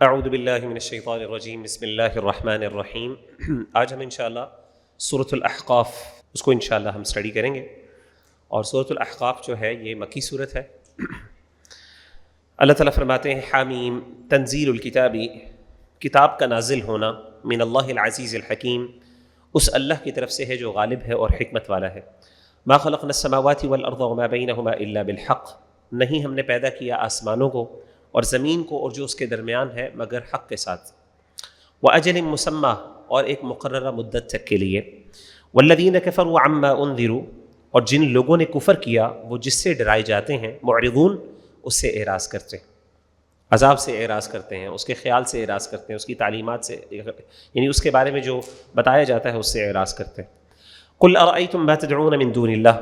اعوذ باللہ من الشیطان الرجیم بسم اللہ الرحمن الرحیم۔ آج ہم انشاءاللہ سورۃ الاحقاف اس کو انشاءاللہ ہم اسٹڈی کریں گے، اور سورۃ الاحقاف جو ہے یہ مکی صورت ہے۔ اللہ تعالیٰ فرماتے ہیں حامیم تنزیل الکتابی، کتاب کا نازل ہونا، من اللہ العزیز الحکیم، اس اللہ کی طرف سے ہے جو غالب ہے اور حکمت والا ہے۔ ما خلقنا السماوات والارض وما بینہما الا بالحق، نہیں ہم نے پیدا کیا آسمانوں کو اور زمین کو اور جو اس کے درمیان ہے مگر حق کے ساتھ۔ وَأَجَلٍ مُّسَمَّى، اور ایک مقررہ مدت تک کے لیے۔ وَالَّذِينَ كَفَرُوا عَمَّا أُنذِرُوا، اور جن لوگوں نے کفر کیا وہ جس سے ڈرائے جاتے ہیں، معرضون، اس سے اعراض کرتے ہیں، عذاب سے اعراض کرتے ہیں، اس کے خیال سے اعراض کرتے ہیں، اس کی تعلیمات سے، یعنی اس کے بارے میں جو بتایا جاتا ہے اس سے اعراض کرتے ہیں۔ قُلْ أَرَأَيْتُم مَّا تَدْعُونَ مِن دُونِ اللَّهِ،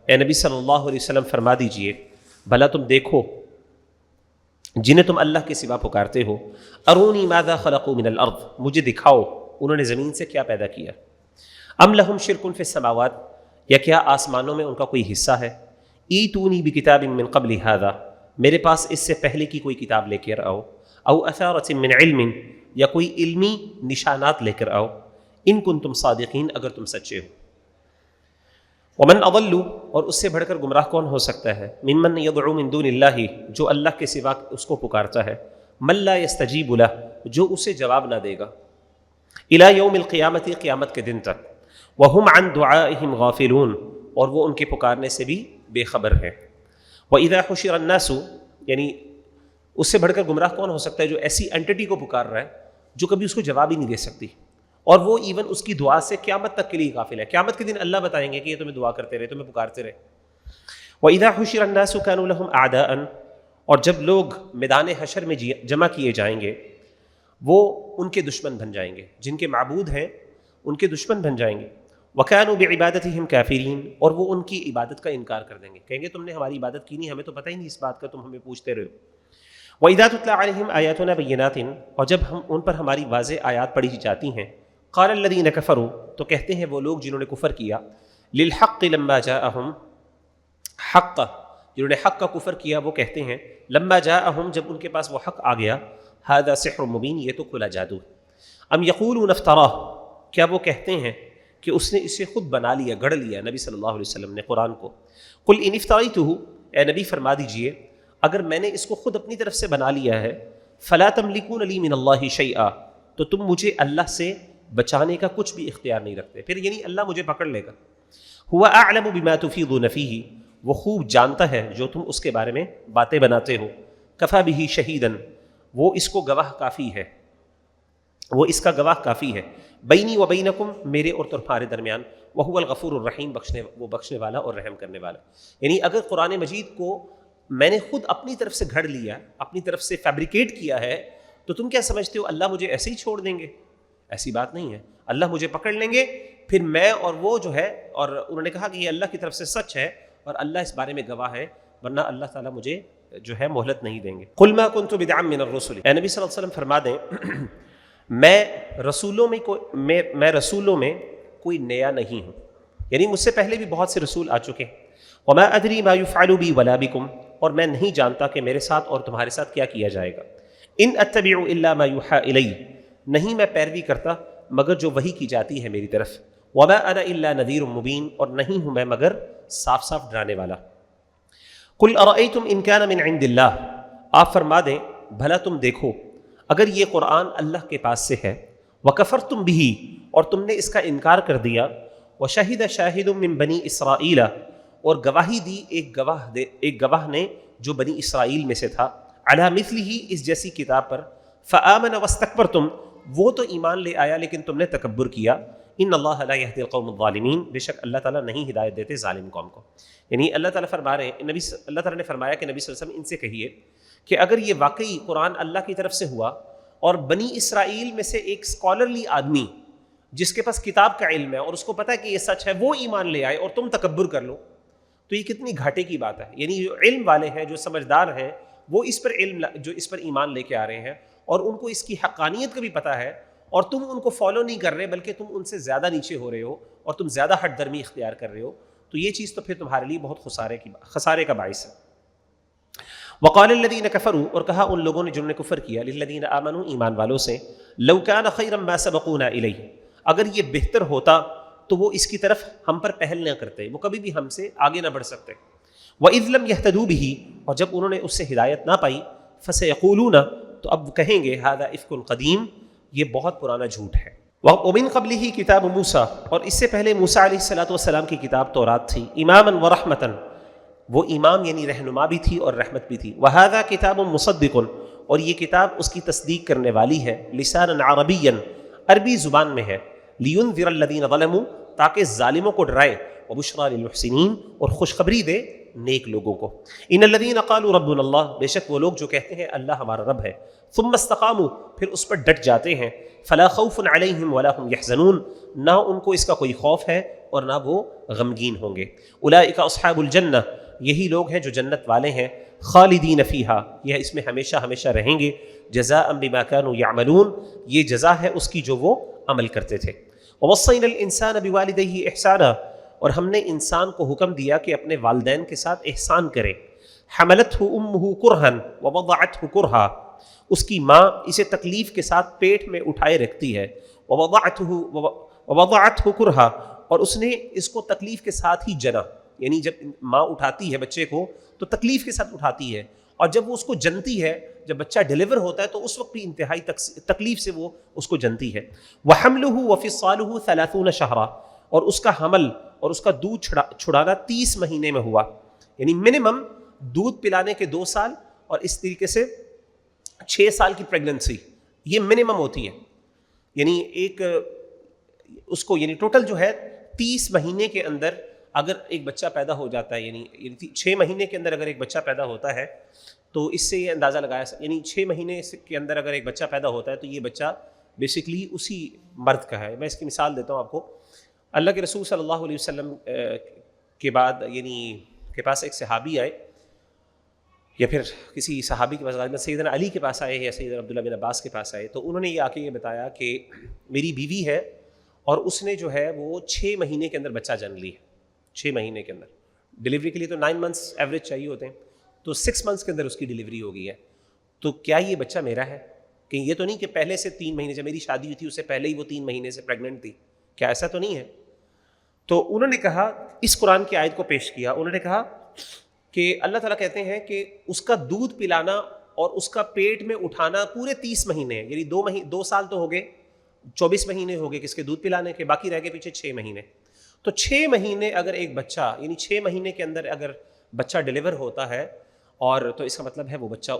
اے نبی صلی اللہ علیہ وسلم فرما دیجئے بھلا تم دیکھو جنہیں تم اللہ کے سوا پکارتے ہو، ارونی ماذا خلقوا من الارض، مجھے دکھاؤ انہوں نے زمین سے کیا پیدا کیا۔ ام لہم شرک فی السماوات، یا کیا آسمانوں میں ان کا کوئی حصہ ہے۔ ایتونی بکتاب من قبل ھذا، میرے پاس اس سے پہلے کی کوئی کتاب لے کر آؤ، او اثارۃ من علم، یا کوئی علمی نشانات لے کر آؤ، ان کنتم صادقین، اگر تم سچے ہو۔ ومن اضل، اور اس سے بڑھ کر گمراہ کون ہو سکتا ہے، ممن یدعو من دون اللہ، جو اللہ کے سوا اس کو پکارتا ہے، من لا یستجیب لہ، جو اسے جواب نہ دے گا، الی یوم القیامت، قیامت کے دن تک، وہم عن دعائہم غافلون، اور وہ ان کے پکارنے سے بھی بے خبر ہیں۔ وَإِذَا حُشِرَ النَّاسُ، یعنی اس سے بڑھ کر گمراہ کون ہو سکتا ہے جو ایسی اینٹی کو پکار رہا ہے جو کبھی اس کو جواب ہی نہیں دے سکتی، اور وہ ایون اس کی دعا سے قیامت تک کے لیے غافل ہے۔ قیامت کے دن اللہ بتائیں گے کہ یہ تمہیں دعا کرتے رہے، تمہیں پکارتے رہے۔ وَإِذَا حُشِرَ النَّاسُ كَانُوا لَهُمْ أَعْدَاءً، اور جب لوگ میدان حشر میں جمع کیے جائیں گے وہ ان کے دشمن بن جائیں گے، جن کے معبود ہیں ان کے دشمن بن جائیں گے۔ وَكَانُوا بِعِبَادَتِهِمْ كَافِرِينَ، اور وہ ان کی عبادت کا انکار کر دیں گے، کہیں گے تم نے ہماری عبادت کی نہیں، ہمیں تو پتہ ہی نہیں اس بات کا، تم ہمیں پوچھتے رہے ہو۔ وَإِذَا تُتْلَىٰ عَلَيْهِمْ آيَاتُنَا بَيِّنَاتٍ، اور جب ہم ان پر ہماری واضح آیات پڑھی جاتی ہیں، قال الذین کفروا، تو کہتے ہیں وہ لوگ جنہوں نے کفر کیا، للحق لما جاءہم، حق، جنہوں نے حق کا کفر کیا وہ کہتے ہیں، لما جاءہم، جب ان کے پاس وہ حق آ گیا، ھذا سحر مبین، یہ تو کھلا جادو ہے۔ ام یقولون افتراہ، کیا وہ کہتے ہیں کہ اس نے اسے خود بنا لیا، گڑھ لیا، نبی صلی اللہ علیہ وسلم نے قرآن کو۔ قل ان افتریتہ، اے نبی فرما دیجئے اگر میں نے اس کو خود اپنی طرف سے بنا لیا ہے، فلا تملکون لی من اللہ شیئا، تو تم مجھے اللہ سے بچانے کا کچھ بھی اختیار نہیں رکھتے، پھر یعنی اللہ مجھے پکڑ لے گا۔ ہوا اعلم بما تفیضون فیہ، وہ خوب جانتا ہے جو تم اس کے بارے میں باتیں بناتے ہو۔ کفا بہ شہیدا، وہ اس کو گواہ کافی ہے، وہ اس کا گواہ کافی ہے، بینی و بینکم، میرے اور تمہارے درمیان، وہو الغفور الرحیم، وہ بخشنے والا اور رحم کرنے والا۔ یعنی اگر قرآن مجید کو میں نے خود اپنی طرف سے گھڑ لیا، اپنی طرف سے فیبریکیٹ کیا ہے، تو تم کیا سمجھتے ہو اللہ مجھے ایسے ہی چھوڑ دیں گے؟ ایسی بات نہیں ہے، اللہ مجھے پکڑ لیں گے، پھر میں اور وہ جو ہے، اور انہوں نے کہا کہ یہ اللہ کی طرف سے سچ ہے اور اللہ اس بارے میں گواہ ہے، ورنہ اللہ تعالیٰ مجھے جو ہے مہلت نہیں دیں گے۔ قل ما كنت بدعا من الرسل، اے نبی صلی اللہ علیہ وسلم فرما دیں میں رسولوں میں کوئی نیا نہیں ہوں، یعنی مجھ سے پہلے بھی بہت سے رسول آ چکے ہیں۔ وما ادری ما يفعل بی ولا بکم، اور میں نہیں جانتا کہ میرے ساتھ اور تمہارے ساتھ کیا کیا جائے گا۔ ان اتبع الا ما یوحى الی، نہیں میں پیروی کرتا مگر جو وحی کی جاتی ہے میری طرف۔ وما انا الا نذیر مبین، اور نہیں ہوں میں مگر صاف صاف ڈرانے والا۔ قل ارأیتم ان کان من عند اللہ، آپ فرما دیں بھلا تم دیکھو اگر یہ قرآن اللہ کے پاس سے ہے، وکفرتم بہ، اور تم نے اس کا انکار کر دیا، وشہد شاہد من بنی اسرائیل، اور گواہی دی ایک گواہ نے جو بنی اسرائیل میں سے تھا، علی مثلہ، اس جیسی کتاب پر، فآمن واستکبرتم، وہ تو ایمان لے آیا لیکن تم نے تکبر کیا۔ ان اللہ لا یہدی القوم الظالمین، بے شک اللہ تعالیٰ نہیں ہدایت دیتے ظالم قوم کو۔ یعنی اللہ تعالیٰ فرما رہے ہیں، اللہ تعالیٰ نے فرمایا کہ نبی صلی اللہ علیہ وسلم ان سے کہیے کہ اگر یہ واقعی قرآن اللہ کی طرف سے ہوا اور بنی اسرائیل میں سے ایک اسکالرلی آدمی جس کے پاس کتاب کا علم ہے اور اس کو پتہ ہے کہ یہ سچ ہے، وہ ایمان لے آئے اور تم تکبر کر لو، تو یہ کتنی گھاٹے کی بات ہے۔ یعنی جو علم والے ہیں، جو سمجھدار ہیں، وہ جو اس پر ایمان لے کے آ رہے ہیں اور ان کو اس کی حقانیت کا بھی پتہ ہے، اور تم ان کو فالو نہیں کر رہے بلکہ تم ان سے زیادہ نیچے ہو رہے ہو اور تم زیادہ ہٹ درمی اختیار کر رہے ہو، تو یہ چیز تو پھر تمہارے لیے بہت خسارے کا باعث ہے۔ وقال الذین کفروا، اور کہا ان لوگوں نے جنہوں نے کفر کیا، للذین آمنوا ایمان والوں سے، لو کان خیرا ما سبقونا الیہ، اگر یہ بہتر ہوتا تو وہ اس کی طرف ہم پر پہل نہ کرتے، وہ کبھی بھی ہم سے آگے نہ بڑھ سکتے۔ وَإِذْ لَمْ يَهْتَدُوا بِهِ، اور جب انہوں نے اس سے ہدایت نہ پائی، فَسَيَقُولُونَ، تو اب کہیں گے هَذَا إِفْكٌ قَدِيمٌ، یہ بہت پرانا جھوٹ ہے۔ وَمِن قَبْلِهِ کتاب موسیٰ، اور اس سے پہلے موسیٰ علیہ السلام کی کتاب تورات تھی، ایماما ورحمةً، وہ امام یعنی رہنما بھی تھی اور رحمت بھی تھی، وَهَذَا كِتَابٌ مُصَدِّقٌ، اور یہ کتاب اس کی تصدیق کرنے والی ہے، لسانا عربیا، عربی زبان میں ہے، لِيُنذِرَ الَّذِينَ ظَلَمُوا، تاکہ ظالموں کو ڈرائے، وَبُشْرَىٰ لِلْمُحْسِنِينَ، اور خوشخبری دے نیک لوگوں کو۔ ان الذین قالوا ربنا اللہ، بے شک وہ لوگ جو کہتے ہیں اللہ ہمارا رب ہے، ثم استقاموا، پھر اس پر ڈٹ جاتے ہیں، فلا خوف علیہم ولا هم یحزنون، نہ ان کو اس کا کوئی خوف ہے اور نہ وہ غمگین ہوں گے۔ اولئک اصحاب الجنہ، یہی لوگ ہیں جو جنت والے ہیں، خالدین فیہا، یہ اس میں ہمیشہ ہمیشہ رہیں گے، جزاء بما كانوا یعملون، یہ جزا ہے اس کی جو وہ عمل کرتے تھے۔ ووصینا الانسان بوالدیہ احسانا، اور ہم نے انسان کو حکم دیا کہ اپنے والدین کے ساتھ احسان کرے۔ حملتہ امہ کرہا ووضعتہ کرہا، اس کی ماں اسے تکلیف کے ساتھ پیٹ میں اٹھائے رکھتی ہے، ووضعتہ کرہا، اور اس نے اس کو تکلیف کے ساتھ ہی جنا، یعنی جب ماں اٹھاتی ہے بچے کو تو تکلیف کے ساتھ اٹھاتی ہے، اور جب وہ اس کو جنتی ہے، جب بچہ ڈیلیور ہوتا ہے تو اس وقت بھی انتہائی تکلیف سے وہ اس کو جنتی ہے۔ وحملہ وفصالہ 30 شہرا، اور اس کا حمل اور اس کا دودھ چھڑانا 30 مہینے میں ہوا، یعنی منیمم دودھ پلانے کے 2 سال، اور اس طریقے سے 6 سال کی پریگننسی، یہ منیمم ہوتی ہے، یعنی ایک اس کو یعنی ٹوٹل جو ہے 30 مہینے کے اندر اگر ایک بچہ پیدا ہو جاتا ہے، یعنی 6 مہینے کے اندر اگر ایک بچہ پیدا ہوتا ہے تو اس سے یہ اندازہ لگایا، یعنی 6 مہینے کے اندر اگر ایک بچہ پیدا ہوتا ہے تو یہ بچہ بیسکلی اسی مرد کا ہے۔ میں اس کی مثال دیتا ہوں آپ کو۔ اللہ کے رسول صلی اللہ علیہ وسلم کے بعد یعنی کے پاس ایک صحابی آئے، یا پھر کسی صحابی کے پاس، غالباً سیدنا علی کے پاس آئے یا سیدنا عبداللہ بن عباس کے پاس آئے، تو انہوں نے یہ آ کے یہ بتایا کہ میری بیوی ہے اور اس نے جو ہے وہ 6 مہینے کے اندر بچہ جن لی ہے، 6 مہینے کے اندر، ڈلیوری کے لیے تو 9 منتھس ایوریج چاہیے ہوتے ہیں، تو 6 منتھس کے اندر اس کی ڈلیوری ہو گئی ہے، تو کیا یہ بچہ میرا ہے؟ کہ یہ تو نہیں کہ پہلے سے 3 مہینے، جب میری شادی ہوئی تھی اس سے پہلے ہی وہ 3 مہینے سے پریگننٹ تھی، کیا ایسا تو نہیں ہے؟ تو انہوں نے کہا، اس قرآن کی آیت کو پیش کیا، انہوں نے کہا کہ اللہ تعالیٰ کہتے ہیں کہ اس کا دودھ پلانا اور اس کا پیٹ میں اٹھانا پورے 30 مہینے ہیں، یعنی 2 سال تو ہو گئے، 24 مہینے ہو گئے کس کے دودھ پلانے کے، باقی رہ گئے پیچھے 6 مہینے۔ تو 6 مہینے اگر ایک بچہ، یعنی 6 مہینے کے اندر اگر بچہ ڈیلیور ہوتا ہے، اور تو اس کا مطلب ہے وہ بچہ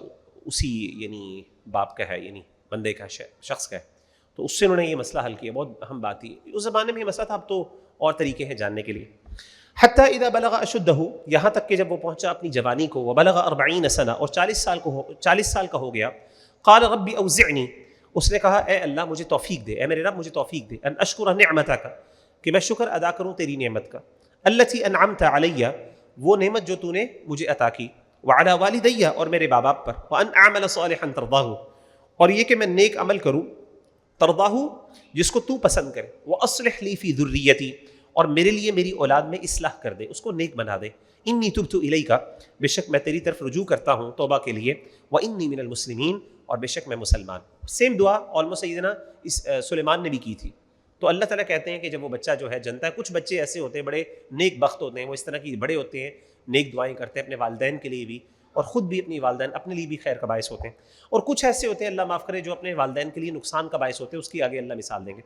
اسی یعنی باپ کا ہے، یعنی بندے کا، شخص کا ہے۔ تو اس سے انہوں نے یہ مسئلہ حل کیا، بہت اہم بات تھی، اس زمانے میں یہ مسئلہ تھا، اب تو اور طریقے ہیں جاننے کے لیے۔ حتی اذا بلغ اشدہ، یہاں تک کہ جب وہ پہنچا اپنی جوانی کو، وبلغ 40 سنہ، اور 40 سال کا ہو گیا، قال رب اوزعنی، اس نے کہا اے اللہ مجھے توفیق دے، اے میرے رب مجھے توفیق دے، ان اشکر نعمتک، کہ میں شکر ادا کروں تیری نعمت کا، التی انعمت علی، وہ نعمت جو تو نے مجھے عطا کی، وعلی والدی، اور میرے باپ پر، وان اعمل صالحا ترضاہ، اور یہ کہ میں نیک عمل کروں، ترضاہ جس کو تو پسند کرے، واصلح لی فی ذریتی، اور میرے لیے میری اولاد میں اصلاح کر دے، اس کو نیک بنا دے، انی تبت الیک، بے شک میں تیری طرف رجوع کرتا ہوں توبہ کے لیے، وانی من المسلمین، اور بے شک میں مسلمان۔ سیم دعا آلموسٹ سیدنا سلیمان نے بھی کی تھی۔ تو اللہ تعالیٰ کہتے ہیں کہ جب وہ بچہ جو ہے جنتا ہے، کچھ بچے ایسے ہوتے ہیں بڑے نیک بخت ہوتے ہیں، وہ اس طرح کی بڑے ہوتے ہیں، نیک دعائیں کرتے ہیں اپنے والدین کے لیے بھی، اور خود بھی اپنی والدین اپنے لیے بھی خیر کا باعث ہوتے ہیں، اور کچھ ایسے ہوتے ہیں اللہ معاف کرے جو اپنے والدین کے لیے نقصان کا باعث ہوتے ہیں، اس کی آگے اللہ مثال دیں گے۔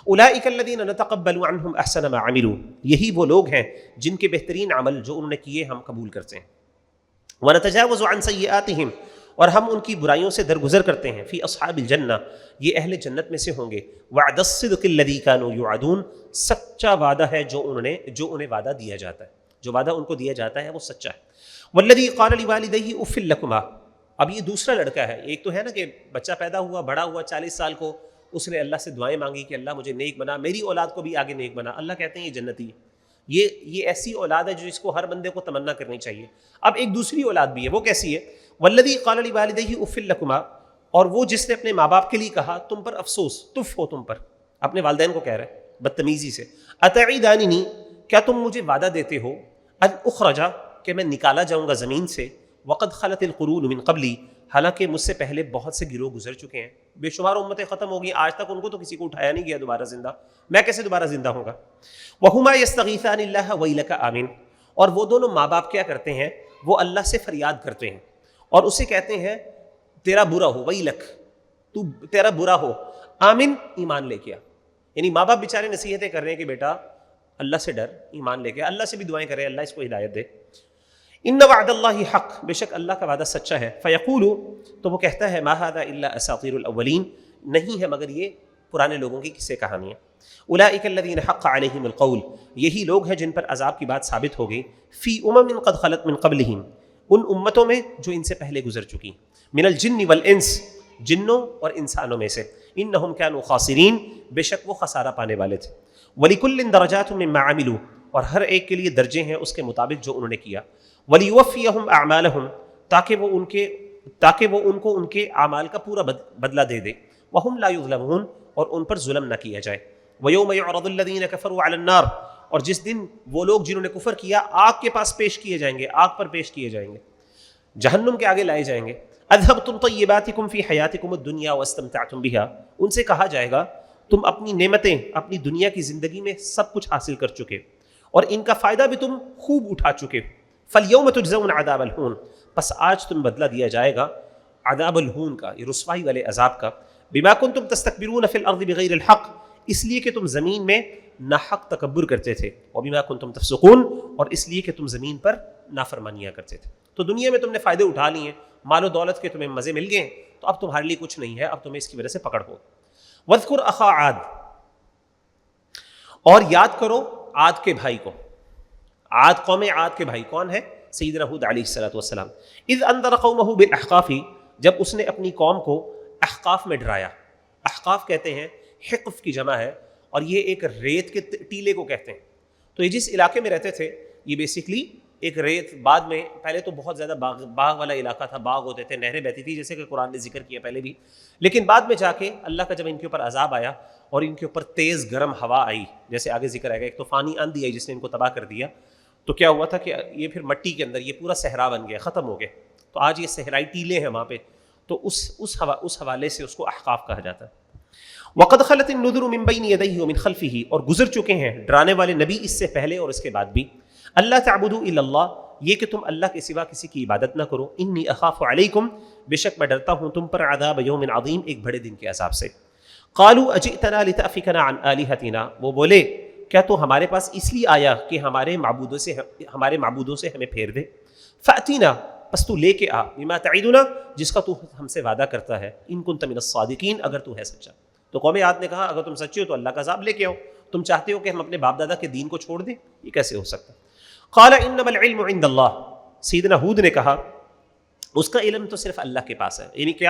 اولئک الذین نتقبل عنہم احسن ما عملوا، یہی وہ لوگ ہیں جن کے بہترین عمل جو انہوں نے کیے ہم قبول کرتے ہیں، ونتجاوز عن سیئاتہم، اور ہم ان کی برائیوں سے درگزر کرتے ہیں، فی اصحاب الجنہ، یہ اہل جنت میں سے ہوں گے، وعد الصدق الذی کانوا یوعدون، سچا وعدہ ہے جو انہیں وعدہ دیا جاتا ہے، جو وعدہ ان کو دیا جاتا ہے وہ سچا ہے۔ والذی قال لوالدیہ اف لکما، اب یہ دوسرا لڑکا ہے، ایک تو ہے نا کہ بچہ پیدا ہوا، بڑا ہوا 40 سال کو، اس نے اللہ سے دعائیں مانگی کہ اللہ مجھے نیک بنا، میری اولاد کو بھی آگے نیک بنا، اللہ کہتے ہیں یہ جنتی ہے، یہ ایسی اولاد ہے جو اس کو ہر بندے کو تمنا کرنی چاہیے۔ اب ایک دوسری اولاد بھی ہے، وہ کیسی ہے؟ والذی قال لوالدیہ اف لکما، اور وہ جس نے اپنے ماں باپ کے لیے کہا تم پر افسوس، تف ہو تم پر، اپنے والدین کو کہہ رہا ہے بدتمیزی سے، اتعیداننی، کیا تم مجھے وعدہ دیتے ہو، ان اخرجا، کہ میں نکالا جاؤں گا زمین سے، وقد خلت القرون من قبلی، حالانکہ مجھ سے پہلے بہت سے گروہ گزر چکے ہیں، بے شمار امتیں ختم ہو گئی، آج تک ان کو تو کسی کو اٹھایا نہیں گیا دوبارہ زندہ، میں کیسے دوبارہ زندہ ہوں گا؟ وہما یستغیثان اللہ ویلک آمن، اور وہ دونوں ماں باپ کیا کرتے ہیں؟ وہ اللہ سے فریاد کرتے ہیں اور اسے کہتے ہیں تیرا برا ہو، ویلک تو تیرا برا ہو، آمن ایمان لے کے آ، یعنی ماں باپ بیچارے نصیحتیں کر رہے ہیں کہ بیٹا اللہ سے ڈر، ایمان لے کے، اللہ سے بھی دعائیں کرے اللہ اس کو ہدایت دے۔ ان وعد اللہ حق، بے شک اللہ کا وعدہ سچا ہے۔ فیقول، تو وہ کہتا ہے ما ھذا الا اساطیر الاولین، نہیں ہے مگر یہ پرانے لوگوں کی قصے کہانیاں۔ اولئک الذین حق علیہم القول، یہی لوگ ہیں جن پر عذاب کی بات ثابت ہو گئی، فی امم قد خلت من قبلہم، ان امتوں میں جو ان سے پہلے گزر چکی، من الجن والانس، جنوں اور انسانوں میں سے، انہم کانوا خاسرین، بے شک وہ خسارہ پانے والے تھے۔ وَلِكُلٍّ دَرَجَاتٌ مِّمَّا عَمِلُوا، اور ہر ایک کے لیے درجے ہیں اس کے مطابق جو انہوں نے کیا۔ وَلِيُوَفِّيَهُمْ أَعْمَالَهُمْ، تاکہ وہ ان کو ان کے اعمال کا پورا بدلہ دے دے۔ وَهُمْ لَا يُظْلَمُونَ، اور ان پر ظلم نہ کیا جائے۔ وَيَوْمَ يُعْرَضُ الَّذِينَ كَفَرُوا عَلَى النَّارِ، اور جس دن وہ لوگ جنہوں نے کفر کیا آگ کے پاس پیش کیے جائیں گے، آگ پر پیش کیے جائیں گے، جہنم کے آگے لائے جائیں گے۔ اذهبتم طیباتکم فی حیاتکم الدنیا واستمتعتم بها، ان سے کہا جائے گا تم اپنی نعمتیں اپنی دنیا کی زندگی میں سب کچھ حاصل کر چکے اور ان کا فائدہ بھی تم خوب اٹھا چکے، فالیوم تجزون عذاب الہون، پس آج تم بدلہ دیا جائے گا عذاب الہون کا، یہ رسوائی والے عذاب کا، بما کنتم تستکبرون فی الارض بغیر الحق، اس لیے کہ تم زمین میں ناحق تکبر کرتے تھے، وبما کنتم تفسقون، اور اس لیے کہ تم زمین پر نافرمانیاں کرتے تھے۔ تو دنیا میں تم نے فائدے اٹھا لیے، مال و دولت کے تمہیں مزے مل گئے، تو اب تمہارے لیے کچھ نہیں ہے، اب تمہیں اس کی وجہ سے پکڑ ہو۔ وَاذْكُرْ أَخَا عَاد، اور یاد کرو عاد کے بھائی کو، عاد قوم عاد کے بھائی کون ہے؟ سیدنا ہود علیہ الصلوۃ والسلام۔ اذ انذر قومہ بالاحقاف، جب اس نے اپنی قوم کو احقاف میں ڈرایا، احقاف کہتے ہیں حقف کی جمع ہے، اور یہ ایک ریت کے ٹیلے کو کہتے ہیں۔ تو یہ جس علاقے میں رہتے تھے یہ بیسکلی ایک ریت، بعد میں پہلے تو بہت زیادہ باغ والا علاقہ تھا، باغ ہوتے تھے، نہریں بہتی تھی، جیسے کہ قرآن نے ذکر کیا پہلے بھی، لیکن بعد میں جا کے اللہ کا جب ان کے اوپر عذاب آیا اور ان کے اوپر تیز گرم ہوا آئی، جیسے آگے ذکر آئے گا، ایک طوفانی آندھی آئی جس نے ان کو تباہ کر دیا، تو کیا ہوا تھا کہ یہ پھر مٹی کے اندر یہ پورا صحرا بن گیا، ختم ہو گئے۔ تو آج یہ صحرائی ٹیلے ہیں وہاں پہ، تو اس حوالے سے اس کو احقاف کہا جاتا ہے۔ وقد خلت النذر من بین یدیہ ومن خلفہ، اور گزر چکے ہیں ڈرانے والے نبی اس سے پہلے اور اس کے بعد بھی۔ اللہ تعبدوا الا اللہ، یہ کہ تم اللہ کے سوا کسی کی عبادت نہ کرو۔ انی اخاف علیکم، بے شک میں ڈرتا ہوں تم پر عذاب یوم عظیم، ایک بڑے دن کے عذاب سے۔ قالوا اجئتنا لتأفکنا عن آلہتنا، وہ بولے کیا تو ہمارے پاس اس لیے آیا کہ ہمارے معبودوں سے ہمیں پھیر دے؟ فأتینا، پس تو لے کے آ، بما تعدنا، جس کا تو ہم سے وعدہ کرتا ہے، ان کنت من الصادقین، اگر تو ہے سچا۔ تو قوم عاد نے کہا اگر تم سچے ہو تو اللہ کا عذاب لے کے آؤ، تم چاہتے ہو کہ ہم اپنے باپ دادا کے دین کو چھوڑ دیں؟ یہ کیسے ہو سکتا؟ قال انما العلم عند اللہ، سیدنا ہود نے کہا اس کا علم تو صرف اللہ کے پاس ہے، یعنی کہ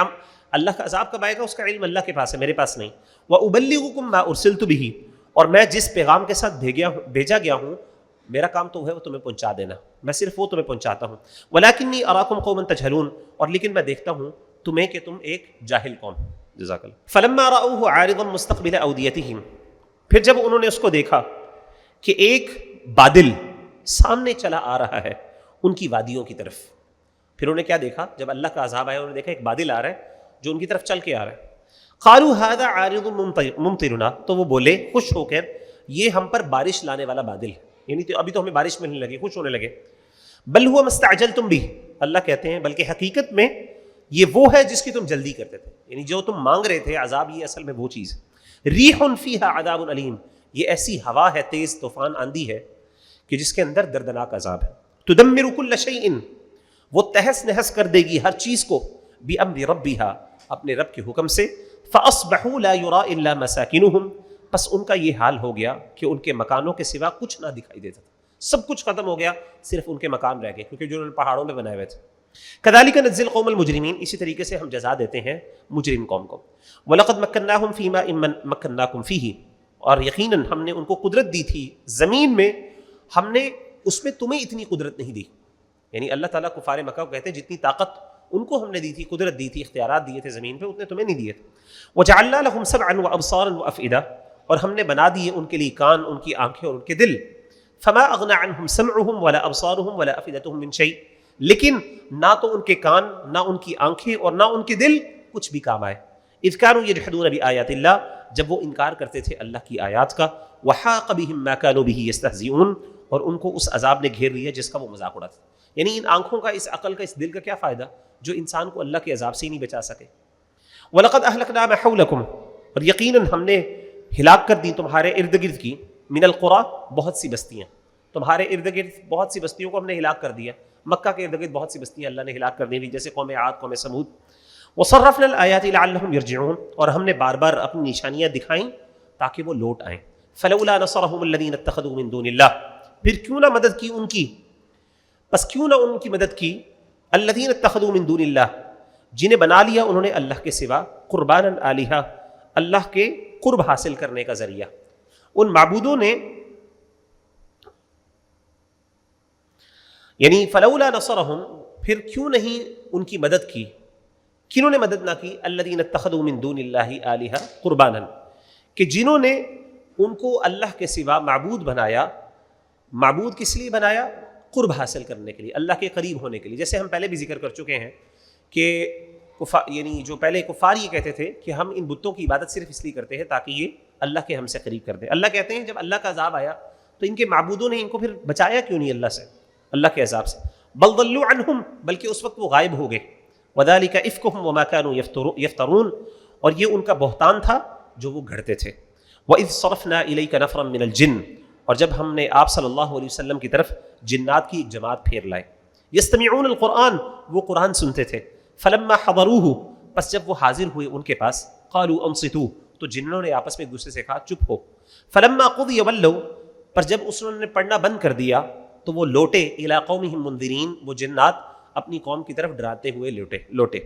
اللہ کا عذاب کب آئے گا اس کا علم اللہ کے پاس ہے، میرے پاس نہیں۔ وَأُبَلِّغُكُم مَّا أُرْسِلْتُ بِهِ، اور میں جس پیغام کے ساتھ بھیجا گیا ہوں، میرا کام تو ہے وہ تمہیں پہنچا دینا، میں صرف وہ تمہیں پہنچاتا ہوں۔ وَلَكِنِّي أَرَاكُمْ قَوْمًا تَجْهَلُونَ، اور لیکن میں دیکھتا ہوں تمہیں کہ تم ایک جاہل قوم۔ جزاک اللہ۔ فَلَمَّا رَأَوْهُ عَارِضًا مُسْتَقْبِلَ أَوْدِيَتِهِمْ، پھر جب انہوں نے اس کو دیکھا کہ ایک بادل سامنے چلا آ رہا ہے ان کی وادیوں کی طرف، پھر انہوں نے کیا دیکھا؟ جب اللہ کا عذاب آیا انہوں نے دیکھا ایک بادل آ رہا ہے جو ان کی طرف چل کے آ رہا ہے۔ قالوا هذا عارض ممطرنا، تو وہ بولے خوش ہو کر یہ ہم پر بارش لانے والا بادل ہے، یعنی ابھی تو ہمیں بارش ملنے لگی، خوش ہونے لگے۔ بل هو ما استعجلتم به، اللہ کہتے ہیں بلکہ حقیقت میں یہ وہ ہے جس کی تم جلدی کرتے تھے، یعنی جو تم مانگ رہے تھے عذاب، یہ اصل میں وہ چیز ہے۔ ریح فیہا عذاب علیم، یہ ایسی ہوا ہے، تیز طوفان آندھی ہے کہ جس کے اندر دردناک عذاب ہے۔ تدمر کل شیء، وہ تہس نہس کر دے گی ہر چیز کو، بامر ربھا، اپنے رب کے حکم سے۔ فاصبحوا لا يرى الا مساکنهم، پس ان کا یہ حال ہو گیا کہ ان کے مکانوں کے سوا کچھ نہ دکھائی دیتا تھا، سب کچھ ختم ہو گیا، صرف ان کے مکان رہ گئے، کیونکہ جو انہوں نے پہاڑوں میں بنائے ہوئے تھے۔ کذالک نجزی القوم المجرمین، اسی طریقے سے ہم جزا دیتے ہیں مجرم قوم کو۔ ولقد مکناہم فیما مکناکم فیہ، اور یقیناً ہم نے ان کو قدرت دی تھی زمین میں، ہم نے اس میں تمہیں اتنی قدرت نہیں دی، یعنی اللہ تعالیٰ کفار مکہ کو کہتے ہیں جتنی طاقت ان کو ہم نے دی تھی، قدرت دی تھی، اختیارات دیے تھے زمین پہ، اتنے تمہیں نہیں دیے تھے۔ وجعلنا لهم سمعا وابصارا وافئدہ، اور ہم نے بنا دیے ان کے لیے کان، ان کی آنکھیں اور ان کے دل۔ فما اغنى عنهم سمعهم ولا ابصارهم ولا افئدتهم من شيء، لیکن نہ تو ان کے کان، نہ ان کی آنکھیں اور نہ ان کے دل کچھ بھی کام آئے. اذ كانوا يجحدون بآيات الله، جب وہ انکار کرتے تھے اللہ کی آیات کا. وحاق بهم ما كانوا به يستهزئون، اور ان کو اس عذاب نے گھیر لیا جس کا وہ مذاق اڑاتے تھے. یعنی ان آنکھوں کا، اس عقل کا، اس دل کا کیا فائدہ جو انسان کو اللہ کے عذاب سے ہی نہیں بچا سکے. وَلَقَدْ أَهْلَكْنَا مَا حَوْلَكُمْ، اور یقیناً ہم نے ہلاک کر دی تمہارے ارد گرد کی، من القرى، بہت سی بستیاں. تمہارے ارد گرد بہت سی بستیوں کو ہم نے ہلاک کر دیا. مکہ کے ارد گرد بہت سی بستیاں اللہ نے ہلاک کر دی، جیسے قوم عاد، قوم سمود. وَصَرَّفْنَا الْآيَاتِ لَعَلَّهُمْ يَرْجِعُونَ، اور ہم نے بار بار اپنی نشانیاں دکھائیں تاکہ وہ لوٹ آئیں. فَلَوْلَا نَصَرَهُمُ الَّذِينَ اتَّخَذُوا مِن دُونِ اللَّهِ، پھر کیوں نہ مدد کی ان کی، پس کیوں نہ ان کی مدد کی، الَّذِينَ اتَّخَذُوا مِن دُونِ اللَّهِ، جنہیں بنا لیا انہوں نے اللہ کے سوا، قرباناً آلہہ، اللہ کے قرب حاصل کرنے کا ذریعہ. ان معبودوں نے، یعنی فلولا نصرہم، پھر کیوں نہیں ان کی مدد کی، کنہوں نے مدد نہ کی، الذین اتخذوا من دون اللہ آلہہ قربانا، کہ جنہوں نے ان کو اللہ کے سوا معبود بنایا. معبود کس لیے بنایا؟ قرب حاصل کرنے کے لیے، اللہ کے قریب ہونے کے لیے. جیسے ہم پہلے بھی ذکر کر چکے ہیں کہ یعنی جو پہلے کفار یہ کہتے تھے کہ ہم ان بتوں کی عبادت صرف اس لیے کرتے ہیں تاکہ یہ اللہ کے ہم سے قریب کر دیں. اللہ کہتے ہیں جب اللہ کا عذاب آیا تو ان کے معبودوں نے ان کو پھر بچایا کیوں نہیں اللہ سے، اللہ کے عذاب سے. بل ضلوا عنہم، بلکہ اس وقت وہ غائب ہو گئے. وذلک افکہم وما کانوا یفترون، اور یہ ان کا بہتان تھا جو وہ گھڑتے تھے. وَإِذْ صَرَفْنَا إِلَيْكَ نَفْرًا مِّنَ الْجِنِّ، اور جب ہم نے آپ صلی اللہ علیہ وسلم کی طرف جنات کی ایک جماعت پھیر لائے. یستمعون القرآن، وہ قرآن سنتے تھے. فلما حضروہ، پس جب وہ حاضر ہوئے ان کے پاس، قالوا انصتوا، تو جنوں نے آپس میں ایک دوسرے سے کہا چپ ہو. فلما قضی ولوا، پر جب انہوں نے پڑھنا بند کر دیا تو وہ لوٹے. الی قومہم منذرین، وہ جنات اپنی قوم کی طرف ڈراتے ہوئے لوٹے.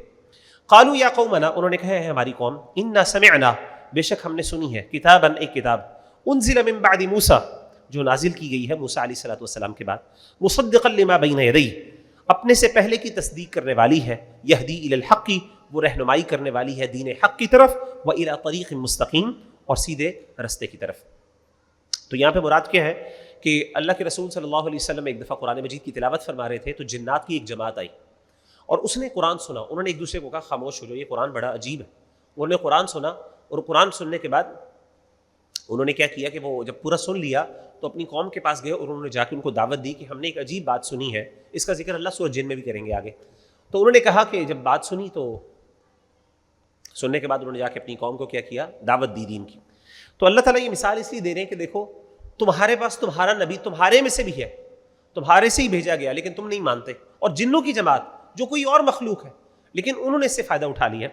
قالوا یا قومنا، انہوں نے کہا ہے ہماری قوم، انا سمعنا، بے شک ہم نے سنی ہے، کتابا، ایک کتاب، انزل من بعد موسیٰ، جو نازل کی گئی ہے موسیٰ علیہ السلام کے بعد، مصدقا لما بین یدیہ، اپنے سے پہلے کی تصدیق کرنے والی ہے، یہدی الی الحق، وہ رہنمائی کرنے والی ہے دین حق کی طرف، والی طریق مستقیم، اور سیدھے رستے کی طرف. تو یہاں پہ مراد کیا ہے کہ اللہ کے رسول صلی اللہ علیہ وسلم ایک دفعہ قرآن مجید کی تلاوت فرما رہے تھے تو جنات کی ایک جماعت آئی اور اس نے قرآن سنا. انہوں نے ایک دوسرے کو کہا خاموش ہو جاؤ، یہ قرآن بڑا عجیب ہے. انہوں نے قرآن سنا اور قرآن سننے کے بعد انہوں نے کیا کیا کہ وہ جب پورا سن لیا تو اپنی قوم کے پاس گئے اور انہوں نے جا کے ان کو دعوت دی کہ ہم نے ایک عجیب بات سنی ہے، اس کا ذکر اللہ سورۃ جن میں بھی کریں گے آگے. تو انہوں نے کہا کہ جب بات سنی تو سننے کے بعد انہوں نے جا کے اپنی قوم کو کیا دعوت دی دین کی. تو اللہ تعالیٰ یہ مثال اس لیے دے رہے ہیں کہ دیکھو تمہارے پاس تمہارا نبی تمہارے میں سے بھی ہے، تمہارے سے ہی بھیجا گیا، لیکن تم نہیں مانتے. اور جنوں کی جماعت جو کوئی اور مخلوق ہے لیکن انہوں نے اس سے فائدہ اٹھا لیا.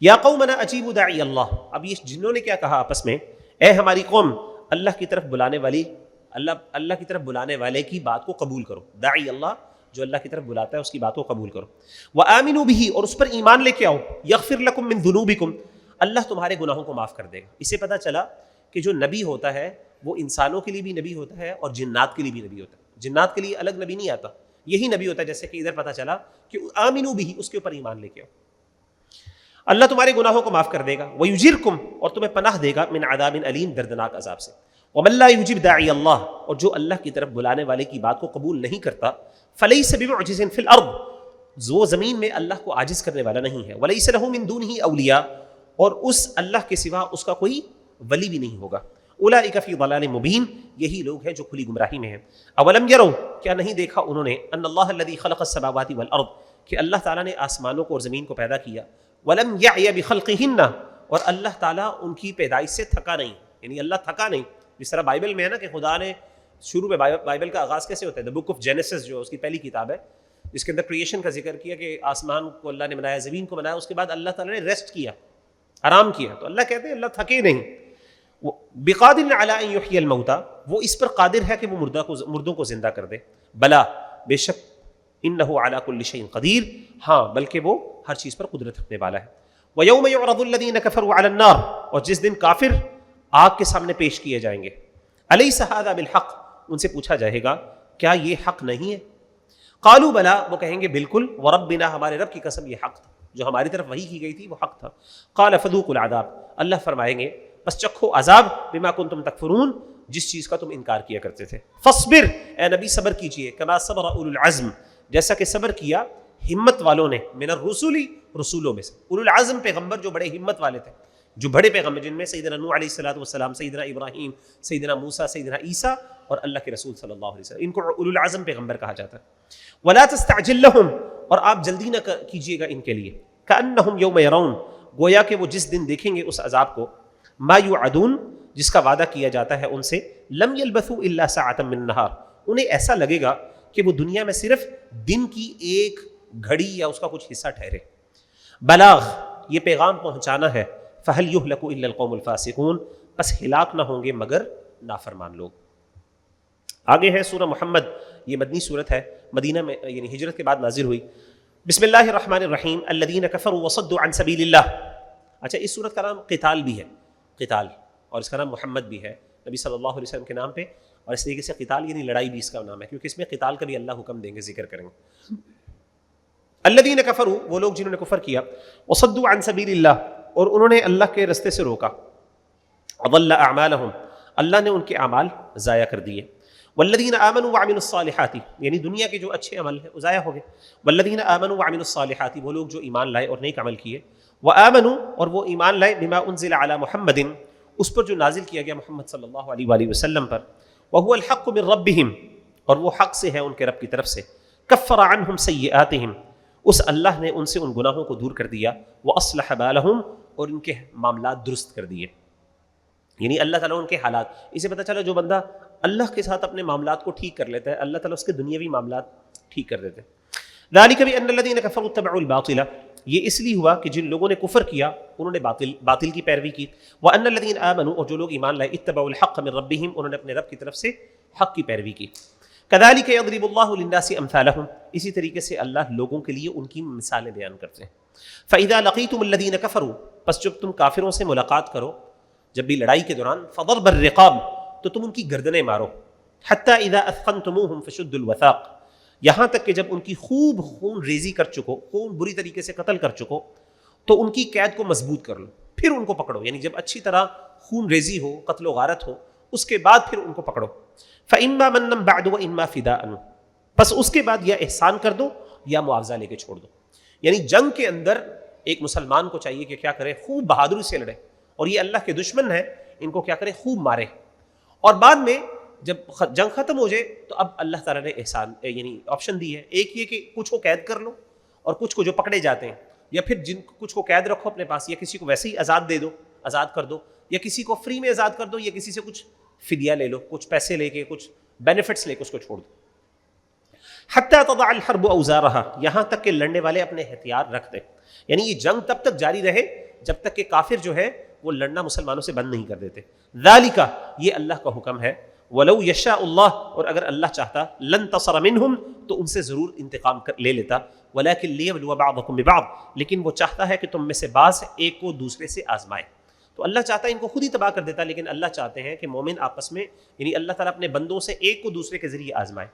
یا قومنا اجیبوا داعی اللہ، اب یہ جنوں نے کیا کہا آپس میں، اے ہماری قوم، اللہ کی طرف بلانے والی، اللہ کی طرف بلانے والے کی بات کو قبول کرو. داعی اللہ، جو اللہ کی طرف بلاتا ہے اس کی بات کو قبول کرو. وآمنوا به، اور اس پر ایمان لے کے آؤ. یغفر لکم من ذنوبکم، اللہ تمہارے گناہوں کو معاف کر دے گا. اس سے پتہ چلا کہ جو نبی ہوتا ہے وہ انسانوں کے لیے بھی نبی ہوتا ہے اور جنات کے لیے بھی نبی ہوتا ہے. جنات کے لیے الگ نبی نہیں آتا، یہی نبی ہوتا ہے. جیسے کہ ادھر پتہ چلا کہ آمنوا به، اس کے اوپر ایمان لے کے آؤ، اللہ تمہارے گناہوں کو معاف کر دے گا. ویجرکم، اور تمہیں پناہ دے گا، من عذاب علیم، دردناک عذاب سے. ومن لا یجب داعی اللہ، اور جو اللہ کی طرف بلانے والے کی بات کو قبول نہیں کرتا، فلیس بمعجز فی الارض، وہ زمین میں اللہ کو عاجز کرنے والا نہیں ہے. ولیس له من دونہ اولیاء، اور اس اللہ کے سوا اس کا کوئی ولی بھی نہیں ہوگا. اولئک فی ضلال مبین، یہی لوگ ہیں جو کھلی گمراہی میں ہیں. اولم یروا، کیا نہیں دیکھا انہوں نے، ان اللہ الذی خلق السماوات والارض، کہ اللہ تعالیٰ نے آسمانوں کو اور زمین کو پیدا کیا. ولم یعی بخلقہن، اور اللہ تعالیٰ ان کی پیدائش سے تھکا نہیں، یعنی اللہ تھکا نہیں. جس طرح بائبل میں ہے نا کہ خدا نے شروع میں بائبل کا آغاز کیسے ہوتا ہے، دا بک آف جینیسس جو اس کی پہلی کتاب ہے جس کے اندر کریشن کا ذکر کیا کہ آسمان کو اللہ نے بنایا، زمین کو بنایا، اس کے بعد اللہ تعالیٰ نے ریسٹ کیا، آرام کیا. تو اللہ کہتے ہیں اللہ تھکے نہیں. بقادر علی ان یحیی الموتى، وہ اس پر قادر ہے کہ وہ مردوں کو زندہ کر دے. بلا، بے شک، انہ علی کل شیء قدیر، ہاں بلکہ وہ ہر چیز پر قدرت رکھنے والا ہے. ویوم یعرض الذین کفروا علی النار، اور جس دن کافر آگ کے سامنے پیش کیے جائیں گے. الیس ھذا بالحق، ان سے پوچھا جائے گا کیا یہ حق نہیں ہے. قالوا بلا، وہ کہیں گے بالکل. وربنا، ہمارے رب کی قسم یہ حق تھا، جو ہماری طرف وحی کی گئی تھی وہ حق تھا. قال فذوقوا العذاب، اللہ فرمائیں گے بس چکھو عذاب، بما کنتم تکفرون، جس چیز کا تم انکار کیا کرتے تھے. فاصبر، اے نبی صبر کیجئے، کما صبر اولو العزم، جیسا کہ صبر کیا ہمت والوں نے من الرسل رسولوں میں سے، اولو العزم پیغمبر جو بڑے ہمت والے تھے، جو بڑے پیغمبر جن میں سیدنا نوح علیہ الصلوۃ والسلام، سیدنا ابراہیم، سیدنا موسیٰ، سیدنا عیسیٰ اور اللہ کے رسول صلی اللہ علیہ وسلم، ان کو اولو العزم پیغمبر کہا جاتا ہے۔ ولا تستعجل لهم، اور آپ جلدی نہ کیجیے گا ان کے لیے، کأنہم یوم یرون، گویا کہ وہ جس دن دیکھیں گے اس عذاب کو، ما یوعدون، جس کا وعدہ کیا جاتا ہے ان سے، لم یلبثوا الا ساعة من النہار، انہیں ایسا لگے گا کہ وہ دنیا میں صرف دن کی ایک گھڑی یا اس کا کچھ حصہ ٹھہرے۔ بلاغ، یہ پیغام پہنچانا ہے، فہل یہلک الا القوم الفاسقون، بس ہلاک نہ ہوں گے مگر نافرمان لوگ۔ آگے ہے سورہ محمد، یہ مدنی سورت ہے، مدینہ میں یعنی ہجرت کے بعد نازل ہوئی۔ بسم اللہ الرحمن الرحیم، الذین کفروا وصدوا عن سبیل اللہ۔ اچھا، اس سورت کا نام قتال بھی ہے، قتال، اور اس کا نام محمد بھی ہے نبی صلی اللہ علیہ وسلم کے نام پہ، اور اس طریقے سے قتال یعنی لڑائی بھی اس کا نام ہے، کیونکہ اس میں قتال کا بھی اللہ حکم دیں گے، ذکر کریں گے۔ الذین کفروا، وہ لوگ جنہوں نے کفر کیا، وصدوا عن سبیل اللہ، اور انہوں نے اللہ کے رستے سے روکا، اضل اعمالہم، اللہ نے ان کے اعمال ضائع کر دیے۔ والذین آمنوا وعملوا الصالحات، یعنی دنیا کے جو اچھے عمل ہیں وہ ضائع ہو گئے۔ والذین آمنوا وعملوا الصالحات، وہ لوگ جو ایمان لائے اور نیک عمل کیے۔ وآمنوا، اور وہ ایمان لائے، بما انزل علی محمد، اس پر جو نازل کیا گیا محمد صلی اللہ علیہ وآلہ وسلم پر، وهو الحق من ربهم، اور وہ حق سے ہے ان کے رب کی طرف سے۔ کفر عنہم سیئاتہم، اس اللہ نے ان سے ان گناہوں کو دور کر دیا۔ واصلح بالہم، اور ان کے معاملات درست کر دیے، یعنی اللہ تعالیٰ ان کے حالات، اسے پتہ چلا جو بندہ اللہ کے ساتھ اپنے معاملات کو ٹھیک کر لیتا ہے، اللہ تعالیٰ اس کے دنیاوی معاملات ٹھیک کر دیتے ہیں۔ ذالک بان الذین کفروا اتبعوا الباطل، یہ اس لیے ہوا کہ جن لوگوں نے کفر کیا انہوں نے باطل کی پیروی کی۔ وان الذین آمنوا، اور جو لوگ ایمان لائے، اتبعوا الحق من ربہم، انہوں نے اپنے رب کی طرف سے حق کی پیروی کی۔ کذالک یضرب اللہ للناس امثالہم، اسی طریقے سے اللہ لوگوں کے لیے ان کی مثالیں بیان کرتے ہیں۔ فاذا لقیتم الذین کفروا، پس جب تم کافروں سے ملاقات کرو، جب بھی لڑائی کے دوران، فضرب الرقاب، تو تم ان کی گردنیں مارو، حتی اذا اثخنتموہم فشدوا الوثاق، یہاں تک کہ جب ان کی خوب خون ریزی کر چکو، خون بری طریقے سے قتل کر چکو، تو ان کی قید کو مضبوط کر لو، پھر ان کو پکڑو، یعنی جب اچھی طرح خون ریزی ہو، قتل و غارت ہو، اس کے بعد پھر ان کو پکڑو۔ فإما منا بعد وإما فداء، پس اس کے بعد یا احسان کر دو یا معاوضہ لے کے چھوڑ دو، یعنی جنگ کے اندر ایک مسلمان کو چاہیے کہ کیا کرے، خوب بہادری سے لڑے، اور یہ اللہ کے دشمن ہیں، ان کو کیا کرے، خوب مارے، اور بعد میں جب جنگ ختم ہو جائے تو اب اللہ تعالیٰ نے احسان یعنی آپشن دی ہے، ایک یہ کہ کچھ کو قید کر لو، اور کچھ کو جو پکڑے جاتے ہیں، یا پھر کچھ کو قید رکھو اپنے پاس، یا کسی کو ویسے ہی آزاد دے دو، آزاد کر دو، یا کسی کو فری میں آزاد کر دو، یا کسی سے کچھ فدیہ لے لو، کچھ پیسے لے کے، کچھ بینیفٹس لے کے اس کو چھوڑ دو۔ حتی تضع الحرب اوزارہا، یہاں تک کہ لڑنے والے اپنے ہتھیار رکھ دیں، یعنی یہ جنگ تب تک جاری رہے جب تک کہ کافر جو ہے وہ لڑنا مسلمانوں سے بند نہیں کر دیتے۔ ذالک، یہ اللہ کا حکم ہے، ولو یشاء اللہ، اور اگر اللہ چاہتا، لانتصر منہم، تو ان سے ضرور انتقام لے لیتا، ولکن لیبلو بعضکم ببعض، لیکن وہ چاہتا ہے کہ تم میں سے بعض ایک کو دوسرے سے آزمائے۔ تو اللہ چاہتا ہے ان کو خود ہی تباہ کر دیتا، لیکن اللہ چاہتے ہیں کہ مومن آپس میں، یعنی اللہ تعالیٰ اپنے بندوں سے ایک کو دوسرے کے ذریعے آزمائے۔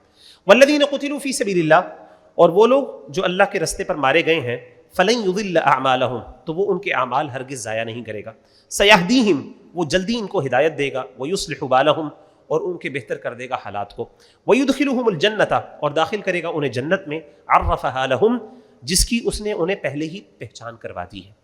والذین قتلوا فی سبیل اللہ، اور وہ لوگ جو اللہ کے رستے پر مارے گئے ہیں، فلن یضل اعمالہم، تو وہ ان کے اعمال ہرگز ضائع نہیں کرے گا۔ سیہدیہم، وہ جلدی ان کو ہدایت دے گا، ویصلح بالہم، اور ان کے بہتر کر دے گا حالات کو، ویدخلہم الجنۃ، اور داخل کرے گا انہیں جنت میں، عرفہا لہم، جس کی اس نے انہیں پہلے ہی پہچان کروا دی ہے،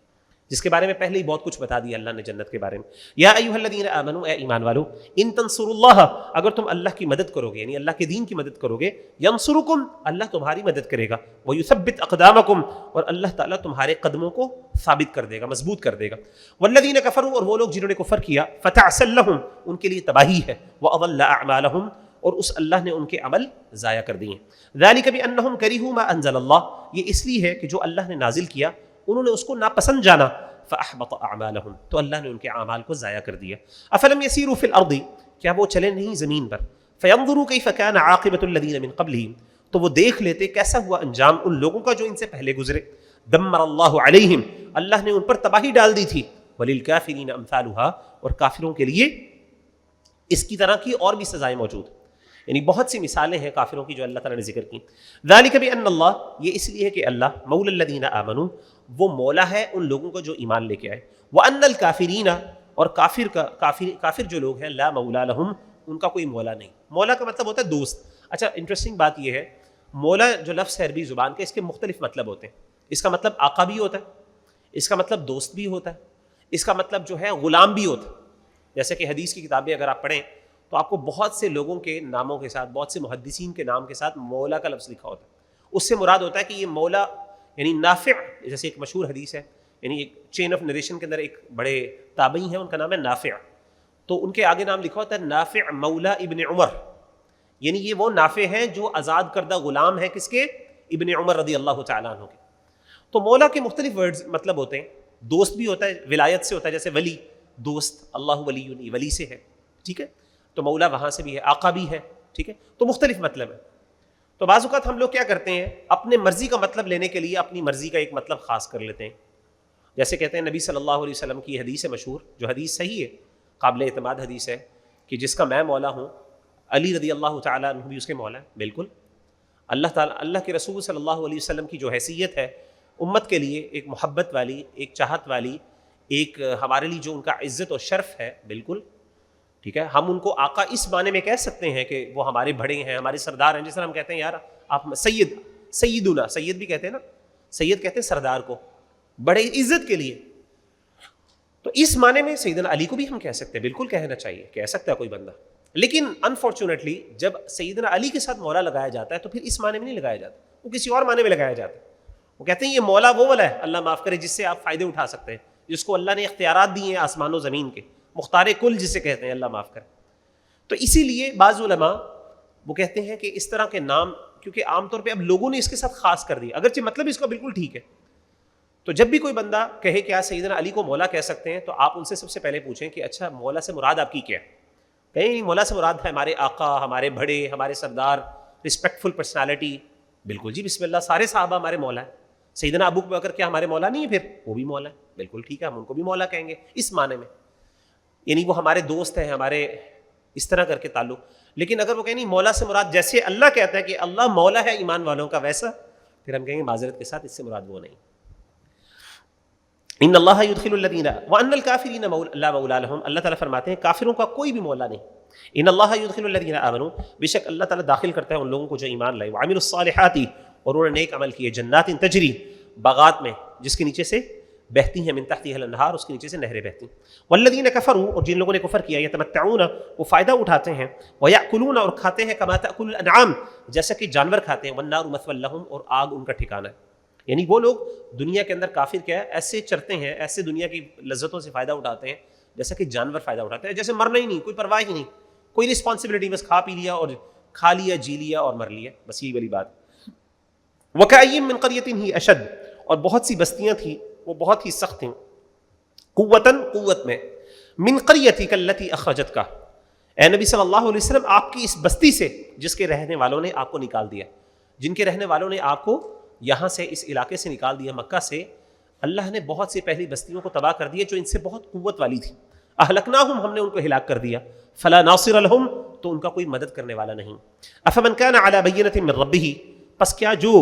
جس کے بارے میں پہلے ہی بہت کچھ بتا دیا اللہ نے جنت کے بارے میں۔ یا ایھا الذین آمنوا، اے ایمان والو، ان تنصروا اللہ، اگر تم اللہ کی مدد کرو گے، یعنی اللہ کے دین کی مدد کرو گے، ینصرکم، اللہ تمہاری مدد کرے گا، ویثبت اقدامکم، اور اللہ تعالیٰ تمہارے قدموں کو ثابت کر دے گا، مضبوط کر دے گا۔ والذین کفروا، اور وہ لوگ جنہوں نے کفر کیا، فتعسل لہم، ان کے لیے تباہی ہے، واضل اعمالہم، اور اس اللہ نے ان کے عمل ضائع کر دیے۔ ذالک بانہم کرہوا ما انزل اللہ، یہ اس لیے ہے کہ جو اللہ نے نازل کیا انہوں نے اس کو ناپسند جانا، فاحبط اعمالہم، تو اللہ نے ان کے اعمال کو ضائع کر دیا۔ افلم یسیروا فی الارض، کیا وہ چلے نہیں زمین پر، فینظروا کیف کان عاقبۃ الذین من قبلہم، تو وہ دیکھ لیتے کیسا ہوا انجام ان لوگوں کا جو ان سے پہلے گزرے۔ دمر اللہ علیہم، اللہ نے ان پر تباہی ڈال دی تھی، وللکافرین امثالھا، اور کافروں کے لیے اس کی طرح کی اور بھی سزائیں موجود، یعنی بہت سی مثالیں ہیں کافروں کی جو اللہ تعالیٰ نے ذکر کی۔ ذالک بان اللہ، یہ اس لیے ہے کہ اللہ مولا الذین آمنوا، وہ مولا ہے ان لوگوں کو جو ایمان لے کے آئے، وان الکافرین، اور کافر جو لوگ ہیں، لا مولا لہم، ان کا کوئی مولا نہیں۔ مولا کا مطلب ہوتا ہے دوست۔ اچھا، انٹرسٹنگ بات یہ ہے، مولا جو لفظ ہے عربی زبان کے، اس کے مختلف مطلب ہوتے ہیں. اس کا مطلب آقا بھی ہوتا ہے، اس کا مطلب دوست بھی ہوتا ہے، اس کا مطلب جو ہے غلام بھی ہوتا ہے. جیسے کہ حدیث کی کتابیں اگر آپ پڑھیں تو آپ کو بہت سے لوگوں کے ناموں کے ساتھ، بہت سے محدثین کے نام کے ساتھ مولا کا لفظ لکھا ہوتا ہے. اس سے مراد ہوتا ہے کہ یہ مولا یعنی نافع. جیسے ایک مشہور حدیث ہے، یعنی ایک چین آف نریشن کے اندر ایک بڑے تابعی ہیں، ان کا نام ہے نافع، تو ان کے آگے نام لکھا ہوتا ہے نافع مولا ابن عمر. یعنی یہ وہ نافع ہیں جو آزاد کردہ غلام ہیں، کس کے؟ ابن عمر رضی اللہ تعالیٰ عنہ کے. تو مولا کے مختلف ورڈز مطلب ہوتے ہیں. دوست بھی ہوتا ہے، ولایت سے ہوتا ہے، جیسے ولی دوست، اللہ ولی ولی سے ہے، ٹھیک ہے، تو مولا وہاں سے بھی ہے، آقا بھی ہے، ٹھیک ہے، تو مختلف مطلب ہے. تو بعض اوقات ہم لوگ کیا کرتے ہیں، اپنے مرضی کا مطلب لینے کے لیے اپنی مرضی کا ایک مطلب خاص کر لیتے ہیں. جیسے کہتے ہیں نبی صلی اللہ علیہ وسلم کی حدیث ہے مشہور، جو حدیث صحیح ہے، قابل اعتماد حدیث ہے، کہ جس کا میں مولا ہوں، علی رضی اللہ تعالیٰ عنہ بھی اس کے مولا ہے. بالکل اللہ تعالیٰ، اللہ کے رسول صلی اللہ علیہ وسلم کی جو حیثیت ہے امت کے لیے، ایک محبت والی، ایک چاہت والی، ایک ہمارے لیے جو ان کا عزت و شرف ہے، بالکل ٹھیک ہے. ہم ان کو آقا اس معنی میں کہہ سکتے ہیں کہ وہ ہمارے بڑے ہیں، ہمارے سردار ہیں. جس طرح ہم کہتے ہیں یار آپ سیدنا، سید بھی کہتے ہیں نا، سید کہتے ہیں سردار کو، بڑے عزت کے لیے. تو اس معنی میں سیدنا علی کو بھی ہم کہہ سکتے ہیں، بالکل کہنا چاہیے، کہہ سکتا ہے کوئی بندہ. لیکن انفارچونیٹلی جب سیدنا علی کے ساتھ مولا لگایا جاتا ہے تو پھر اس معنی میں نہیں لگایا جاتا، وہ کسی اور معنی میں لگایا جاتا ہے. وہ کہتے ہیں یہ مولا وہ والا ہے، اللہ معاف کرے، جس سے آپ فائدے اٹھا سکتے ہیں، جس کو اللہ نے اختیارات دیے ہیں آسمان و زمین کے، مختار کل جسے کہتے ہیں، اللہ معاف کرے. تو اسی لیے بعض علماء وہ کہتے ہیں کہ اس طرح کے نام، کیونکہ عام طور پہ اب لوگوں نے اس کے ساتھ خاص کر دیا، اگرچہ مطلب اس کا بالکل ٹھیک ہے. تو جب بھی کوئی بندہ کہے کہ آپ سیدنا علی کو مولا کہہ سکتے ہیں، تو آپ ان سے سب سے پہلے پوچھیں کہ اچھا مولا سے مراد آپ کی کیا ہے؟ کہیں مولا سے مراد ہے ہمارے آقا، ہمارے بڑے، ہمارے سردار، رسپیکٹفل پرسنالٹی. بالکل جی، بسم اللہ، سارے صحابہ ہمارے مولا ہیں. سیدنا ابو بکر کیا ہمارے مولا نہیں ہے؟ پھر وہ بھی مولا ہے. بالکل ٹھیک ہے، ہم ان کو بھی مولا کہیں گے اس معنی میں، یعنی وہ ہمارے دوست ہیں، ہمارے اس طرح کر کے تعلق. لیکن اگر وہ کہیں نہیں مولا سے مراد جیسے اللہ کہتا ہے کہ اللہ مولا ہے ایمان والوں کا، ویسا، پھر ہم کہیں گے معذرت کے ساتھ اس سے مراد وہ نہیں. ان اللہ یدخل الذین وان الکافرین لا مولا لهم، اللہ تعالیٰ فرماتے ہیں کافروں کا کوئی بھی مولا نہیں. ان اللہ یدخل الذین آمنوا، بے شک اللہ تعالیٰ داخل کرتا ہے ان لوگوں کو جو ایمان لائے، وعملوا الصالحات، اور انہوں نے نیک عمل کیے، جنات تجری، باغات میں جس کے نیچے سے بہتی ہیں، من تحتها الانہار، اس کے نیچے سے نہریں بہتی ہیں. والذین کفروا، اور جن لوگوں نے کفر کیا، یتمتعون، وہ فائدہ اٹھاتے ہیں، ویأکلون، اور کھاتے ہیں، کما تأکل الانعام، جیسا کہ جانور کھاتے ہیں، والنار مثوی لهم، اور آگ ان کا ٹھکانہ ہے. یعنی وہ لوگ دنیا کے اندر کافر کیا ہے، ایسے چرتے ہیں، ایسے دنیا کی لذتوں سے فائدہ اٹھاتے ہیں جیسا کہ جانور فائدہ اٹھاتے ہیں، جیسے مرنا ہی نہیں، کوئی پرواہ ہی نہیں، کوئی رسپانسبلٹی، بس کھا پی لیا اور کھا لیا، جی لیا اور مر لیا، بس یہی والی بات. وَكَأَيٍّ مِّن قَرْيَةٍ هِيَ أَشَدُّ، اور بہت سی بستیاں تھیں، وہ بہت ہی سخت تھیں، قوتاً، قوت میں، من قریتک التی اخرجتک، اے نبی صلی اللہ علیہ وسلم آپ کی اس بستی سے جس کے رہنے والوں نے آپ کو نکال دیا، جن کے رہنے والوں نے آپ کو یہاں سے، اس علاقے سے نکال دیا، مکہ سے. اللہ نے بہت سی پہلی بستیوں کو تباہ کر دیا جو ان سے بہت قوت والی تھی. اہلکناہم، ہم نے ان کو ہلاک کر دیا. فلا ناصر لہم، تو ان کا کوئی مدد کرنے والا نہیں. افمن کان علی بینۃ من ربہ، پس کیا جو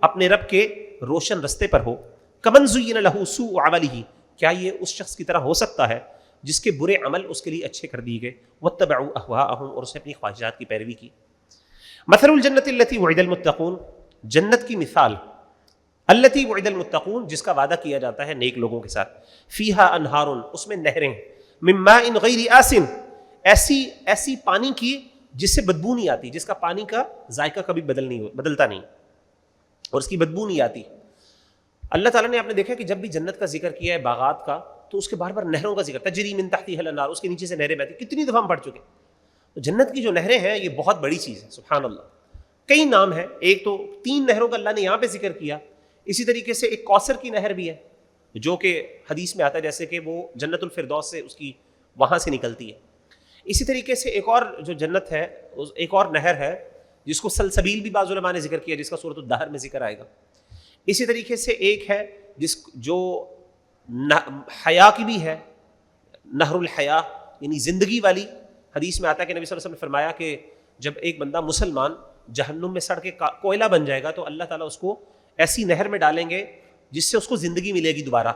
اپنے رب کے روشن رستے پر ہو، کمن زین لہ سوء عملہ، کیا یہ اس شخص کی طرح ہو سکتا ہے جس کے برے عمل اس کے لیے اچھے کر دیے گئے، واتبعوا اہواءہم، اور اس نے اپنی خواہشات کی پیروی کی. مثل الجنۃ التی وعد المتقون، جنت کی مثال، التی وعد المتقون، جس کا وعدہ کیا جاتا ہے نیک لوگوں کے ساتھ، فیہا انہار، اس میں نہریں، من ماء غیر آسن، ایسی پانی کی جس سے بدبو نہیں آتی، جس کا پانی کا ذائقہ کبھی بدلتا نہیں اور اس کی بدبو نہیں آتی. اللہ تعالیٰ نے، آپ نے دیکھا کہ جب بھی جنت کا ذکر کیا ہے، باغات کا، تو اس کے بار بار نہروں کا ذکر، تجری من تحتها الانہار، اس کے نیچے سے نہریں بہتی. کتنی دفعہ ہم پڑھ چکے. تو جنت کی جو نہریں ہیں یہ بہت بڑی چیز ہے، سبحان اللہ. کئی نام ہیں، ایک تو 3 نہروں کا اللہ نے یہاں پہ ذکر کیا. اسی طریقے سے ایک کوثر کی نہر بھی ہے جو کہ حدیث میں آتا ہے، جیسے کہ وہ جنت الفردوس سے اس کی وہاں سے نکلتی ہے. اسی طریقے سے ایک اور جو جنت ہے، ایک اور نہر ہے جس کو سلسبیل بھی بعض علماء نے ذکر کیا، جس کا سورۃ الدہر میں ذکر آئے گا. اسی طریقے سے ایک ہے جو حیا کی بھی ہے، نہر الحیا، یعنی زندگی والی. حدیث میں آتا ہے کہ نبی صلی اللہ علیہ وسلم نے فرمایا کہ جب ایک بندہ مسلمان جہنم میں سڑ کے کوئلہ بن جائے گا تو اللہ تعالیٰ اس کو ایسی نہر میں ڈالیں گے جس سے اس کو زندگی ملے گی دوبارہ.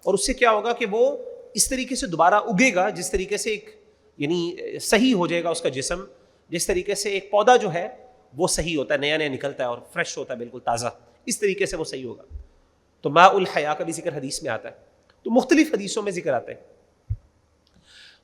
اور اس سے کیا ہوگا کہ وہ اس طریقے سے دوبارہ اگے گا جس طریقے سے ایک، یعنی صحیح ہو جائے گا اس کا جسم، جس طریقے سے ایک پودا جو ہے وہ صحیح ہوتا ہے، نیا نیا نکلتا ہے اور فریش ہوتا ہے بالکل تازہ، اس طریقے سے وہ صحیح ہوگا. تو ماء الحیا کا بھی ذکر حدیث میں آتا ہے، تو مختلف حدیثوں میں ذکر آتا ہے.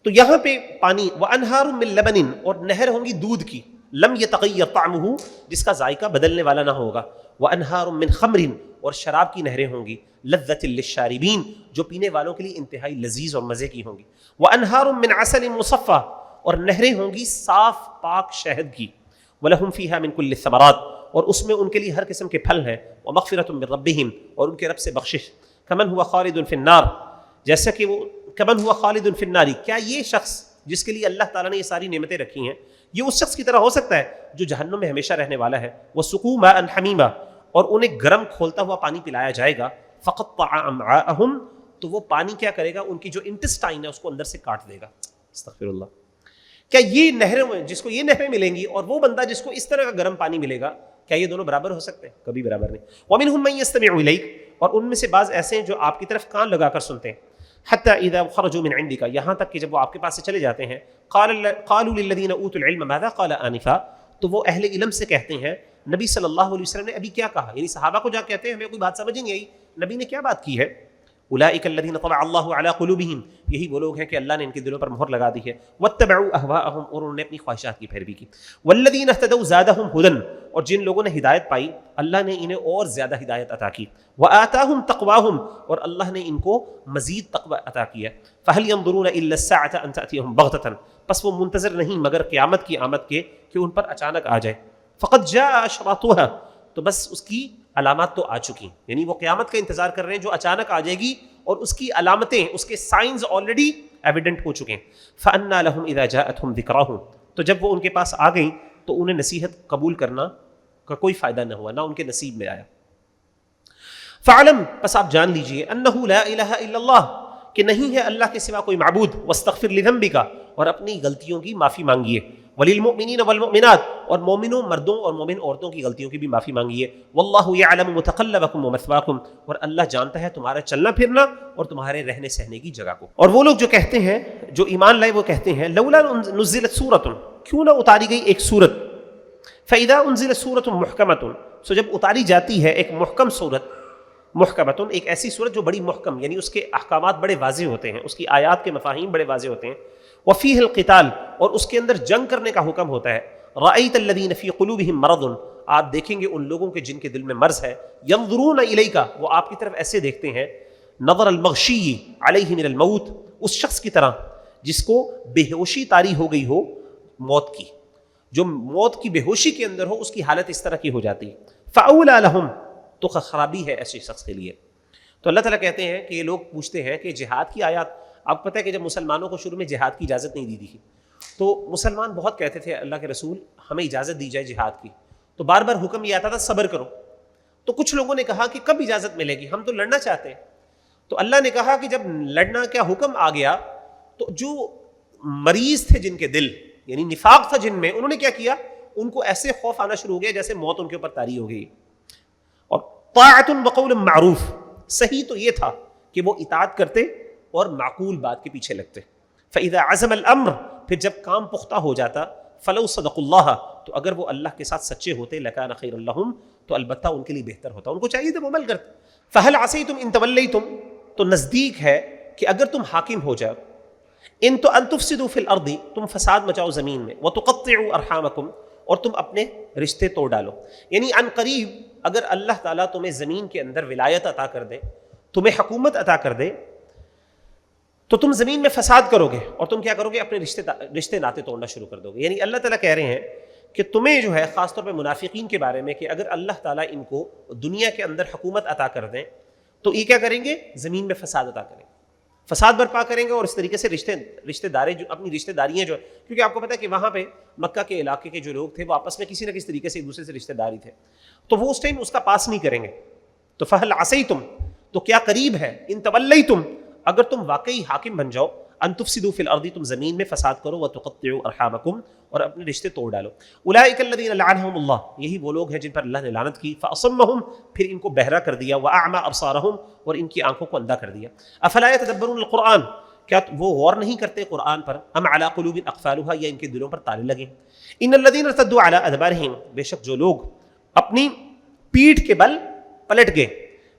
تو یہاں پہ پانی وانہار من لبن، اور نہر ہوں گی دودھ کی، لم یتغیر طعمہ، جس کا ذائقہ بدلنے والا نہ ہوگا. وانہار من خمر، اور شراب کی نہریں ہوں گی، لذۃ للشاربین، جو پینے والوں کے لیے انتہائی لذیذ اور مزے کی ہوں گی. وانہار من عسل مصفی، اور نہریں ہوں گی صاف پاک شہد کی. ولہم فیہا من کل الثمرات، اور اس میں ان کے لیے ہر قسم کے پھل ہیں. ومغفرۃ من ربہم، اور ان کے رب سے بخشش. کمن ہوا خالد فی النار، جیسا کہ وہ کمن ہوا خالد فی النار، کیا یہ شخص جس کے لیے اللہ تعالیٰ نے یہ ساری نعمتیں رکھی ہیں، یہ اس شخص کی طرح ہو سکتا ہے جو جہنم میں ہمیشہ رہنے والا ہے. وسقوا ماء حمیما، اور انہیں گرم کھولتا ہوا پانی پلایا جائے گا. فقطع امعاءہم، تو وہ پانی کیا کرے گا، ان کی جو انٹسٹائن ہے اس کو اندر سے کاٹ دے گا. استغفر اللہ. کیا یہ نہریں، جس کو یہ نہریں ملیں گی اور وہ بندہ جس کو اس طرح کا گرم پانی ملے گا، کیا یہ دونوں برابر ہو سکتے ہیں؟ کبھی برابر نہیں. ومنہم من یستمع الیک، اور ان میں سے بعض ایسے ہیں جو آپ کی طرف کان لگا کر سنتے ہیں. حتی اذا خرجوا من عندک، یہاں تک کہ جب وہ آپ کے پاس سے چلے جاتے ہیں، قالوا للذین اوتوا العلم ماذا قال آنفا، تو وہ اہل علم سے کہتے ہیں نبی صلی اللہ علیہ وسلم نے ابھی کیا کہا، یعنی صحابہ کو جا کہتے ہیں ہمیں کوئی بات سمجھ نہیں آئی، نبی نے کیا بات کی ہے. اولئک الذین طبع اللہ علی قلوبہم، یہی وہ لوگ ہیں کہ اللہ نے ان کے دلوں پر مہر لگا دی ہے. واتبعوا اہواءہم، اور انہوں نے اپنی خواہشات کی پیروی کی. والذین اہتدوا زادہم ھدی، اور جن لوگوں نے ہدایت پائی اللہ نے انہیں اور زیادہ ہدایت عطا کی. وآتاہم تقواہم، اور اللہ نے ان کو مزید تقوی عطا کیا. فہل ینظرون الا الساعة ان تأتیہم بغتۃ، پس وہ منتظر نہیں مگر قیامت کی آمد کے کہ ان پر اچانک آ جائے. فقد جاء اشراطها، تو بس اس کی علامات تو آ چکی، یعنی وہ قیامت کا انتظار کر رہے ہیں جو اچانک آ جائے گی، اور اس کی علامتیں، اس کے سائنز آلریڈی ایویڈنٹ ہو چکے ہیں. فأنى لهم اذا جاءتهم ذکراہ، تو جب وہ ان کے پاس آ گئیں تو انہیں نصیحت قبول کرنا کا کوئی فائدہ نہ ہوا، نہ ان کے نصیب میں آیا. فعلم، پس آپ جان لیجئے، انہ لا الہ الا اللہ، کہ نہیں ہے اللہ کے سوا کوئی معبود. واستغفر لذنبک، اور اپنی غلطیوں کی معافی مانگیے. وللمؤمنین والمؤمنات، اور مومنوں مردوں اور مومن عورتوں کی غلطیوں کی بھی معافی مانگیے. واللہ یعلم متقلبکم ومثواکم، اور اللہ جانتا ہے تمہارا چلنا پھرنا اور تمہارے رہنے سہنے کی جگہ کو. اور وہ لوگ جو کہتے ہیں، جو ایمان لائے، وہ کہتے ہیں لولا نزلت سورۃ، کیوں نہ اتاری گئی ایک سورت. فاذا انزلت سورۃ محکمۃ، سو جب اتاری جاتی ہے ایک محکم سورت. محکمۃ، ایک ایسی سورت جو بڑی محکم، یعنی اس کے احکامات بڑے واضح ہوتے ہیں، اس کی آیات کے مفاہیم بڑے واضح ہوتے ہیں. وفیہ القتال، اور اس کے اندر جنگ کرنے کا حکم ہوتا ہے. رأیت الذین فی قلوبہم مرض، آپ دیکھیں گے ان لوگوں کے جن کے دل میں مرض ہے. ینظرون الیک، وہ آپ کی طرف ایسے دیکھتے ہیں. نظر المغشی علیہ من الموت، اس شخص کی طرح جس کو بے ہوشی طاری ہو گئی ہو موت کی، جو موت کی بے ہوشی کے اندر ہو، اس کی حالت اس طرح کی ہو جاتی ہے. فاولی لہم، تو خرابی ہے ایسے شخص کے لیے. تو اللہ تعالیٰ کہتے ہیں کہ یہ لوگ پوچھتے ہیں کہ جہاد کی آیات، آپ کو پتہ ہے کہ جب مسلمانوں کو شروع میں جہاد کی اجازت نہیں دی تھی، تو مسلمان بہت کہتے تھے اللہ کے رسول ہمیں اجازت دی جائے جہاد کی، تو بار بار حکم یہ آتا تھا صبر کرو. تو کچھ لوگوں نے کہا کہ کب اجازت ملے گی، ہم تو لڑنا چاہتے ہیں. تو اللہ نے کہا کہ جب لڑنا کیا حکم آ گیا، تو جو مریض تھے جن کے دل، یعنی نفاق تھا جن میں، انہوں نے کیا کیا، ان کو ایسے خوف آنا شروع ہو گیا جیسے موت ان کے اوپر طاری ہو گئی. اور طاعۃ وقول معروف، صحیح تو یہ تھا کہ وہ اطاعت کرتے اور معقول بات کے پیچھے لگتے. فَإِذَا عَزَمَ الْأَمْرُ، پھر جب کام پختہ ہو جاتا، فَلَوْ صَدَقُوا اللَّهَ، تو اگر وہ اللہ کے ساتھ سچے ہوتے، لَكَانَ خَيْرًا لَهُمْ، تو البتہ ان کے لیے بہتر ہوتا، ان کو چاہیے تھا وہ عمل کرتے. فَهَلْ عَصَيْتُمْ إِن تَوَلَّيْتُمْ، تو نزدیک ہے کہ اگر تم حاکم ہو جاؤ، ان تو ان تفسدوا فی الارض، تم فساد مچاؤ زمین میں، وتقطعوا ارحامکم، اور تم اپنے رشتے توڑ ڈالو. یعنی ان قریب اگر اللہ تعالیٰ تمہیں زمین کے اندر ولایت عطا کر دے، تمہیں حکومت عطا کر دے، تو تم زمین میں فساد کرو گے اور تم کیا کرو گے، اپنے رشتے ناطے توڑنا شروع کر دو گے. یعنی اللہ تعالیٰ کہہ رہے ہیں کہ تمہیں جو ہے خاص طور پہ منافقین کے بارے میں، کہ اگر اللہ تعالیٰ ان کو دنیا کے اندر حکومت عطا کر دیں تو یہ کیا کریں گے، زمین میں فساد عطا کریں گے، فساد برپا کریں گے. اور اس طریقے سے رشتے دارے جو اپنی رشتے داریاں جو ہے، کیونکہ آپ کو پتہ ہے کہ وہاں پہ مکہ کے علاقے کے جو لوگ تھے وہ آپس میں کسی نہ کسی طریقے سے ایک دوسرے سے رشتے داری تھے، تو وہ اس ٹائم اس کا پاس نہیں کریں گے. تو فہل عصیتم، تو کیا قریب ہے، ان تولیتم، اگر تم واقعی حاکم بن جاؤ، ان تفسدوا فی الارض، تم زمین میں فساد کرو، وتقطعوا ارحامکم، اور اپنے رشتے توڑ ڈالو. اولئک الذین لعنہم اللہ، یہی وہ لوگ ہیں جن پر اللہ نے لعنت کی. فاصمہم، پھر ان کو بہرا کر دیا. واعمی ابصارہم، اور ان کی آنکھوں کو اندھا کر دیا. افلا یتدبرون القرآن، کیا وہ غور نہیں کرتے قرآن پر؟ ام علی قلوب اقفالها، یا ان کے دلوں پر تالے لگے؟ ان الذین ارتدوا علی ادبارہم، بے شک جو لوگ اپنی پیٹھ کے بل پلٹ گئے،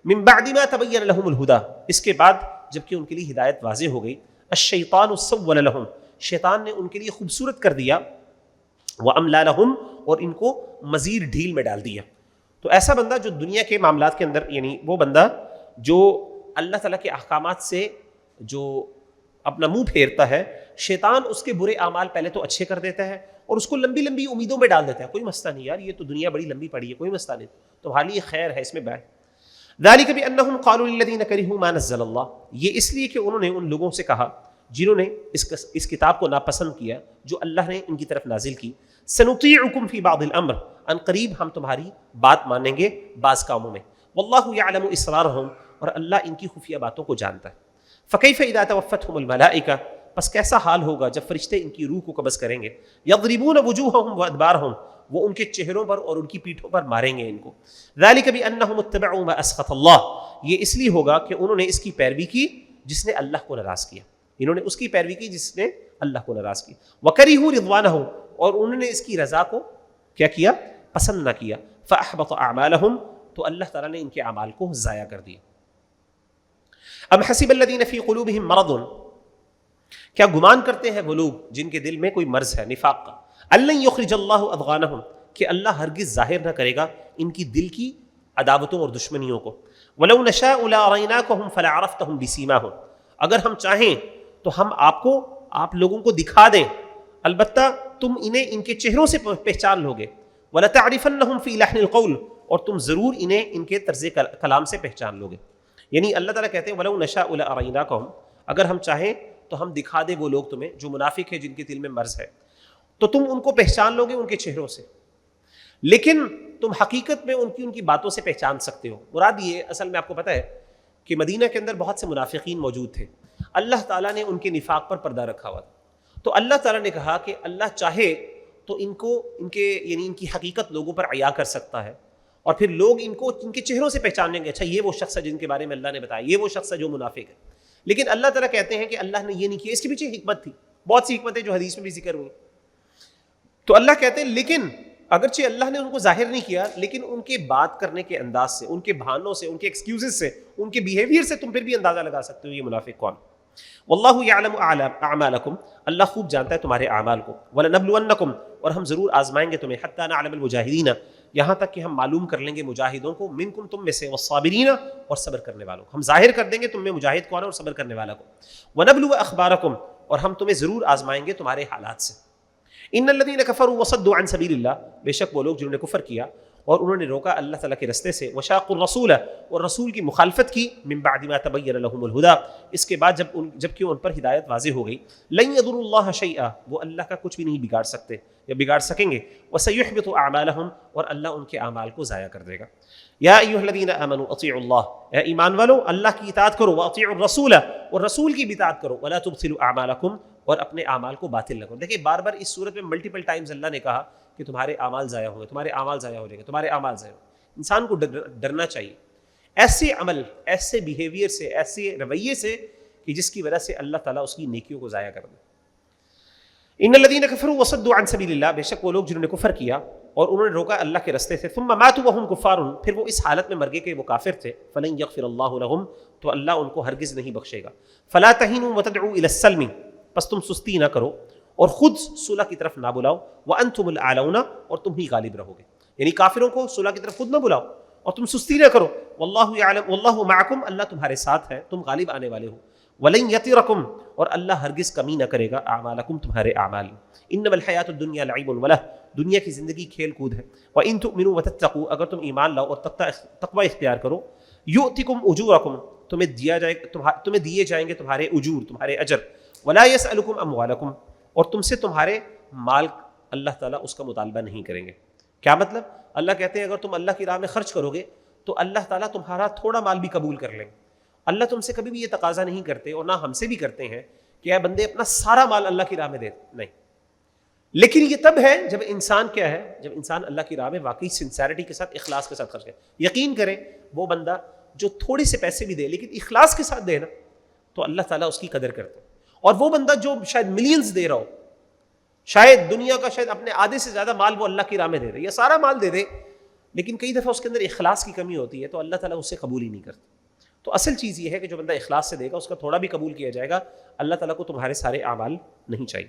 من بعد ما تبین لهم الہدی، اس کے بعد جبکہ ان کے لیے ہدایت واضح ہو گئی، الشیطان سول لهم، شیطان نے ان کے لیے خوبصورت کر دیا، واملا لهم، اور ان کو مزید ڈھیل میں ڈال دیا۔ تو ایسا بندہ جو دنیا کے معاملات کے اندر، یعنی وہ بندہ جو اللہ تعالیٰ کے احکامات سے جو اپنا منہ پھیرتا ہے، شیطان اس کے برے اعمال پہلے تو اچھے کر دیتا ہے اور اس کو لمبی لمبی امیدوں میں ڈال دیتا ہے، کوئی مسئلہ نہیں یار، یہ تو دنیا بڑی لمبی پڑی ہے، کوئی مسئلہ نہیں، تمہارے لیے خیر ہے، اس میں بیٹھ۔ ذالک بانہم قالوا للذین کرہوا ما نزل اللہ، یہ اس لیے کہ انہوں نے ان لوگوں سے کہا جنہوں نے اس کتاب کو ناپسند کیا جو اللہ نے ان کی طرف نازل کی، سنطیعکم فی بعض الامر، ان قریب ہم تمہاری بات مانیں گے بعض کاموں میں، واللہ یعلم اسرارہم، اور اللہ ان کی خفیہ باتوں کو جانتا ہے۔ فکیف اذا توفتہم الملائکہ، پس کیسا حال ہوگا جب فرشتے ان کی روح کو قبض کریں گے، یضربون وجوہہم وادبارہم، وہ ان کے چہروں پر اور ان کی پیٹھوں پر ماریں گے ان کو، ذالک بانہم اتبعوا ما اسخط اللہ، یہ اس لیے ہوگا کہ انہوں نے اس کی پیروی کی جس نے اللہ کو ناراض کیا، انہوں نے اس کی پیروی کی جس نے اللہ کو ناراض کی، وکرہوا رضوانہ، اور انہوں نے اس کی رضا کو کیا کیا؟ پسند نہ کیا، فاحبط اعمالہم، تو اللہ تعالیٰ نے ان کے اعمال کو ضائع کر دیا۔ ام حسب الذین فی قلوبہم مرض، کیا گمان کرتے ہیں وہ لوگ جن کے دل میں کوئی مرض ہے نفاق کا، الن یخرج اللہ اضغانہم، کہ اللہ ہرگز ظاہر نہ کرے گا ان کی دل کی عداوتوں اور دشمنیوں کو، ولو نشاء لاریناکہم فلعرفتہم بسیماہم، اگر ہم چاہیں تو ہم آپ لوگوں کو دکھا دیں، البتہ تم انہیں ان کے چہروں سے پہچان لوگے، ولتعرفنہم فی لحن القول، اور تم ضرور انہیں ان کے طرز کلام سے پہچان لوگے۔ یعنی اللہ تعالیٰ کہتے ہیں ولو نشاء لاریناکہم، اگر ہم چاہیں تو ہم دکھا دیں وہ لوگ تمہیں جو منافق ہیں جن کے دل میں مرض ہے، تو تم ان کو پہچان لوگے ان کے چہروں سے، لیکن تم حقیقت میں ان کی باتوں سے پہچان سکتے ہو۔ مراد یہ اصل میں آپ کو پتہ ہے کہ مدینہ کے اندر بہت سے منافقین موجود تھے، اللہ تعالیٰ نے ان کے نفاق پر پردہ رکھا ہوا تھا، تو اللہ تعالیٰ نے کہا کہ اللہ چاہے تو ان کی حقیقت لوگوں پر عیا کر سکتا ہے، اور پھر لوگ ان کے چہروں سے پہچانیں گے، اچھا یہ وہ شخص ہے جن کے بارے میں اللہ نے بتایا، یہ وہ شخص ہے جو منافق ہے۔ لیکن اللہ تعالیٰ کہتے ہیں کہ اللہ نے یہ نہیں کیا، اس کے پیچھے حکمت تھی، بہت سی حکمتیں جو حدیث میں بھی ذکر ہوئی۔ تو اللہ کہتے ہیں لیکن اگرچہ اللہ نے ان کو ظاہر نہیں کیا، لیکن ان کے بات کرنے کے انداز سے، ان کے بہانوں سے، ان کے ایکسکیوزز سے، ان کے بیہیویئر سے تم پھر بھی اندازہ لگا سکتے ہو یہ منافق کون۔ واللہ یعلم اعمالکم، اللہ خوب جانتا ہے تمہارے اعمال کو، ولنبلونکم، اور ہم ضرور آزمائیں گے تمہیں، حتی نعلم المجاہدین، یہاں تک کہ ہم معلوم کر لیں گے مجاہدوں کو، منکم تم میں سے، والصابرین، اور صبر کرنے والوں کو، ہم ظاہر کر دیں گے تم میں مجاہد کون ہے اور صبر کرنے والا کو، ونبلو اخبارکم، اور ہم تمہیں ضرور آزمائیں گے تمہارے حالات سے۔ ان الذین کفروا وصدوا عن سبیل اللہ، بے شک وہ لوگ جنہوں نے کفر کیا اور انہوں نے روکا اللہ تعالیٰ کے رستے سے، وشاقوا الرسول، اور رسول کی مخالفت کی، من بعد ما تبین لهم الہدی، اس کے بعد جبکہ ان پر ہدایت واضح ہو گئی، لن یضروا اللہ شیئا، وہ اللہ کا کچھ بھی نہیں بگاڑ سکتے یا بگاڑ سکیں گے، وسیحبط اعمالہم، اور اللہ ان کے اعمال کو ضائع کر دے گا۔ یا ایھا الذین آمنوا اطیعوا اللہ، اے ایمان والو اللہ کی اطاعت کرو، واطیعوا الرسول، اور رسول کی بھی اطاعت کرو، ولا تبطلوا اعمالکم، اور اپنے اعمال کو باطل نہ کرو۔ دیکھیں بار بار اس صورت میں ملٹیپل ٹائمز اللہ نے کہا کہ تمہارے اعمال ضائع ہوں گے، تمہارے اعمال ضائع ہو جائیں گے، تمہارے اعمال ضائع ہوں گے۔ انسان کو ڈرنا چاہیے ایسے عمل، ایسے بیہیویئر سے، ایسے رویے سے کہ جس کی وجہ سے اللہ تعالیٰ اس کی نیکیوں کو ضائع کر دے۔ ان الذین کفروا وصدوا عن سبیل اللہ، بے شک وہ لوگ جنہوں نے کفر کیا اور انہوں نے روکا اللہ کے رستے سے، ثم ماتوا وهم کفار، پھر وہ اس حالت میں مر گئے کہ وہ کافر تھے، فلن یغفر اللہ لهم، تو اللہ ان کو ہرگز نہیں بخشے گا۔ فلا تہنوا وتدعوا الى السلم، پس تم سستی نہ کرو اور خود صلح کی طرف نہ بلاؤ، وانتم الاعلون، اور تم ہی غالب رہو گے، یعنی کافروں کو صلح کی طرف خود نہ بلاؤ اور تم سستی نہ کرو، واللہ یعلم واللہ معکم، اللہ تمہارے ساتھ ہے، تم غالب آنے والے ہو، ولن یترکم، اور اللہ ہرگز کمی نہ کرے گا، اعمالکم تمہارے اعمال میں۔ انما الحیات الدنیا لعب ولہ، دنیا کی زندگی کھیل کود ہے، وان تؤمنوا وتتقوا، اگر تم ایمان لاؤ اور تقوی اختیار کرو، یؤتکم اجورکم، تمہیں دیے جائیں گے تمہارے اجور، تمہارے اجر، ولا یسألکم اموالکم، اور تم سے تمہارے مال اللہ تعالیٰ اس کا مطالبہ نہیں کریں گے۔ کیا مطلب؟ اللہ کہتے ہیں اگر تم اللہ کی راہ میں خرچ کرو گے تو اللہ تعالیٰ تمہارا تھوڑا مال بھی قبول کر لیں گے۔ اللہ تم سے کبھی بھی یہ تقاضا نہیں کرتے، اور نہ ہم سے بھی کرتے ہیں کہ اے بندے اپنا سارا مال اللہ کی راہ میں دے، نہیں، لیکن یہ تب ہے جب انسان کیا ہے، جب انسان اللہ کی راہ میں واقعی سنسیرٹی کے ساتھ، اخلاص کے ساتھ خرچ کرے۔ یقین کریں وہ بندہ جو تھوڑے سے پیسے بھی دے لیکن اخلاص کے ساتھ دے نا، تو اللہ تعالیٰ اس کی قدر کرتے ہیں۔ اور وہ بندہ جو شاید ملینز دے رہا ہو، شاید دنیا کا شاید اپنے آدھے سے زیادہ مال وہ اللہ کی راہ میں دے دے یا سارا مال دے دے، لیکن کئی دفعہ اس کے اندر اخلاص کی کمی ہوتی ہے تو اللہ تعالیٰ اسے قبول ہی نہیں کرتا. تو اصل چیز یہ ہے کہ جو بندہ اخلاص سے دے گا اس کا تھوڑا بھی قبول کیا جائے گا. اللہ تعالیٰ کو تمہارے سارے اعمال نہیں چاہیے.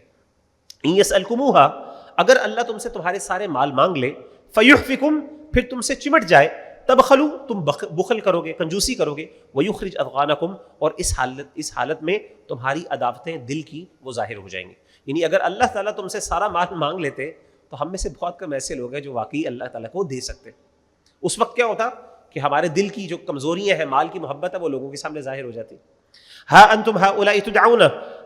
ان یسألکموها، اگر اللہ تم سے تمہارے سارے مال مانگ لے، فیحفکم، پھر تم سے چمٹ جائے، تبخلوا، تم بخل کرو گے، کنجوسی کرو گے، ویخرج اضغانکم، اور اس حالت میں تمہاری عداوتیں دل کی وہ ظاہر ہو جائیں گی. یعنی اگر اللہ تعالیٰ تم سے سارا مال مانگ لیتے تو ہم میں سے بہت کم ایسے لوگ ہیں جو واقعی اللہ تعالیٰ کو دے سکتے. اس وقت کیا ہوتا کہ ہمارے دل کی جو کمزوریاں ہیں، مال کی محبت ہے، وہ لوگوں کے سامنے ظاہر ہو جاتی. ہاں انتم ہؤلاء تدعون،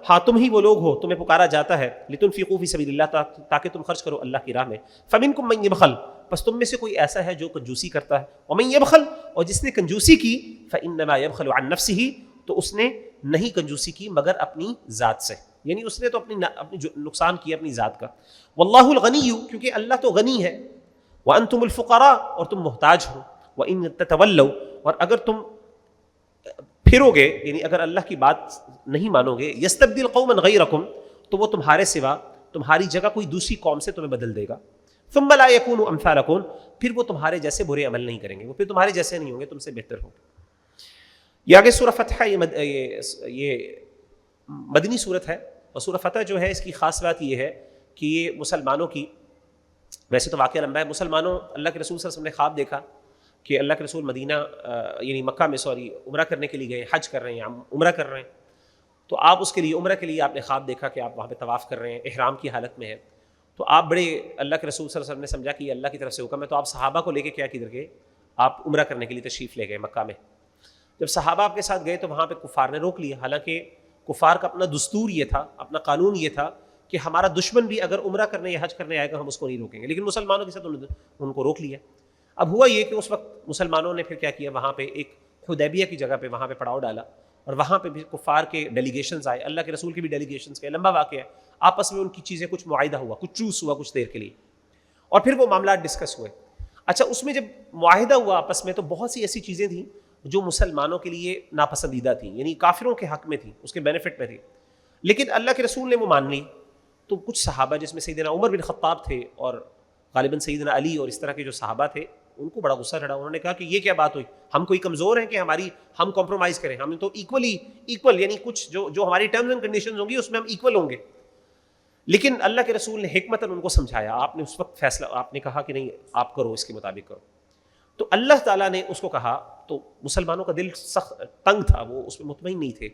ہاں تم ہی وہ لوگ ہو، تمہیں پکارا جاتا ہے، لتنفقوا فی سبیل اللہ، تاکہ تم خرچ کرو اللہ کی راہ میں. فمنکم من یبخل، پس تم میں سے کوئی ایسا ہے جو کنجوسی کرتا ہے. ومن یبخل، اور جس نے کنجوسی کی، فانما یبخل عن نفسہ، تو اس نے نہیں کنجوسی کی مگر اپنی ذات سے، یعنی اس نے تو اپنی نقصان کیا اپنی ذات کا. واللہ الغنی، کیونکہ اللہ تو غنی ہے. وانتم الفقراء، اور تم محتاج ہو. وان تتولوا، اور اگر تم پھرو گے، یعنی اگر اللہ کی بات نہیں مانو گے، یستبدل قوما غیرکم، تو وہ تمہارے سوا تمہاری جگہ کوئی دوسری قوم سے تمہیں بدل دے گا. ثم لا یکونوا امثالکم، پھر وہ تمہارے جیسے برے عمل نہیں کریں گے، وہ پھر تمہارے جیسے نہیں ہوں گے، تم سے بہتر ہوں گے. یہ آگے سورہ فتح، یہ مدنی صورت ہے. اور سورہ فتح جو ہے اس کی خاص بات یہ ہے کہ یہ مسلمانوں کی، ویسے تو واقعہ لمبا ہے، مسلمانوں، اللہ کے رسول صلی اللہ علیہ وسلم نے خواب دیکھا کہ اللہ کے رسول مدینہ یعنی مکہ میں عمرہ کرنے کے لیے گئے، حج کر رہے ہیں، عمرہ کر رہے ہیں. تو آپ اس کے لیے عمرہ کے لیے آپ نے خواب دیکھا کہ آپ وہاں پہ طواف کر رہے ہیں، احرام کی حالت میں ہیں. تو آپ بڑے، اللہ کے رسول صلی اللہ علیہ وسلم نے سمجھا کہ یہ اللہ کی طرف سے حکم ہے، تو آپ صحابہ کو لے کے کیا کدھر گئے، آپ عمرہ کرنے کے لیے تشریف لے گئے مکہ میں. جب صحابہ آپ کے ساتھ گئے تو وہاں پہ کفار نے روک لیا، حالانکہ کفار کا اپنا دستور یہ تھا، اپنا قانون یہ تھا کہ ہمارا دشمن بھی اگر عمرہ کرنے یا حج کرنے آئے گا ہم اس کو نہیں روکیں گے، لیکن مسلمانوں کے ساتھ ان کو روک لیا. اب ہوا یہ کہ اس وقت مسلمانوں نے پھر کیا کیا، وہاں پہ ایک حدیبیہ کی جگہ پہ وہاں پہ پڑاؤ ڈالا، اور وہاں پہ بھی کفار کے ڈیلیگیشنز آئے، اللہ کے رسول کے بھی ڈیلیگیشنز کے، لمبا واقعہ ہے. آپس میں ان کی چیزیں کچھ معاہدہ ہوا، کچھ چوس ہوا کچھ دیر کے لیے، اور پھر وہ معاملات ڈسکس ہوئے. اچھا، اس میں جب معاہدہ ہوا آپس میں تو بہت سی ایسی چیزیں تھیں جو مسلمانوں کے لیے ناپسندیدہ تھیں، یعنی کافروں کے حق میں تھیں، اس کے بینیفٹ میں تھی، لیکن اللہ کے رسول نے وہ مان لی. تو کچھ صحابہ جس میں سیدنا عمر بن خطاب تھے اور غالباً سیدنا علی اور اس طرح کے جو صحابہ تھے، ان کو بڑا غصہ چڑھا. انہوں نے کہا کہ یہ کیا بات ہوئی، ہم کوئی کمزور ہیں کہ ہم کمپرومائز کریں، ہم تو ایکول یعنی کچھ جو ہماری ٹرمز اینڈ کنڈیشنز ہوں گی اس میں ہم ایکول ہوں گے. لیکن اللہ کے رسول نے حکمتاً ان کو سمجھایا. آپ نے اس وقت فیصلہ، آپ نے کہا کہ نہیں آپ کرو، اس کے مطابق کرو. تو اللہ تعالیٰ نے اس کو کہا، تو مسلمانوں کا دل سخت تنگ تھا، وہ اس میں مطمئن نہیں تھے.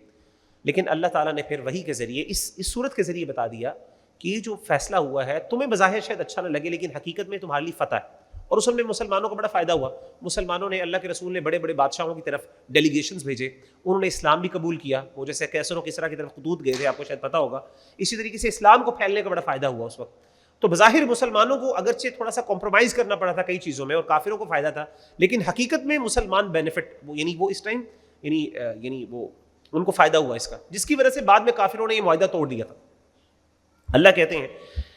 لیکن اللہ تعالیٰ نے پھر وحی کے ذریعے اس صورت کے ذریعے بتا دیا کہ یہ جو فیصلہ ہوا ہے تمہیں بظاہر شاید اچھا نہ لگے، لیکن حقیقت میں تمہارے لیے فتح ہے. اور اس میں مسلمانوں کو بڑا فائدہ ہوا. مسلمانوں نے، اللہ کے رسول نے بڑے بڑے بادشاہوں کی طرف ڈیلیگیشنز بھیجے، انہوں نے اسلام بھی قبول کیا. وہ جیسے کیسر و کسریٰ کی طرف خطوط گئے تھے، آپ کو شاید پتہ ہوگا. اسی طریقے سے اسلام کو پھیلنے کا بڑا فائدہ ہوا اس وقت. تو بظاہر مسلمانوں کو اگرچہ تھوڑا سا کمپرومائز کرنا پڑا تھا کئی چیزوں میں، اور کافروں کو فائدہ تھا، لیکن حقیقت میں مسلمان بینیفٹ، یعنی وہ اس ٹائم یعنی وہ ان کو فائدہ ہوا اس کا، جس کی وجہ سے بعد میں کافروں نے یہ معاہدہ توڑ دیا تھا. اللہ کہتے ہیں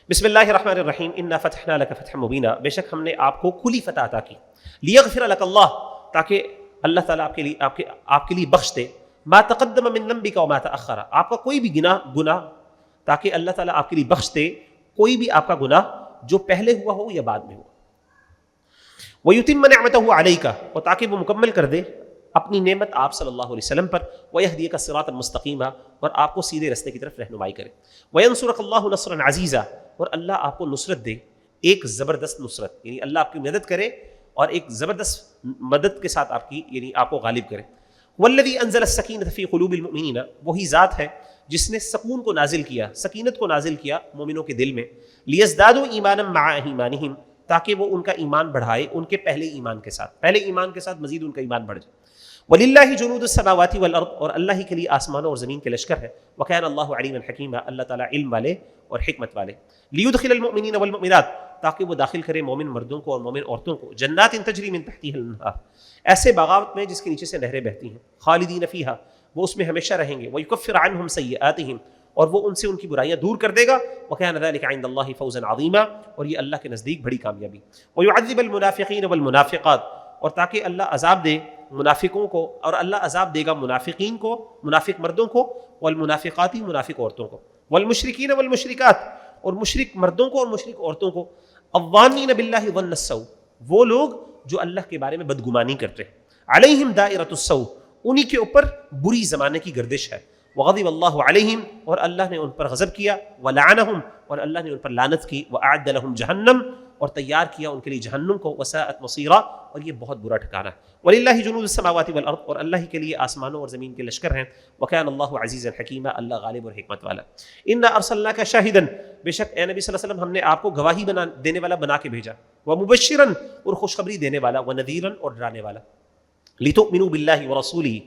بسم اللہ الرحمن الرحیم، انا فتحنا لک فتحا مبینا، بے شک ہم نے آپ کو کھلی فتح عطا کی. لیغفر لک اللہ، تاکہ اللہ تعالیٰ آپ کے لیے بخش دے. ما تقدم من ذنبک وما تأخر، آپ کا کوئی بھی گناہ، تاکہ اللہ تعالیٰ آپ کے لیے بخش دے کوئی بھی آپ کا گناہ جو پہلے ہوا ہو یا بعد میں ہوا. ویتم نعمتہ علیک، اور تاکہ وہ مکمل کر دے اپنی نعمت آپ صلی اللہ علیہ وسلم پر. ویہدیک صراطا مستقیما، اور آپ کو سیدھے رستے کی طرف رہنمائی کرے. وینصرک اللہ نصرا عزیزا، اور اللہ آپ کو نصرت دے، ایک زبردست نصرت، یعنی اللہ آپ کی مدد کرے اور ایک زبردست مدد کے ساتھ آپ کو غالب کرے. والذی انزل السکینۃ فی قلوب المؤمنین، وہی ذات ہے جس نے سکون کو نازل کیا، سکینت کو نازل کیا مومنوں کے دل میں. لیزدادوا ایمانا مع ایمانہم، تاکہ وہ ان کا ایمان بڑھائے ان کے پہلے ایمان کے ساتھ، پہلے ایمان کے ساتھ مزید ان کا ایمان بڑھ جائے. وَلِلَّهِ جُنُودُ السَّمَاوَاتِ وَالْأَرْضِ، اور اللہ ہی کے لیے آسمانوں اور زمین کے لشکر ہے. وَكَانَ اللَّهُ عَلِيمًا حَكِيمًا، اللہ تعالیٰ علم والے اور حکمت والے. لِيُدْخِلَ الْمُؤْمِنِينَ وَالْمُؤْمِنَاتِ، تاکہ وہ داخل کرے مومن مردوں کو اور مومن عورتوں کو. جنات تجری من تحتها الانہار، ایسے باغات میں جس کے نیچے سے نہریں بہتی ہیں. خالدین فیہا، وہ اس میں ہمیشہ رہیں گے. وَيُكَفِّرُ عَنْهُمْ سَيِّئَاتِهِمْ، اور وہ ان سے ان کی برائیاں دور کر دے گا. وَكَانَ ذَلِكَ عِندَ اللَّهِ فَوْزًا عَظِيمًا، اور یہ اللہ کے نزدیک بڑی کامیابی. وَيُعَذِّبَ الْمُنَافِقِينَ وَالْمُنَافِقَاتِ، اور تاکہ اللہ عذاب دے منافقوں کو، اور اللہ عذاب دے گا منافقین کو، منافق مردوں کو، والمنافقات منافق عورتوں کو، والمشرکین والمشرکات اور مشرک مردوں کو اور مشرک عورتوں کو، الظانین باللہ ظن السوء وہ لوگ جو اللہ کے بارے میں بدگمانی کرتے ہیں، علیہم دائرۃ السوء انہی کے اوپر بری زمانے کی گردش ہے، وغضب اللہ علیہم اور اللہ نے ان پر غضب کیا، ولعنہم اور اللہ نے ان پر لعنت کی، واعد لہم جہنم اور تیار کیا ان کے لیے جہنم کو، وساءت مصیرا اور یہ بہت برا ٹھکانہ ہے، وللہ جنود السماوات والارض اور اللہ ہی کے لیے آسمانوں اور زمین کے لشکر ہیں، وکان اللہ عزیزا حکیما اللہ غالب اور حکمت والا، انا ارسلناک شاہدا بے شک اے نبی صلی اللہ علیہ وسلم ہم نے آپ کو گواہی دینے والا بنا کے بھیجا، ومبشرا اور خوشخبری دینے والا، ونذیرا اور ڈرانے والا، لتؤمنوا باللہ ورسولہ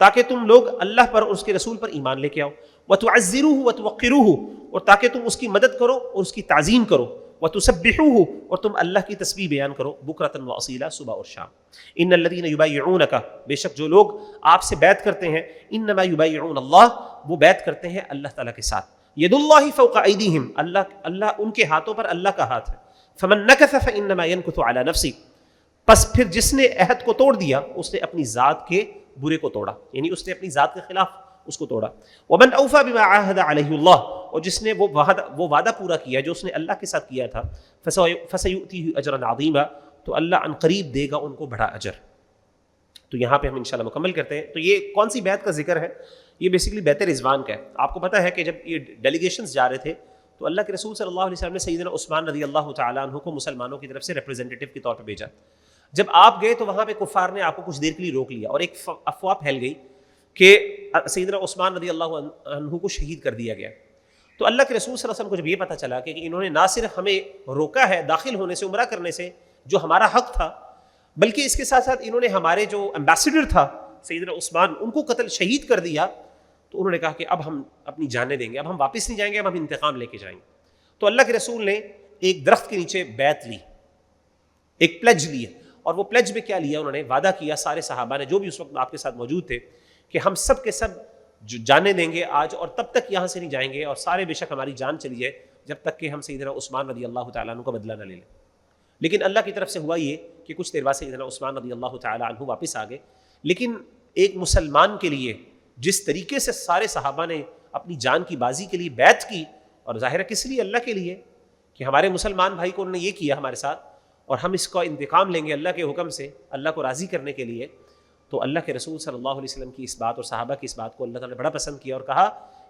تاکہ تم لوگ اللہ پر اور اس کے رسول پر ایمان لے کے آؤ، وتعزروہ وتوقروہ اور تاکہ تم اس کی مدد کرو اور اس کی تعظیم کرو، وتسبحوہ اور تم اللہ کی تسبیح بیان کرو، بکرۃ واصیلا صبح اور شام، ان الذین یبایعونک بے شک جو لوگ آپ سے بیعت کرتے ہیں، انما یبایعون اللہ وہ بیعت کرتے ہیں اللہ تعالیٰ کے ساتھ، ید اللہ فوق ایدیہم اللہ ان کے ہاتھوں پر اللہ کا ہاتھ ہے، فمن نکث فانما ینکث علی نفسہ پس پھر جس نے عہد کو توڑ دیا اس نے اپنی ذات کے برے کو توڑا، یعنی اس نے اپنی ذات کے خلاف اس کو توڑا، ومن اوفی بما عاہد علیہ اللہ اور جس نے وہ وعدہ پورا کیا جو اس نے اللہ کے ساتھ کیا تھا، فسیؤتیہ اجرا عظیما تو اللہ عنقریب دے گا ان کو بڑا اجر۔ تو یہاں پہ ہم انشاءاللہ مکمل کرتے ہیں۔ تو یہ کون سی بیعت کا ذکر ہے؟ یہ بیسیکلی بیعت رضوان کا ہے۔ آپ کو پتہ ہے کہ جب یہ ڈیلیگیشنز جا رہے تھے تو اللہ کے رسول صلی اللہ علیہ وسلم نے سیدنا عثمان رضی اللہ تعالیٰ عنہ کو مسلمانوں کی طرف سے ریپرزینٹیٹو کے طور پہ بھیجا۔ جب آپ گئے تو وہاں پہ کفار نے آپ کو کچھ دیر کے لیے روک لیا اور ایک افواہ پھیل گئی کہ سیدنا عثمان رضی اللہ عنہ کو شہید کر دیا گیا۔ تو اللہ کے رسول صلی اللہ علیہ وسلم کو جب یہ پتہ چلا کہ انہوں نے نہ صرف ہمیں روکا ہے داخل ہونے سے، عمرہ کرنے سے جو ہمارا حق تھا، بلکہ اس کے ساتھ ساتھ انہوں نے ہمارے جو ایمبیسڈر تھا سیدنا عثمان ان کو قتل شہید کر دیا، تو انہوں نے کہا کہ اب ہم اپنی جانیں دیں گے، اب ہم واپس نہیں جائیں گے، اب ہم انتقام لے کے جائیں گے۔ تو اللہ کے رسول نے ایک درخت کے نیچے بیعت لی، ایک پلیج لی، اور وہ پلیج میں کیا لیا؟ انہوں نے وعدہ کیا سارے صحابہ نے جو بھی اس وقت آپ کے ساتھ موجود تھے کہ ہم سب کے سب جانے دیں گے آج، اور تب تک یہاں سے نہیں جائیں گے، اور سارے بے شک ہماری جان چلی جائے جب تک کہ ہم سیدنا عثمان رضی اللہ تعالیٰ عنہ کا بدلہ نہ لے لیں۔ لیکن اللہ کی طرف سے ہوا یہ کہ کچھ دیر بعد سیدنا عثمان رضی اللہ تعالیٰ عنہ واپس آ گئے۔ لیکن ایک مسلمان کے لیے جس طریقے سے سارے صحابہ نے اپنی جان کی بازی کے لیے بیعت کی، اور ظاہر ہے کس لیے؟ اللہ کے لیے، کہ ہمارے مسلمان بھائی کو انہوں نے یہ کیا ہمارے ساتھ اور ہم اس کا انتقام لیں گے اللہ کے حکم سے، اللہ کو راضی کرنے کے لیے۔ تو اللہ کے رسول صلی اللہ علیہ وسلم کی اس بات اور صحابہ کی اس بات کو اللہ تعالیٰ نے بڑا پسند کیا اور کہا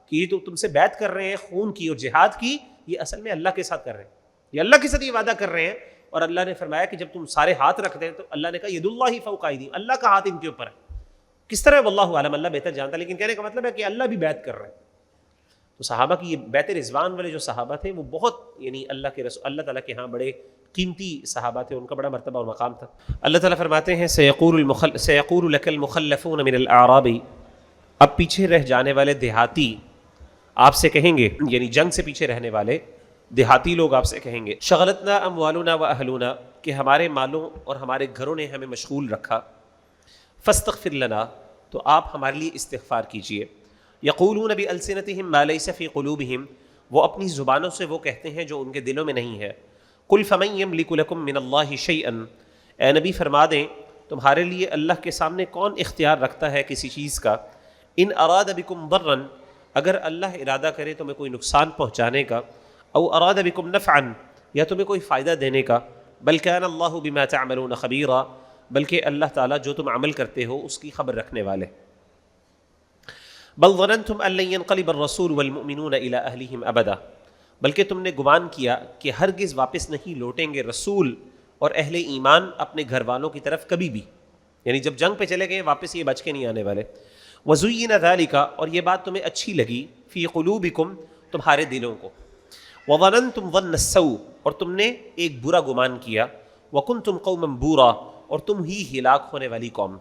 کہ یہ تو تم سے بیعت کر رہے ہیں خون کی اور جہاد کی، یہ اصل میں اللہ کے ساتھ کر رہے ہیں، یہ اللہ کے ساتھ یہ وعدہ کر رہے ہیں۔ اور اللہ نے فرمایا کہ جب تم سارے ہاتھ رکھ دیں تو اللہ نے کہا ید اللہ فوق ایدیہم، اللہ کا ہاتھ ان کے اوپر ہے۔ کس طرح واللہ عالم، اللہ بہتر جانتا ہے، لیکن کہنے کا مطلب ہے کہ اللہ بھی بیعت کر رہے ہیں۔ تو صحابہ کی یہ بیعت رضوان والے جو صحابہ تھے وہ بہت یعنی اللہ کے رسول اللہ تعالیٰ کے ہاں بڑے قیمتی صحابہ تھے، ان کا بڑا مرتبہ اور مقام تھا۔ اللہ تعالیٰ فرماتے ہیں سیقول لک المخلفون من الاعراب، اب پیچھے رہ جانے والے دیہاتی آپ سے کہیں گے، یعنی جنگ سے پیچھے رہنے والے دیہاتی لوگ آپ سے کہیں گے، شغلتنا اموالنا واہلنا، کہ ہمارے مالوں اور ہمارے گھروں نے ہمیں مشغول رکھا، فاستغفر لنا، تو آپ ہمارے لیے استغفار کیجئے، یقولون بالسنتہم ما لیس فی قلوبہم، وہ اپنی زبانوں سے وہ کہتے ہیں جو ان کے دلوں میں نہیں ہے، قل فمن یملک لکم من اللہ شیئا، اے نبی فرما دیں تمہارے لیے اللہ کے سامنے کون اختیار رکھتا ہے کسی چیز کا، ان اراد بکم ضرا، اگر اللہ ارادہ کرے تمہیں کوئی نقصان پہنچانے کا، او اراد بکم نفعا، یا تمہیں کوئی فائدہ دینے کا، بل کان اللہ بما تعملون خبیرا، بلکہ اللہ تعالیٰ جو تم عمل کرتے ہو اس کی خبر رکھنے والے، بل ظننتم ان لن ينقلب الرسول والمؤمنون الى اہلہم ابدا، بلکہ تم نے گمان کیا کہ ہرگز واپس نہیں لوٹیں گے رسول اور اہل ایمان اپنے گھر والوں کی طرف کبھی بھی، یعنی جب جنگ پہ چلے گئے واپس یہ بچ کے نہیں آنے والے۔ وَزُيِّنَ ذَلِكَ، اور یہ بات تمہیں اچھی لگی، فی قلوبکم، تمہارے دلوں کو، وَظَنَنْتُمْ ظَنَّ السَّوْءِ، اور تم نے ایک برا گمان کیا، وَكُنْتُمْ قَوْمًا بُورًا، اور تم ہی ہلاک ہونے والی قوم،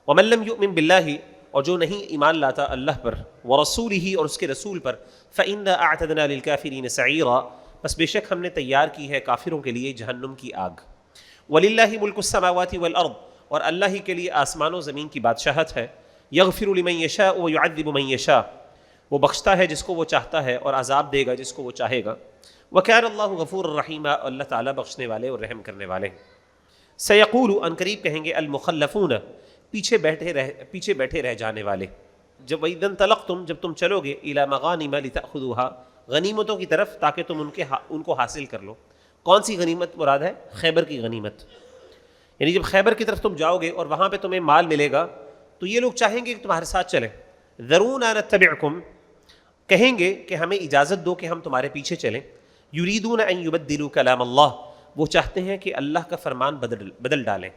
وَمَن لَّمْ يُؤْمِن بِاللَّهِ، اور جو نہیں ایمان لاتا اللہ پر، ورسولہ، اور اس کے رسول پر، فَإِنَّا أَعْتَدْنَا لِلْكَافِرِينَ سَعِيرًا، بس بے شک ہم نے تیار کی ہے کافروں کے لیے جہنم کی آگ۔ وَلِلَّهِ مُلْكُ السَّمَاوَاتِ وَالْأَرْضِ، اور اللہ ہی کے لیے آسمان و زمین کی بادشاہت ہے، يَغْفِرُ لِمَن يَشَاءُ وَيُعَذِّبُ مَن يَشَاءُ، وہ بخشتا ہے جس کو وہ چاہتا ہے اور عذاب دے گا جس کو وہ چاہے گا، وَكَانَ اللَّهُ غَفُورًا رَحِيمًا، اللہ تعالیٰ بخشنے والے اور رحم کرنے والے ہیں۔ سَيَقُولُ، ان قریب کہیں گے، المخلفون، پیچھے بیٹھے رہ جانے والے. جب وَإِذَا انطَلَقْتُمْ جب تم چلو گے إِلَى مَغَانِمَ لِتَأْخُذُوهَا غنیمتوں کی طرف تاکہ تم ان کو حاصل کر لو. کون سی غنیمت مراد ہے؟ خیبر کی غنیمت. یعنی جب خیبر کی طرف تم جاؤ گے اور وہاں پہ تمہیں مال ملے گا تو یہ لوگ چاہیں گے کہ تمہارے ساتھ چلیں. ذَرُونَا نَتَّبِعْكُمْ کہیں گے کہ ہمیں اجازت دو کہ ہم تمہارے پیچھے چلیں. یریدون ان یبدلوا کلام اللہ وہ چاہتے ہیں کہ اللہ کا فرمان بدل ڈالیں.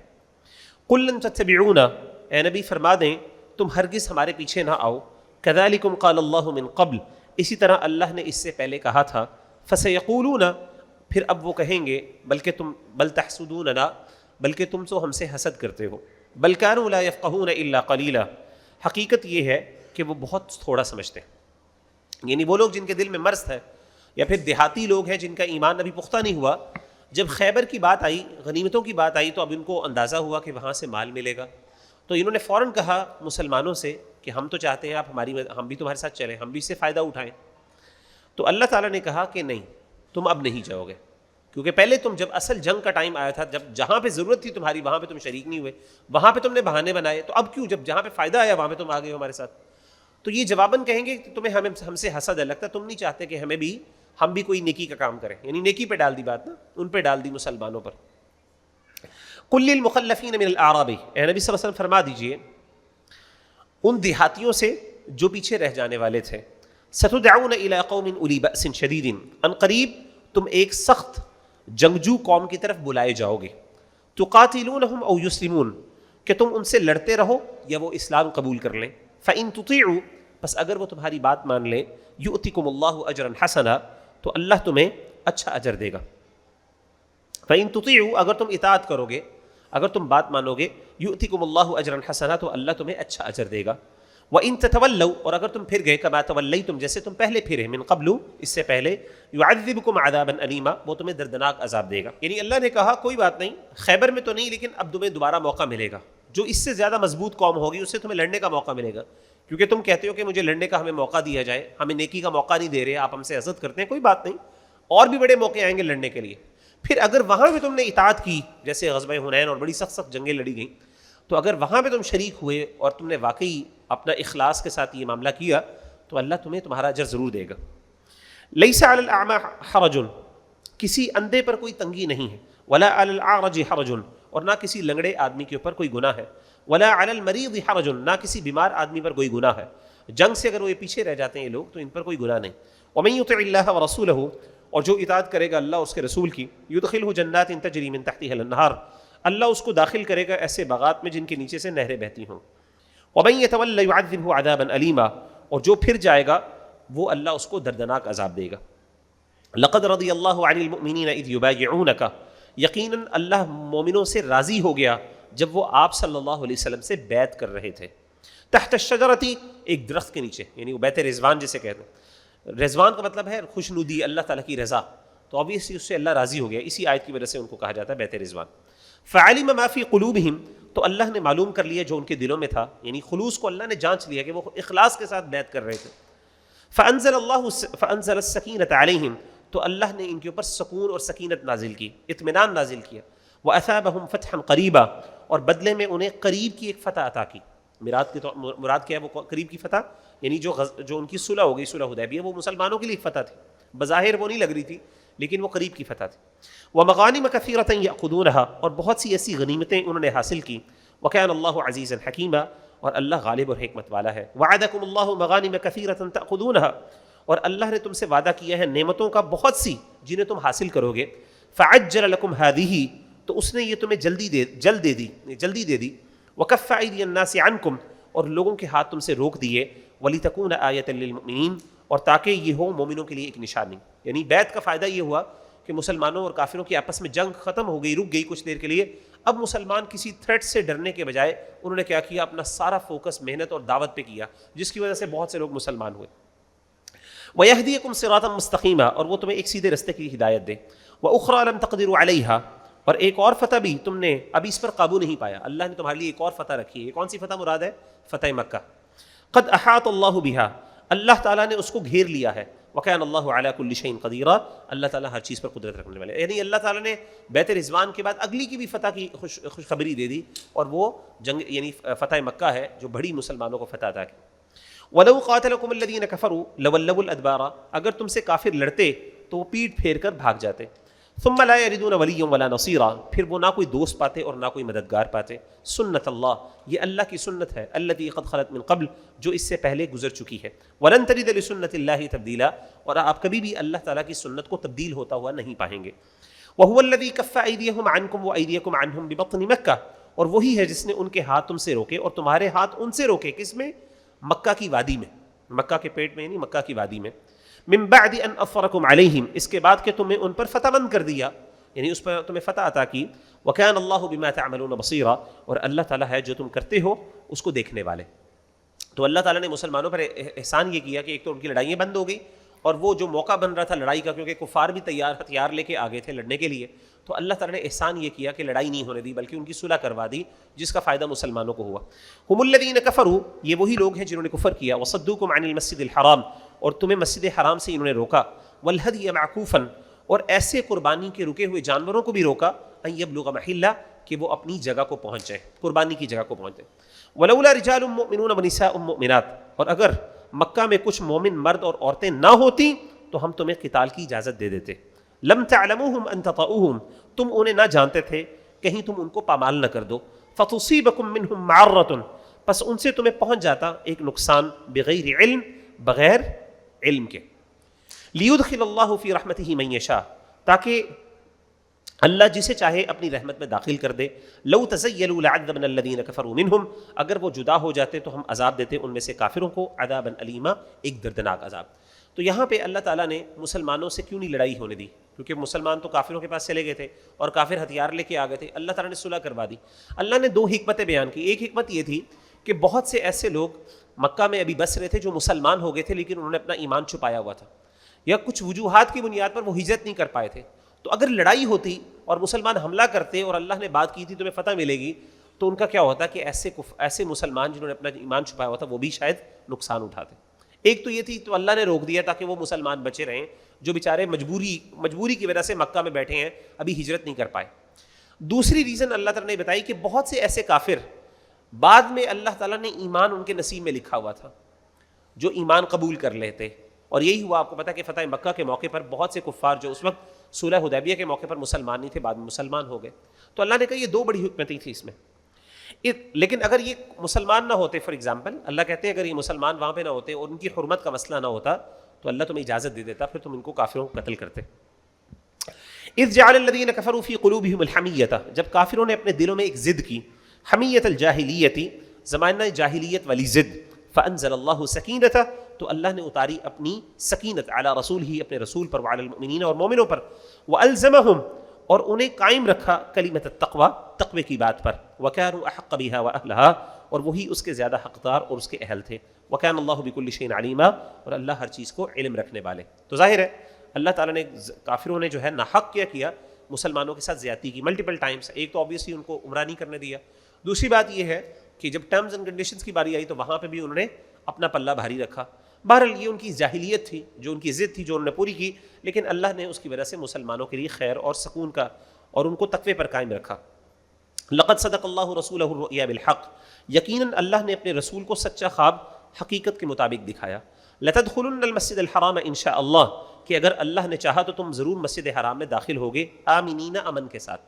قل لن تتبعونا اے نبی فرما دیں تم ہرگز ہمارے پیچھے نہ آؤ. کذالکم قال اللہ من قبل اسی طرح اللہ نے اس سے پہلے کہا تھا. فسیقولون پھر اب وہ کہیں گے بل تحسدوننا بلکہ تم تو ہم سے حسد کرتے ہو. بل کانوا لا یفقهون الا قلیلا حقیقت یہ ہے کہ وہ بہت تھوڑا سمجھتے ہیں. یعنی وہ لوگ جن کے دل میں مرض ہے یا پھر دیہاتی لوگ ہیں جن کا ایمان ابھی پختہ نہیں ہوا. جب خیبر کی بات آئی غنیمتوں کی بات آئی تو اب ان کو اندازہ ہوا کہ وہاں سے مال ملے گا تو انہوں نے فوراً کہا مسلمانوں سے کہ ہم تو چاہتے ہیں ہم بھی تمہارے ساتھ چلیں ہم بھی اس سے فائدہ اٹھائیں. تو اللہ تعالیٰ نے کہا کہ نہیں تم اب نہیں جاؤ گے کیونکہ پہلے تم جب اصل جنگ کا ٹائم آیا تھا جہاں پہ ضرورت تھی تمہاری وہاں پہ تم شریک نہیں ہوئے وہاں پہ تم نے بہانے بنائے تو اب کیوں جہاں پہ فائدہ آیا وہاں پہ تم آ گئے ہو ہمارے ساتھ. تو یہ جواباً کہیں گے کہ تمہیں ہم سے حسد ہے لگتا تم نہیں چاہتے کہ ہم بھی کوئی نیکی کا کام کریں. یعنی نیکی پہ ڈال دی بات نا ان پہ ڈال دی مسلمانوں پر. قل للمخلفین من الاعراب اے نبی صلی اللہ علیہ وسلم فرما دیجئے ان دیہاتیوں سے جو پیچھے رہ جانے والے تھے ستدعون الی قوم اولی بأس شدید ان قریب تم ایک سخت جنگجو قوم کی طرف بلائے جاؤ گے. تقاتلونہم او یسلمون کہ تم ان سے لڑتے رہو یا وہ اسلام قبول کر لیں. فإن تطیعوا پس اگر وہ تمہاری بات مان لیں یؤتکم اللہ اجرا حسنا تو اللہ تمہیں اچھا اجر دے گا. فإن تطیعوا اگر تم اطاعت کرو گے اگر تم بات مانو گے یؤتکم اللہ اجرا حسنا تو اللہ تمہیں اچھا اجر دے گا. وإن تتولوا اور اگر تم پھر گئے کما تولیتم جیسے تم پہلے پھرے من قبل اس سے پہلے یعذبکم عذابا الیما وہ تمہیں دردناک عذاب دے گا. یعنی اللہ نے کہا کوئی بات نہیں خیبر میں تو نہیں لیکن اب تمہیں دوبارہ موقع ملے گا. جو اس سے زیادہ مضبوط قوم ہوگی اس سے تمہیں لڑنے کا موقع ملے گا کیونکہ تم کہتے ہو کہ مجھے لڑنے کا ہمیں موقع دیا جائے ہمیں نیکی کا موقع نہیں دے رہے آپ ہم سے حسد کرتے ہیں. کوئی بات نہیں اور بھی بڑے موقع آئیں گے لڑنے کے لیے. پھر اگر وہاں پہ تم نے اطاعت کی جیسے غزوہ حنین اور بڑی سخت جنگیں لڑی گئیں تو اگر وہاں پہ تم شریک ہوئے اور تم نے واقعی اپنا اخلاص کے ساتھ یہ معاملہ کیا تو اللہ تمہیں تمہارا اجر ضرور دے گا. لیس علی الاعمى حرج کسی اندھے پر کوئی تنگی نہیں ہے. ولا علی الاعرج حرج اور نہ کسی لنگڑے آدمی کے اوپر کوئی گناہ ہے. ولا علی المریض حرج نہ کسی بیمار آدمی پر کوئی گناہ ہے. جنگ سے اگر وہ یہ پیچھے رہ جاتے ہیں یہ لوگ تو ان پر کوئی گناہ نہیں. ومن یطع اللہ ورسولہ اور جو اطاعت کرے گا اللہ اس کے رسول کی یدخلہ جنات تجری من تحتها الانہار اللہ اس کو داخل کرے گا ایسے باغات میں جن کے نیچے سے نہریں بہتی ہوں. ومن یتولی یعذبہ عذابا الیما اور جو پھر جائے گا وہ اللہ اس کو دردناک عذاب دے گا. لقد رضی اللہ عن المؤمنین اذ یبایعونک یقیناً اللہ مومنوں سے راضی ہو گیا جب وہ آپ صلی اللہ علیہ وسلم سے بیعت کر رہے تھے. تحت الشجرۃ ایک درخت کے نیچے یعنی وہ بیعت رضوان جسے کہتے ہیں. رضوان کا مطلب ہے خوشنودی اللہ تعالیٰ کی رضا تو obviously اس سے اللہ راضی ہو گیا اسی آیت کی وجہ سے ان کو کہا جاتا ہے بیعت رضوان. فعلم ما فی قلوبہم تو اللہ نے معلوم کر لیا جو ان کے دلوں میں تھا یعنی خلوص کو اللہ نے جانچ لیا کہ وہ اخلاص کے ساتھ بیعت کر رہے تھے. فانزل السکینۃ علیہم تو اللہ نے ان کے اوپر سکون اور سکینت نازل کی اطمینان نازل کیا. واثابہم فتحا قریبا اور بدلے میں انہیں قریب کی ایک فتح عطا کی. مراد کیا ہے وہ قریب کی فتح یعنی جو ان کی صلح ہو گئی صلح حدیبیہ وہ مسلمانوں کے لیے فتح تھی بظاہر وہ نہیں لگ رہی تھی لیکن وہ قریب کی فتح تھی. ومغانم کثیرۃ یأخذونہا اور بہت سی ایسی غنیمتیں انہوں نے حاصل کی. وکان اللہ عزیزا حکیما اور اللہ غالب اور حکمت والا ہے. وعدکم اللہ مغانم کثیرۃ تأخذونہا اور اللہ نے تم سے وعدہ کیا ہے نعمتوں کا بہت سی جنہیں تم حاصل کرو گے. فعجل لکم ہذہ تو اس نے یہ تمہیں جلدی دے دی. وکف ایدی الناس عنکم اور لوگوں کے ہاتھ تم سے روک دیے. وَلِتَكُونَ آیَةً لِّلْمُؤْمِنِينَ اور تاکہ یہ ہو مومنوں کے لیے ایک نشانی. یعنی بیعت کا فائدہ یہ ہوا کہ مسلمانوں اور کافروں کی آپس میں جنگ ختم ہو گئی رک گئی کچھ دیر کے لیے. اب مسلمان کسی تھریٹ سے ڈرنے کے بجائے انہوں نے کیا کیا اپنا سارا فوکس محنت اور دعوت پہ کیا جس کی وجہ سے بہت سے لوگ مسلمان ہوئے. وَيَهْدِيكُمْ صِرَاطًا مُسْتَقِيمًا اور وہ تمہیں ایک سیدھے رستے کی ہدایت دے. وَأُخْرَىٰ لَمْ تَقْدِرُوا عَلَيْهَا اور ایک اور فتح بھی تم نے ابھی اس پر قابو نہیں پایا اللہ نے تمہارے لیے ایک اور فتح رکھی ہے. یہ کون سی فتح مراد ہے؟ فتح مکہ. قد احاط اللہ بہا اللہ تعالیٰ نے اس کو گھیر لیا ہے. وَكَانَ اللَّهُ عَلَى كُلِّ شَيْءٍ قَدِيرًا، اللہ تعالیٰ ہر چیز پر قدرت رکھنے والے. یعنی اللہ تعالیٰ نے بیت رضوان کے بعد اگلی کی بھی فتح کی خوشخبری دے دی، اور وہ جنگ یعنی فتح مکہ ہے جو بڑی مسلمانوں کو فتح عطا کی. وَلَوْ قَاتَلَكُمُ الَّذِينَ كَفَرُوا لَوَلَّوُا الْأَدْبَارَ، اگر تم سے کافر لڑتے تو وہ پیٹ پھیر کر بھاگ جاتے. ثُمَّ لَا يَجِدُونَ وَلِيًّا وَلَا نَصِيرًا، پھر وہ نہ کوئی دوست پاتے اور نہ کوئی مددگار پاتے. سنت اللہ، یہ اللہ کی سنت ہے، التي قد خلت من قبل، جو اس سے پہلے گزر چکی ہے. وَلَن تَجِدَ لِسُنَّتِ اللَّهِ تَبْدِيلًا، اور آپ کبھی بھی اللہ تعالیٰ کی سنت کو تبدیل ہوتا ہوا نہیں پائیں گے. وَهُوَ الَّذِي كَفَّ أَيْدِيَهُمْ عَنْكُمْ وَأَيْدِيَكُمْ عَنْهُمْ بِبَطْنِ مَكَّةَ، اور وہی ہے جس نے ان کے ہاتھ تم سے روکے اور تمہارے ہاتھ ان سے روکے. کس میں؟ مکہ کی وادی میں، مکہ کے پیٹ میں یعنی مکہ کی وادی میں. من بعد ان اظفرکم علیہم، اس کے بعد کہ تمہیں ان پر فتح مند کر دیا، یعنی اس پر تمہیں فتح عطا کی. وکان اللہ بما تعملون بصیرا، اور اللہ تعالیٰ ہے جو تم کرتے ہو اس کو دیکھنے والے. تو اللہ تعالیٰ نے مسلمانوں پر احسان یہ کیا کہ ایک تو ان کی لڑائیاں بند ہو گئی، اور وہ جو موقع بن رہا تھا لڑائی کا، کیونکہ کفار بھی ہتھیار لے کے آگے تھے لڑنے کے لیے، تو اللہ تعالیٰ نے احسان یہ کیا کہ لڑائی نہیں ہونے دی بلکہ ان کی صلح کروا دی، جس کا فائدہ مسلمانوں کو ہوا. ہم الذین کفروا، یہ وہی لوگ ہیں جنہوں نے کفر کیا. وصدوکم عن المسجد الحرام، اور تمہیں مسجد حرام سے انہوں نے روکا. والہدی معکوفا، اور ایسے قربانی کے رکے ہوئے جانوروں کو بھی روکا. ان یبلغ محلہ، کہ وہ اپنی جگہ کو پہنچ جائیں، قربانی کی جگہ کو پہنچ جائیں. ولولا رجال مؤمنون ونساء مؤمنات، اور اگر مکہ میں کچھ مومن مرد اور عورتیں نہ ہوتی تو ہم تمہیں قتال کی اجازت دے دیتے. لم تعلموہم ان تطؤوہم، تم انہیں نہ جانتے تھے کہیں تم ان کو پامال نہ کر دو. فتصیبکم منہم معرۃ، پس ان سے تمہیں پہنچ جاتا ایک نقصان. بغیر علم، بغیر علم کے. لیدخل اللہ فی رحمتہ من یشاء، تاکہ اللہ جسے چاہے اپنی رحمت میں داخل کر دے. لو تزیلوا لعذبنا الذین کفروا منہم، اگر وہ جدا ہو جاتے تو ہم عذاب دیتے ان میں سے کافروں کو. عذابا علیما، ایک دردناک عذاب. تو یہاں پہ اللہ تعالیٰ نے مسلمانوں سے کیوں نہیں لڑائی ہونے دی؟ کیونکہ مسلمان تو کافروں کے پاس چلے گئے تھے اور کافر ہتھیار لے کے آ گئے تھے. اللہ تعالیٰ نے صلح کروا دی. اللہ نے دو حکمتیں بیان کی. ایک حکمت یہ تھی کہ بہت سے ایسے لوگ مکہ میں ابھی بس رہے تھے جو مسلمان ہو گئے تھے لیکن انہوں نے اپنا ایمان چھپایا ہوا تھا، یا کچھ وجوہات کی بنیاد پر وہ ہجرت نہیں کر پائے تھے. تو اگر لڑائی ہوتی اور مسلمان حملہ کرتے اور اللہ نے بات کی تھی تمہیں فتح ملے گی، تو ان کا کیا ہوتا کہ ایسے مسلمان جنہوں نے اپنا ایمان چھپایا ہوا تھا وہ بھی شاید نقصان اٹھاتے. ایک تو یہ تھی، تو اللہ نے روک دیا تاکہ وہ مسلمان بچے رہیں جو بیچارے مجبوری کی وجہ سے مکہ میں بیٹھے ہیں، ابھی ہجرت نہیں کر پائے. دوسری ریزن اللہ تعالیٰ نے بتائی کہ بہت سے ایسے کافر بعد میں اللہ تعالیٰ نے ایمان ان کے نصیب میں لکھا ہوا تھا جو ایمان قبول کر لیتے. اور یہی ہوا، آپ کو پتا کہ فتح مکہ کے موقع پر بہت سے کفار جو اس وقت صلح حدیبیہ کے موقع پر مسلمان نہیں تھے بعد میں مسلمان ہو گئے. تو اللہ نے کہا یہ دو بڑی حکمتیں تھیں اس میں. لیکن اگر یہ مسلمان نہ ہوتے، فار ایگزامپل اللہ کہتے ہیں اگر یہ مسلمان وہاں پہ نہ ہوتے اور ان کی حرمت کا مسئلہ نہ ہوتا تو اللہ تمہیں اجازت دے دیتا، پھر تم ان کو کافروں کو قتل کرتے. اذ جعل الذین کفروا فی قلوبہم الحمیۃ، جب کافروں نے اپنے دلوں میں ایک ضد کی، حمیۃ الجاہلیت، زمانہ جاہلیت والی ضد. فانزل اللہ سکینتہ، تو اللہ نے اتاری اپنی سکینت علی رسول ہی، اپنے رسول پر، وعلی المؤمنین اور مومنوں پر. والزمہم، اور انہیں قائم رکھا کلمۃ التقوی، تقوی کی بات پر. وکانوا احق بها واہلها، اور وہی اس کے زیادہ حقدار اور اس کے اہل تھے. وکان اللہ بکل شیء علیما، اور اللہ ہر چیز کو علم رکھنے والے. تو ظاہر ہے اللہ تعالیٰ نے کافروں نے جو ہے ناحق کیا مسلمانوں کے ساتھ زیادتی کی ملٹیپل ٹائمز. ایک تو آبویسلی ان کو عمرہ نہیں کرنے دیا. دوسری بات یہ ہے کہ جب ٹرمز اینڈ کنڈیشنز کی باری آئی تو وہاں پہ بھی انہوں نے اپنا پلہ بھاری رکھا. بہرحال یہ ان کی جاہلیت تھی، جو ان کی ضد تھی، جو انہوں نے پوری کی، لیکن اللہ نے اس کی وجہ سے مسلمانوں کے لیے خیر اور سکون کا اور ان کو تقوی پر قائم رکھا. لقد صدق اللہ رسولہ الرؤیا بالحق، یقیناً اللہ نے اپنے رسول کو سچا خواب حقیقت کے مطابق دکھایا. لتدخلن المسجد الحرام ان شاء اللہ، کہ اگر اللہ نے چاہا تو تم ضرور مسجد حرام میں داخل ہوگے. آمینین، امن کے ساتھ.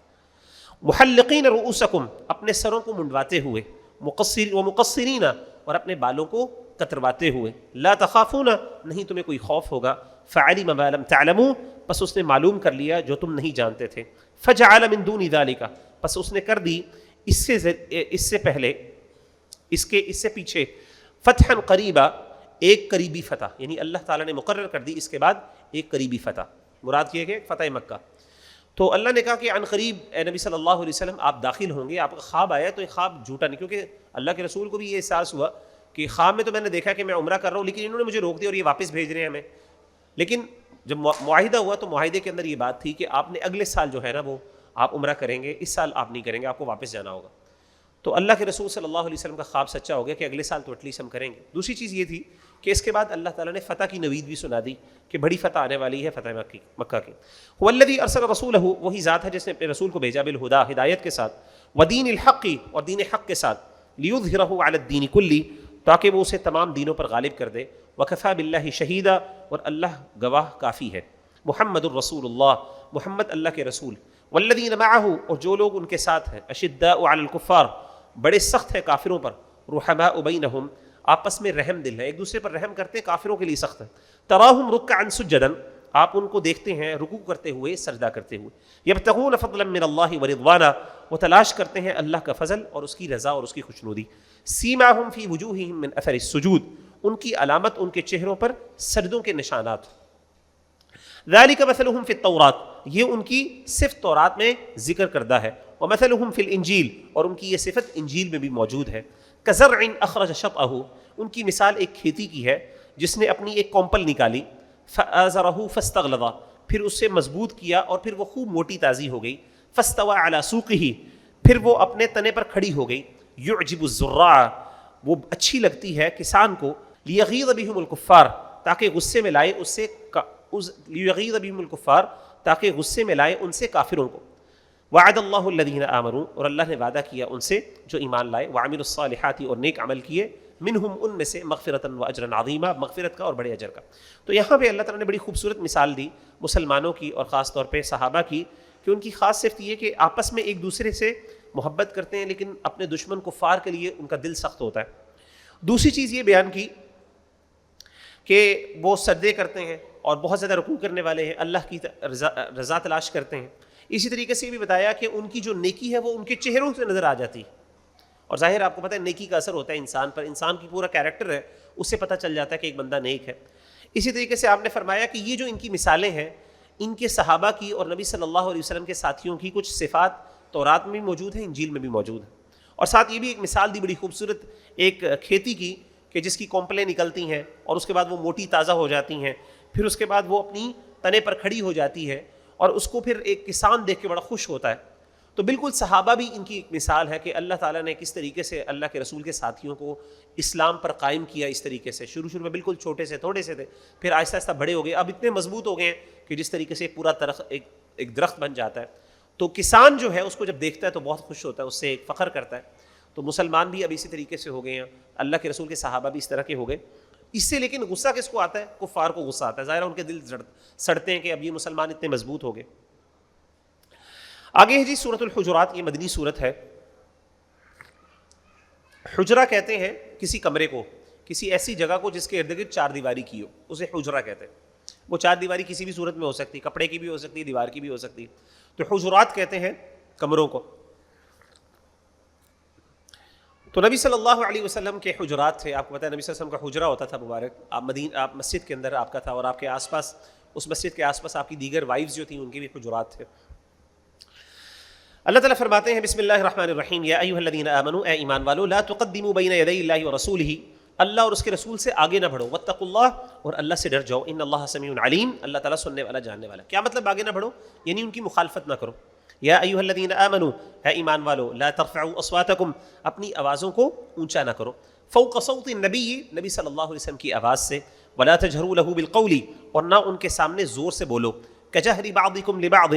محلقین رؤوسکم، اپنے سروں کو منڈواتے ہوئے. مقصرین، اور اپنے بالوں کو کترواتے ہوئے. لا تخافون، نہیں تمہیں کوئی خوف ہوگا. فعلم ما لم تعلموا، پس اس نے معلوم کر لیا جو تم نہیں جانتے تھے. فجعل من دون ذلك، پس اس نے کر دی اس سے پہلے، اس سے پیچھے، فتحا قریبا، ایک قریبی فتح. یعنی اللہ تعالیٰ نے مقرر کر دی اس کے بعد ایک قریبی فتح. مراد یہ کہ فتح مکہ. تو اللہ نے کہا کہ عن قریب اے نبی صلی اللہ علیہ وسلم آپ داخل ہوں گے. آپ کا خواب آیا تو یہ خواب جھوٹا نہیں، کیونکہ اللہ کے رسول کو بھی یہ احساس ہوا کہ خواب میں تو میں نے دیکھا کہ میں عمرہ کر رہا ہوں لیکن انہوں نے مجھے روک دیا اور یہ واپس بھیج رہے ہیں ہمیں. لیکن جب معاہدہ ہوا تو معاہدے کے اندر یہ بات تھی کہ آپ نے اگلے سال جو ہے نا وہ آپ عمرہ کریں گے، اس سال آپ نہیں کریں گے، آپ کو واپس جانا ہوگا. تو اللہ کے رسول صلی اللہ علیہ وسلم کا خواب سچا ہو گیا کہ اگلے سال تو ایٹ لیسٹ ہم کریں گے. دوسری چیز یہ تھی کہ اس کے بعد اللہ تعالیٰ نے فتح کی نوید بھی سنا دی کہ بڑی فتح آنے والی ہے فتح مکہ کی. هو الذی ارسل رسولہ، وہی ذات ہے جس نے اپنے رسول کو بھیجا بالہدا، ہدایت کے ساتھ، ودین الحق، اور دین حق کے ساتھ، لیظہرہ علی الدین کلی، تاکہ وہ اسے تمام دینوں پر غالب کر دے. وکفی باللہ شہیدا، اور اللہ گواہ کافی ہے. محمد الرسول اللہ، محمد اللہ کے رسول. والذین معہ، اور جو لوگ ان کے ساتھ ہیں، اشداء علی الکفار، بڑے سخت ہیں کافروں پر، رحماء بینہم، آپس میں رحم دل ہے، ایک دوسرے پر رحم کرتے ہیں، کافروں کے لیے سخت ہے. تراہم رکعا سجدا، آپ ان کو دیکھتے ہیں رکوع کرتے ہوئے، سجدہ کرتے ہوئے. یبتغون فضلا من اللہ ورضوانا، وہ تلاش کرتے ہیں اللہ کا فضل اور اس کی رضا اور اس کی خوشنودی. سیماہم فی وجوہہم من اثر السجود، ان کی علامت ان کے چہروں پر سجدوں کے نشانات. ذالک مثلہم فی التوراۃ، یہ ان کی صفت تورات میں ذکر کردہ ہے. ومثلہم فی الانجیل، اور ان کی یہ صفت انجیل میں بھی موجود ہے. کزرع اخرج شطأہ، ان کی مثال ایک کھیتی کی ہے جس نے اپنی ایک کومپل نکالی. فآزرہ فاستغلظ، پھر اس سے مضبوط کیا اور پھر وہ خوب موٹی تازی ہو گئی. فاستوى علی سوقہ، پھر وہ اپنے تنے پر کھڑی ہو گئی. یعجب الزراع، وہ اچھی لگتی ہے کسان کو. لیغیظ بہم الکفار، تاکہ غصے میں لائے اس سے لیغیظ بہم الکفار، تاکہ غصے میں لائے ان سے کافروں کو. وعد اللہ الذین آمنوا، اور اللہ نے وعدہ کیا ان سے جو ایمان لائے. وعملوا الصالحات، اور نیک عمل کیے. منہم، ان میں سے، مغفرۃ واجرا عظیما، مغفرت کا اور بڑے اجر کا. تو یہاں پہ اللہ تعالیٰ نے بڑی خوبصورت مثال دی مسلمانوں کی اور خاص طور پہ صحابہ کی، کہ ان کی خاص صفت یہ کہ آپس میں ایک دوسرے سے محبت کرتے ہیں، لیکن اپنے دشمن کفار کے لیے ان کا دل سخت ہوتا ہے. دوسری چیز یہ بیان کی کہ وہ سجدے کرتے ہیں اور بہت زیادہ رکوع کرنے والے ہیں، اللہ کی رضا تلاش کرتے ہیں. اسی طریقے سے یہ بھی بتایا کہ ان کی جو نیکی ہے وہ ان کے چہروں سے نظر آ جاتی ہے. اور ظاہر آپ کو پتہ ہے نیکی کا اثر ہوتا ہے انسان پر، انسان کی پورا کیریکٹر ہے اس سے پتہ چل جاتا ہے کہ ایک بندہ نیک ہے. اسی طریقے سے آپ نے فرمایا کہ یہ جو ان کی مثالیں ہیں، ان کے صحابہ کی اور نبی صلی اللہ علیہ وسلم کے ساتھیوں کی کچھ صفات تورات میں بھی موجود ہیں، انجیل میں بھی موجود ہیں. اور ساتھ یہ بھی ایک مثال دی بڑی خوبصورت ایک کھیتی کی، کہ جس کی کومپلیں نکلتی ہیں اور اس کے بعد وہ موٹی تازہ ہو جاتی ہیں، پھر اس کے بعد وہ اپنی تنے پر کھڑی ہو جاتی ہے اور اس کو پھر ایک کسان دیکھ کے بڑا خوش ہوتا ہے. تو بالکل صحابہ بھی ان کی ایک مثال ہے کہ اللہ تعالیٰ نے کس طریقے سے اللہ کے رسول کے ساتھیوں کو اسلام پر قائم کیا. اس طریقے سے شروع میں بالکل چھوٹے سے تھوڑے سے تھے، پھر آہستہ آہستہ بڑے ہو گئے، اب اتنے مضبوط ہو گئے ہیں کہ جس طریقے سے پورا ایک درخت بن جاتا ہے. تو کسان جو ہے اس کو جب دیکھتا ہے تو بہت خوش ہوتا ہے، اس سے ایک فخر کرتا ہے. تو مسلمان بھی اب اسی طریقے سے ہو گئے ہیں، اللہ کے رسول کے صحابہ بھی اس طرح کے ہو گئے. اس سے لیکن غصہ کس کو آتا ہے؟ کفار کو غصہ آتا ہے. ظاہر ان کے دل سڑتے ہیں کہ اب یہ مسلمان اتنے مضبوط ہو گئے. آگے ہے جی سورۃ الحجرات، یہ مدنی سورت ہے. حجرہ کہتے ہیں کسی کمرے کو، کسی ایسی جگہ کو جس کے ارد گرد چار دیواری کی ہو، اسے حجرہ کہتے ہیں. وہ چار دیواری کسی بھی صورت میں ہو سکتی، کپڑے کی بھی ہو سکتی، دیوار کی بھی ہو سکتی. تو حجرات کہتے ہیں کمروں کو. تو نبی صلی اللہ علیہ وسلم کے حجرات تھے. آپ کو پتہ ہے نبی صلی اللہ علیہ وسلم کا حجرہ ہوتا تھا مبارک. آپ مسجد کے اندر آپ کا تھا، اور آپ کے آس پاس، اس مسجد کے آس پاس آپ کی دیگر وائفز جو تھیں ان کے بھی حجرات تھے. اللہ تعالیٰ فرماتے ہیں بسم اللہ الرحمن الرحیم، یا ایھا الذین آمنوا، اے ایمان والو، لا تقدموا بین یدی اللہ ورسولہ، اللہ اور اس کے رسول سے آگے نہ بڑھو. واتقوا اللہ، اور اللہ سے ڈر جاؤ. ان اللہ سمیع علیم، اللہ تعالیٰ سننے والا جاننے والا. کیا مطلب آگے نہ بڑھو؟ یعنی ان کی مخالفت نہ کرو. یا ایھا الذین آمنوا، اے ایمان والو، لا ترفعوا اصواتکم، اپنی آوازوں کو اونچا نہ کرو. فوق صوت النبی، نبی صلی اللہ علیہ وسلم کی آواز سے. ولا تجہروا لہ بالقول، اور نہ ان کے سامنے زور سے بولو. کجہر بعضکم لبعض،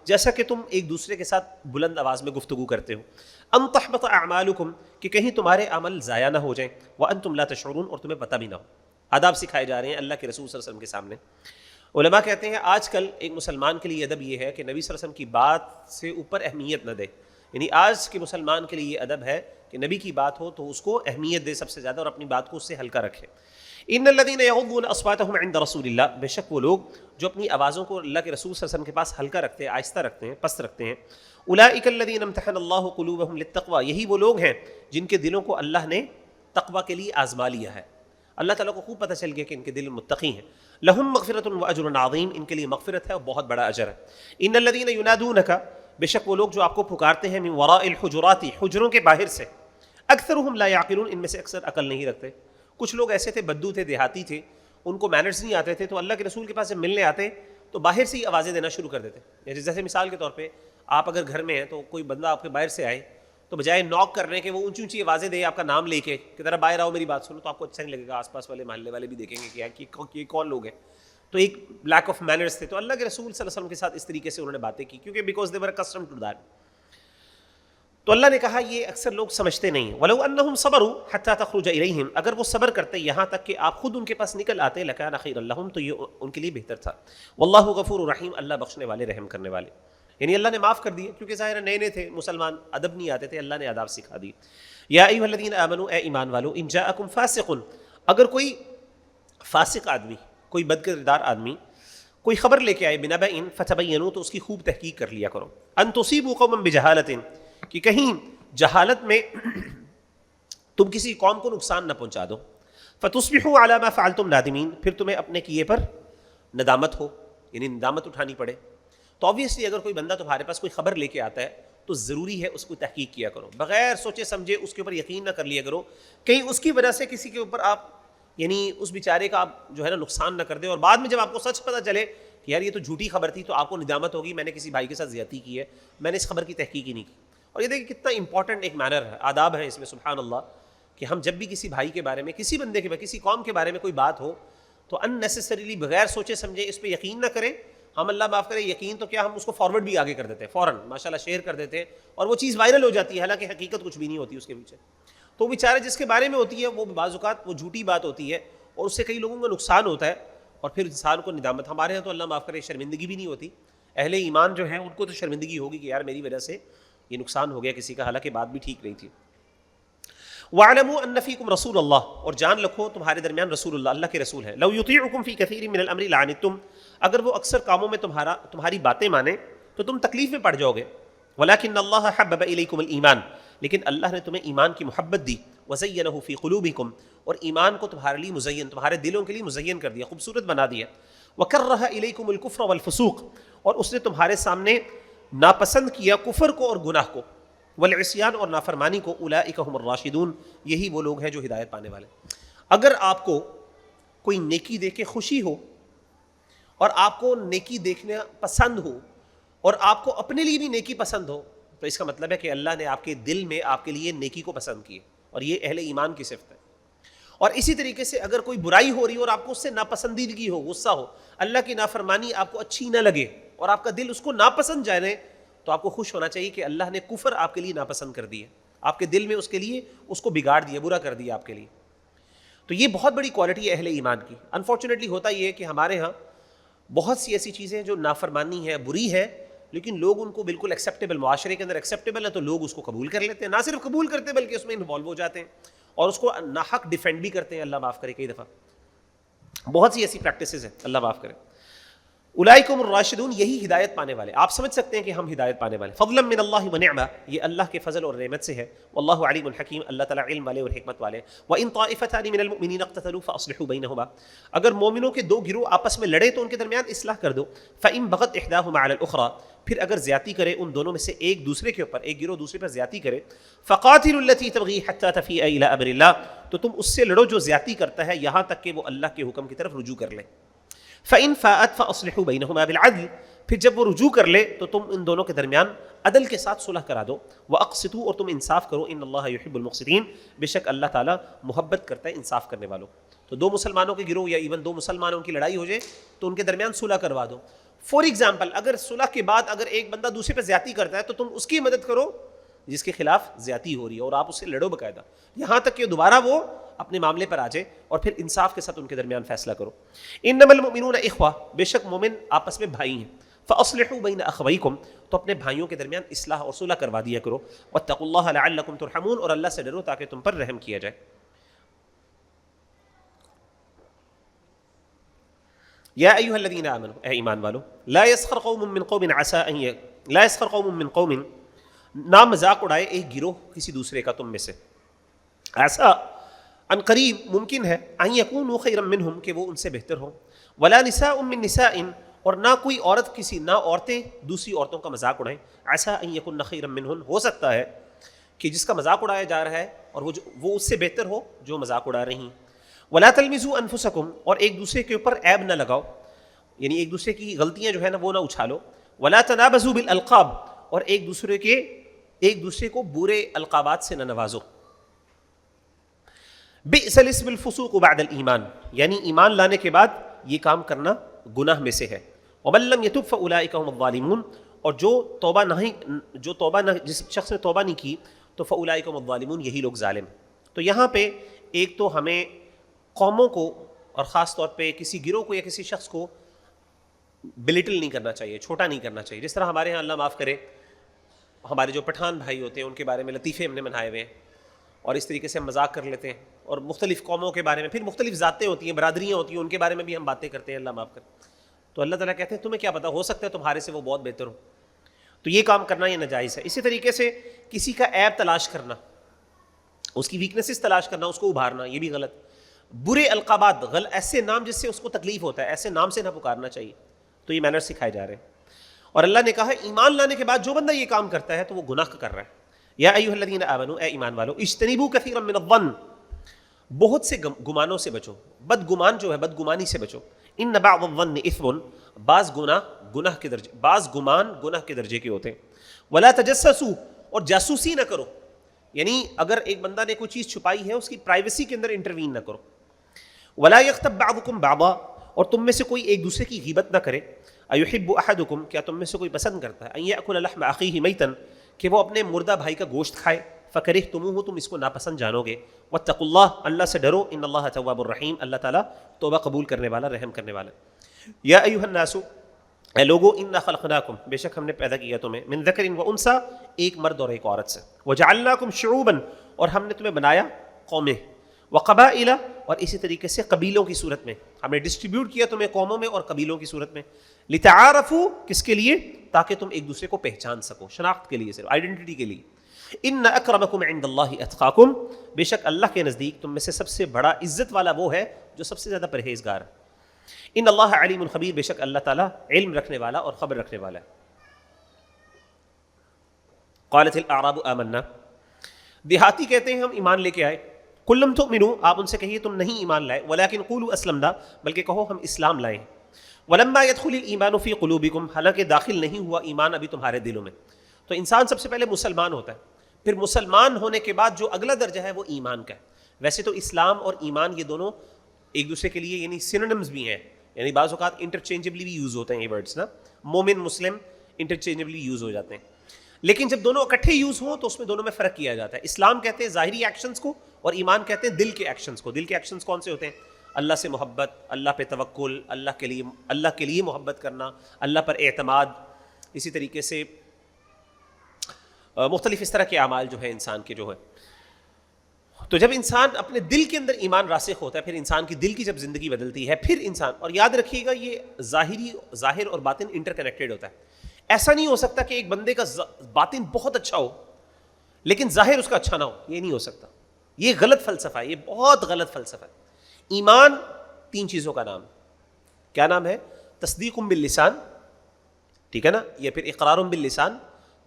جیسا کہ تم ایک دوسرے کے ساتھ بلند آواز میں گفتگو کرتے ہو. ان تحبط اعمالکم، کہ کہیں تمہارے عمل ضائع نہ ہو جائیں. وانتم لا تشعرون، اور تمہیں پتہ بھی نہ ہو. آداب سکھائے جا رہے ہیں اللہ کے رسول صلی اللہ علیہ وسلم کے سامنے. علماء کہتے ہیں آج کل ایک مسلمان کے لیے ادب یہ ہے کہ نبی صلی اللہ علیہ وسلم کی بات سے اوپر اہمیت نہ دے. یعنی آج کے مسلمان کے لیے یہ ادب ہے کہ نبی کی بات ہو تو اس کو اہمیت دے سب سے زیادہ، اور اپنی بات کو اس سے ہلکا رکھے. ان الذین یغضون اصواتهم عند رسول اللہ، بے شک وہ لوگ جو اپنی آوازوں کو اللہ کے رسول صلی اللہ علیہ وسلم کے پاس ہلکا رکھتے ہیں، آہستہ رکھتے ہیں، پست رکھتے ہیں. اولئک الذین امتحن اللہ قلوبهم للتقوی، یہی وہ لوگ ہیں جن کے دلوں کو اللہ نے تقوی کے لیے آزما لیا ہے. اللہ تعالیٰ کو خوب پتہ چل گیا کہ ان کے دل متقی ہیں. لہم مغفرۃ واجر عظیم، ان کے لیے مغفرت ہے اور بہت بڑا اجر ہے. ان الذین ینادونک، بے شک وہ لوگ جو آپ کو پکارتے ہیں، من وراء الحجرات، حجروں کے باہر سے. اکثرهم لا یعقلون، ان میں سے اکثر عقل نہیں رکھتے. کچھ لوگ ایسے تھے، بدو تھے، دیہاتی تھے، ان کو مینرز نہیں آتے تھے، تو اللہ کے رسول کے پاس جب ملنے آتے تو باہر سے ہی آوازیں دینا شروع کر دیتے. جیسے مثال کے طور پہ آپ اگر گھر میں ہیں تو کوئی بندہ آپ کے باہر سے آئے تو بجائے ناک کرنے کے وہ اونچی اونچی آوازیں دے آپ کا نام لے کے کہ ذرا باہر آؤ میری بات سنو، تو آپ کو اچھا نہیں لگے گا، آس پاس والے محلے والے بھی دیکھیں گے کہ یہ کون لوگ ہیں. تو ایک لیک آف مینرز تھے. تو اللہ کے رسول صلی اللہ علیہ وسلم کے ساتھ اس طریقے سے انہوں نے باتیں کی کیونکہ because they were accustomed to that. تو اللہ نے کہا یہ اکثر لوگ سمجھتے نہیں. وَلَوْ أَنَّهُمْ صَبَرُوا حَتَّى تَخْرُجَ إِلَيْهِمْ، اگر وہ صبر کرتے یہاں تک کہ آپ خود ان کے پاس نکل آتے، لَكَانَ خَيْرًا لَهُمْ، تو یہ ان کے لیے بہتر تھا. وَاللَّهُ غَفُورٌ رَحِيمٌ، اللہ بخشنے والے رحم کرنے والے. یعنی اللہ نے معاف کر دیے کیونکہ ظاہر نئے تھے مسلمان، ادب نہیں آتے تھے، اللہ نے آداب سکھا دی. یا ایھا الذین آمنوا، اے ایمان والو، ان جاءکم فاسق، اگر کوئی فاسق آدمی، کوئی بدکردار آدمی کوئی خبر لے کے آئے، بنبأ فتبینوا، تو اس کی خوب تحقیق کر لیا کرو. ان تصیبوا قوما بجہالۃ، کہ کہیں جہالت میں تم کسی قوم کو نقصان نہ پہنچا دو. فتصبحوا علی ما فعلتم نادمین، پھر تمہیں اپنے کیے پر ندامت ہو، یعنی ندامت اٹھانی پڑے. تو آبویسلی اگر کوئی بندہ تمہارے پاس کوئی خبر لے کے آتا ہے تو ضروری ہے اس کو تحقیق کیا کرو، بغیر سوچے سمجھے اس کے اوپر یقین نہ کر لیا کرو. کہیں اس کی وجہ سے کسی کے اوپر آپ یعنی اس بیچارے کا آپ جو ہے نا نقصان نہ کر دیں، اور بعد میں جب آپ کو سچ پتہ چلے کہ یار یہ تو جھوٹی خبر تھی، تو آپ کو ندامت ہوگی میں نے کسی بھائی کے ساتھ زیادتی کی ہے، میں نے اس خبر کی تحقیق ہی نہیں کی. اور یہ دیکھیں کتنا امپورٹنٹ ایک مینر ہے، آداب ہے اس میں سبحان اللہ، کہ ہم جب بھی کسی بھائی کے بارے میں، کسی بندے کے بارے میں، کسی قوم کے بارے میں کوئی بات ہو تو ان نیسسریلی بغیر سوچے سمجھے اس پہ یقین نہ کریں. ہم اللہ معاف کرے یقین تو کیا، ہم اس کو فارورڈ بھی آگے کر دیتے ہیں، فوراً ماشاءاللہ شیئر کر دیتے ہیں، اور وہ چیز وائرل ہو جاتی ہے، حالانکہ حقیقت کچھ بھی نہیں ہوتی اس کے پیچھے. تو وہ بیچارے جس کے بارے میں ہوتی ہے وہ بعض اوقات وہ جھوٹی بات ہوتی ہے اور اس سے کئی لوگوں کا نقصان ہوتا ہے، اور پھر انسان کو ندامت. ہمارے یہاں تو اللہ معاف کرے شرمندگی بھی نہیں ہوتی، اہل ایمان جو ہیں ان کو تو شرمندگی ہوگی کہ یار میری وجہ سے یہ نقصان ہو گیا کسی کا، حالانکہ بات بھی ٹھیک نہیں تھی. وَاعْلَمُوا أَنَّ فِيكُمْ رَسُولَ اللَّهِ، اور جان رکھو تمہارے درمیان رسول اللہ، اللہ کے رسول ہیں. لَوْ يُطِيعُكُمْ فِي كَثِيرٍ مِّنَ الْأَمْرِ لَعَنِتُّمْ، اگر وہ اکثر کاموں میں تمہاری باتیں مانیں تو تم تکلیف میں پڑ جاؤ گے. وَلَكِنَّ اللَّهَ حَبَّبَ إِلَيْكُمُ الْإِيمَانَ، لیکن اللہ نے تمہیں ایمان کی محبت دی. وَزَيَّنَهُ فِي قُلُوبِكُمْ، اور ایمان کو تمہارے لیے مزین، تمہارے دلوں کے لیے مزین کر دیا، خوبصورت بنا دیا. وَكَرَّهَ إِلَيْكُمُ الْكُفْرَ وَالْفُسُوقَ، اور اس نے تمہارے سامنے ناپسند کیا کفر کو اور گناہ کو. والعصیان، اور نافرمانی کو. اولئک هم الراشدون، یہی وہ لوگ ہیں جو ہدایت پانے والے. اگر آپ کو کوئی نیکی دیکھ کے خوشی ہو اور آپ کو نیکی دیکھنا پسند ہو اور آپ کو اپنے لیے بھی نیکی پسند ہو، تو اس کا مطلب ہے کہ اللہ نے آپ کے دل میں آپ کے لیے نیکی کو پسند کی ہے، اور یہ اہل ایمان کی صفت ہے. اور اسی طریقے سے اگر کوئی برائی ہو رہی ہو اور آپ کو اس سے ناپسندیدگی ہو، غصہ ہو، اللہ کی نافرمانی آپ کو اچھی نہ لگے اور آپ کا دل اس کو ناپسند جانے، تو آپ کو خوش ہونا چاہیے کہ اللہ نے کفر آپ کے لیے ناپسند کر دی ہے، آپ کے دل میں اس کے لیے اس کو بگاڑ دیا، برا کر دیا آپ کے لیے. تو یہ بہت بڑی کوالٹی ہے اہل ایمان کی. انفارچونیٹلی ہوتا یہ ہے کہ ہمارے ہاں بہت سی ایسی چیزیں جو نافرمانی ہے، بری ہے، لیکن لوگ ان کو بالکل ایکسیپٹیبل، معاشرے کے اندر ایکسیپٹیبل ہے تو لوگ اس کو قبول کر لیتے ہیں. نہ صرف قبول کرتے بلکہ اس میں انوالو ہو جاتے ہیں اور اس کو ناحق ڈیفینڈ بھی کرتے ہیں. اللہ معاف کرے کئی دفعہ بہت سی ایسی پریکٹسز ہیں، اللہ معاف کرے. اولئکم الراشدون، یہی ہدایت پانے والے. آپ سمجھ سکتے ہیں کہ ہم ہدایت پانے والے. فضلا من اللہ ونعمہ، یہ اللہ کے فضل اور نعمت سے ہے. واللہ علیم حکیم، اللہ تعالیٰ علم والے اور حکمت والے. وَإِن طَائِفَتَانِ مِنَ الْمُؤْمِنِينَ اقْتَتَلُوا فَأَصْلِحُوا بَيْنَهُمَا، اگر مومنوں کے دو گروہ آپس میں لڑے تو ان کے درمیان اصلاح کر دو. فَإِن بَغَتْ إِحْدَاهُمَا عَلَى الْأُخْرَى، پھر اگر زیادتی کرے ان دونوں میں سے ایک دوسرے کے اوپر، ایک گروہ دوسرے پر زیادتی کرے. فَقَاتِلُوا الَّتِي تَبْغِي حَتَّى تَفِيءَ إِلَىٰ أَمْرِ اللَّهِ، تو تم اس سے لڑو جو زیادتی کرتا ہے یہاں تک کہ وہ اللہ کے حکم کی طرف رجوع کر لے. فَإِن فَاءَتْ فَأَصْلِحُوا بَيْنَهُمَا بِالْعَدْلِ، پھر جب وہ رجوع کر لے تو تم ان دونوں کے درمیان عدل کے ساتھ صلح کرا دو. وَأَقْسِطُوا، اور تم انصاف کرو. إِنَّ اللَّهَ يُحِبُّ الْمُقْسِطِينَ، بے شک اللہ تعالیٰ محبت کرتا ہے انصاف کرنے والوں. تو دو مسلمانوں کے گروہ یا ایون دو مسلمانوں کی لڑائی ہو جائے تو ان کے درمیان صلح کروا دو. فار ایگزامپل، اگر صلح کے بعد اگر ایک بندہ دوسرے پہ زیادتی کرتا ہے تو تم اس کی مدد کرو جس کے خلاف زیادتی ہو رہی ہے، اور آپ اس سے لڑو باقاعدہ یہاں تک کہ دوبارہ وہ اپنے معاملے پر آ جائے، اور پھر انصاف کے ساتھ ان کے درمیان فیصلہ کرو. انما المؤمنون اخوہ، بے شک مومن آپس میں بھائی ہیں. فاصلحوا بین اخویکم، تو اپنے بھائیوں کے درمیان اصلاح اور صلح کروا دیا کرو. واتقوا اللہ لعلکم ترحمون، اور اللہ سے ڈرو تاکہ تم پر رحم کیا جائے. یا ایھا الذین آمنوا، اے ایمان والو، لا یسخر قوم من قوم عسى ان لا یسخر قوم من قوم، نہ مذاق اڑائے ایک گروہ کسی دوسرے کا تم میں سے. ایسا ان قریب ممکن ہے ان یکونوا خیرا منہم، کہ وہ ان سے بہتر ہوں. ولا نساء من نساء، اور نہ کوئی عورت کسی، نہ عورتیں دوسری عورتوں کا مذاق اڑائیں. ایسا ان یکن خیرا منہن، ہو سکتا ہے کہ جس کا مذاق اڑایا جا رہا ہے اور وہ اس سے بہتر ہو جو مذاق اڑا رہی. ولا تلمزوا انفسکم، اور ایک دوسرے کے اوپر عیب نہ لگاؤ، یعنی ایک دوسرے کی غلطیاں جو ہے نا وہ نہ اچھالو. ولا تنابزوا بالالقاب، اور ایک دوسرے کے ایک دوسرے کو برے القابات سے نہ نوازو. بئس الاسم الفسوق بعد الایمان، یعنی ایمان لانے کے بعد یہ کام کرنا گناہ میں سے ہے. ومن لم يتب فاولئک هم الظالمون، اور جس شخص نے توبہ نہیں کی تو فاولئک هم الظالمون، یہی لوگ ظالم. تو یہاں پہ ایک تو ہمیں قوموں کو اور خاص طور پہ کسی گروہ کو یا کسی شخص کو بلیٹل نہیں کرنا چاہیے، چھوٹا نہیں کرنا چاہیے. جس طرح ہمارے ہاں اللہ معاف کرے ہمارے جو پٹھان بھائی ہوتے ہیں ان کے بارے میں لطیفے ہم نے منائے ہوئے ہیں اور اس طریقے سے ہم مذاق کر لیتے ہیں، اور مختلف قوموں کے بارے میں، پھر مختلف ذاتیں ہوتی ہیں، برادریاں ہوتی ہیں، ان کے بارے میں بھی ہم باتیں کرتے ہیں، اللہ معاف کرے. تو اللہ تعالیٰ کہتے ہیں تمہیں کیا پتہ، ہو سکتا ہے تمہارے سے وہ بہت بہتر ہو. تو یہ کام کرنا یہ ناجائز ہے. اسی طریقے سے کسی کا عیب تلاش کرنا، اس کی ویکنیسز تلاش کرنا، اس کو ابھارنا، یہ بھی غلط. برے القابات، ایسے نام جس سے اس کو تکلیف ہوتا ہے، ایسے نام سے نہ پکارنا چاہیے. تو یہ مینر سکھائے جا رہے ہیں. اور اللہ نے کہا ایمان لانے کے بعد جو بندہ یہ کام کرتا ہے تو وہ گناہ کر رہا ہے. یا ایھا الذین آمنوا، اے ایمان والو، اجتنبوا کثیرا من الظن، بہت سے گمانوں سے بچو، بدگمان جو ہے بدگمانی سے بچو. ان بعض الظن اثم، بعض گمان گناہ کے درجے کے ہوتے ہیں. ولا تجسسوا، اور جاسوسی نہ کرو، یعنی اگر ایک بندہ نے کوئی چیز چھپائی ہے اس کی پرائیویسی کے اندر انٹروین نہ کرو. ولا یغتب بعضکم بعضا، اور تم میں سے کوئی ایک دوسرے کی غیبت نہ کرے. ایحب احدکم، کیا تم میں سے کوئی پسند کرتا ہے، ان یاکل لحم اخیہ میتا، کہ وہ اپنے مردہ بھائی کا گوشت کھائے. فکرہتموہ، تم اس کو ناپسند جانو گے. واتقوا اللہ، اللہ سے ڈرو. ان اللہ تواب الرحیم، اللہ تعالیٰ توبہ قبول کرنے والا، رحم کرنے والا. یا ایھا الناس، اے لوگو، انا خلقناکم، بے شک ہم نے پیدا کیا تمہیں، من ذکر و انثی، ایک مرد اور ایک عورت سے. وجعلناکم شعوبا، اور ہم نے تمہیں بنایا قومیں. وقبائل، اور اسی طریقے سے قبیلوں کی صورت میں ہم نے ڈسٹریبیوٹ کیا تمہیں قوموں میں اور قبیلوں کی صورت میں. لتعارفوا، کس کے لیے؟ تاکہ تم ایک دوسرے کو پہچان سکو، شناخت کے لیے، صرف آئیڈینٹی کے لیے. ان اکرمکم عند اللہ اتقاکم، بے شک اللہ کے نزدیک تم میں سے سب سے بڑا عزت والا وہ ہے جو سب سے زیادہ پرہیزگار ہے. ان اللہ علیم خبیر، بے شک اللہ تعالیٰ علم رکھنے والا اور خبر رکھنے والا ہے. قالت الاعراب آمنا، دیہاتی کہتے ہیں ہم ایمان لے کے آئے. قل لم تؤمنوا، آپ ان سے کہیے تم نہیں ایمان لائے. ولکن قولوا اسلمنا، بلکہ کہو ہم اسلام لائے. ولما يدخل الايمان في قلوبكم، حالانکہ داخل نہیں ہوا ایمان ابھی تمہارے دلوں میں. تو انسان سب سے پہلے مسلمان ہوتا ہے، پھر مسلمان ہونے کے بعد جو اگلا درجہ ہے وہ ایمان کا ہے. ویسے تو اسلام اور ایمان یہ دونوں ایک دوسرے کے لیے یعنی سینونیمز بھی ہیں، یعنی بعض اوقات انٹرچینجبلی بھی یوز ہوتے ہیں یہ ورڈز نا. مومن مسلم انٹرچینجبلی یوز ہو جاتے ہیں، لیکن جب دونوں اکٹھے یوز ہوں تو اس میں دونوں میں فرق کیا جاتا ہے. اسلام کہتے ہیں ظاہری ایکشنز کو، اور ایمان کہتے ہیں دل کے ایکشنز کو. دل کے ایکشنز کون سے ہوتے ہیں؟ اللہ سے محبت، اللہ پہ توکل، اللہ کے لیے محبت کرنا، اللہ پر اعتماد، اسی طریقے سے مختلف اس طرح کے اعمال جو ہے انسان کے جو ہے. تو جب انسان اپنے دل کے اندر ایمان راسخ ہوتا ہے، پھر انسان کی دل کی جب زندگی بدلتی ہے، پھر انسان، اور یاد رکھیے گا یہ ظاہر اور باطن انٹر کنیکٹڈ ہوتا ہے. ایسا نہیں ہو سکتا کہ ایک بندے کا باطن بہت اچھا ہو لیکن ظاہر اس کا اچھا نہ ہو، یہ نہیں ہو سکتا. یہ غلط فلسفہ ہے، یہ بہت غلط فلسفہ ہے. ایمان 3 چیزوں کا نام. کیا نام ہے؟ تصدیق باللسان، ٹھیک ہے نا، یا پھر اقرار باللسان،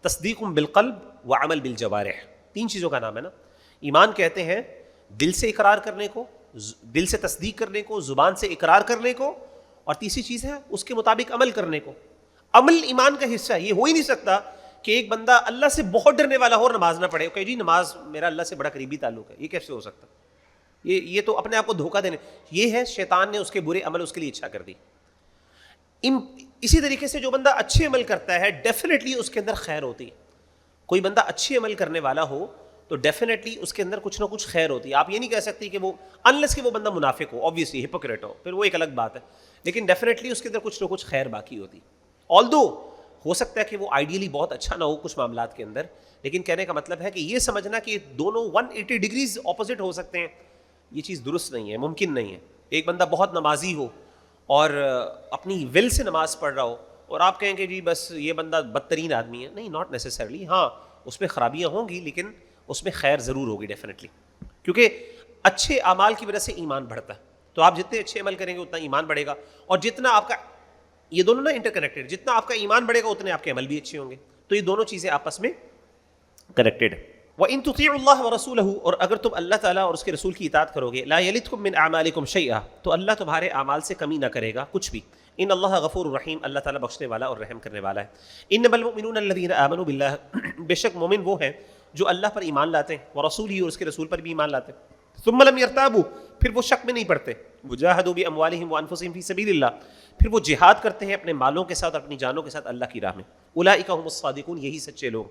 تصدیق بالقلب وعمل بالجوارح. 3 چیزوں کا نام ہے نا. ایمان کہتے ہیں دل سے اقرار کرنے کو، دل سے تصدیق کرنے کو، زبان سے اقرار کرنے کو، اور تیسری چیز ہے اس کے مطابق عمل کرنے کو. عمل ایمان کا حصہ ہے. یہ ہو ہی نہیں سکتا کہ ایک بندہ اللہ سے بہت ڈرنے والا ہو اور نماز نہ پڑھے، کہ جی نماز میرا اللہ سے بڑا قریبی تعلق ہے. یہ کیسے ہو سکتا؟ یہ تو اپنے آپ کو دھوکہ دینے، یہ ہے شیطان نے اس کے برے عمل اس کے لیے اچھا کر دی. اسی طریقے سے جو بندہ اچھے عمل کرتا ہے ڈیفینیٹلی اس کے اندر خیر ہوتی ہے. کوئی بندہ اچھے عمل کرنے والا ہو تو ڈیفینیٹلی اس کے اندر کچھ نہ کچھ خیر ہوتی ہے. آپ یہ نہیں کہہ سکتی کہ وہ انلیس کہ وہ بندہ منافق ہو، آبویسلی ہپوکریٹ ہو، پھر وہ ایک الگ بات ہے، لیکن ڈیفینیٹلی اس کے اندر کچھ نہ کچھ خیر باقی ہوتی. آلدو ہو سکتا ہے کہ وہ آئیڈیلی بہت اچھا نہ ہو کچھ معاملات کے اندر، لیکن کہنے کا مطلب ہے کہ یہ سمجھنا کہ دونوں 180 ڈگریز اپوزٹ ہو سکتے ہیں، یہ چیز درست نہیں ہے، ممکن نہیں ہے. ایک بندہ بہت نمازی ہو اور اپنی ول سے نماز پڑھ رہا ہو اور آپ کہیں کہ جی بس یہ بندہ بدترین آدمی ہے، نہیں، ناٹ نیسسرلی. ہاں اس میں خرابیاں ہوں گی لیکن اس میں خیر ضرور ہوگی ڈیفینیٹلی، کیونکہ اچھے اعمال کی وجہ سے ایمان بڑھتا ہے. تو آپ جتنے اچھے عمل کریں گے اتنا ایمان بڑھے گا، اور جتنا آپ کا، یہ دونوں نا انٹر کنیکٹڈ، جتنا آپ کا ایمان بڑھے گا اتنے آپ کے عمل بھی اچھے ہوں گے. تو یہ دونوں چیزیں آپس میں کنیکٹڈ ہیں. وَإِن تُطِيعُوا اللَّهَ وَرَسُولَهُ، اور اگر تم اللہ تعالیٰ اور اس کے رسول کی اطاعت کرو گے، لَا يَلِدْكُم مِّنْ أَعْمَالِكُمْ شَيْئًا، تو اللہ تمہارے اعمال سے کمی نہ کرے گا کچھ بھی. ان اللہ غفور الرحیم، اللہ تعالیٰ بخشنے والا اور رحم کرنے والا ہے۔ انما المؤمنون الذین آمنوا باللہ، بے شک مومن وہ ہیں جو اللہ پر ایمان لاتے ہیں، ورسولہ، اور اس کے رسول پر بھی ایمان لاتے ہیں، ثم لم یرتابوا، پھر وہ شک میں نہیں پڑتے، وجاہدوا باموالہم وانفسہم فی سبیل اللہ، پھر وہ جہاد کرتے ہیں اپنے مالوں کے ساتھ اور اپنی جانوں کے ساتھ اللہ کی راہ میں، اولئک هم الصادقون، یہی سچے لوگ،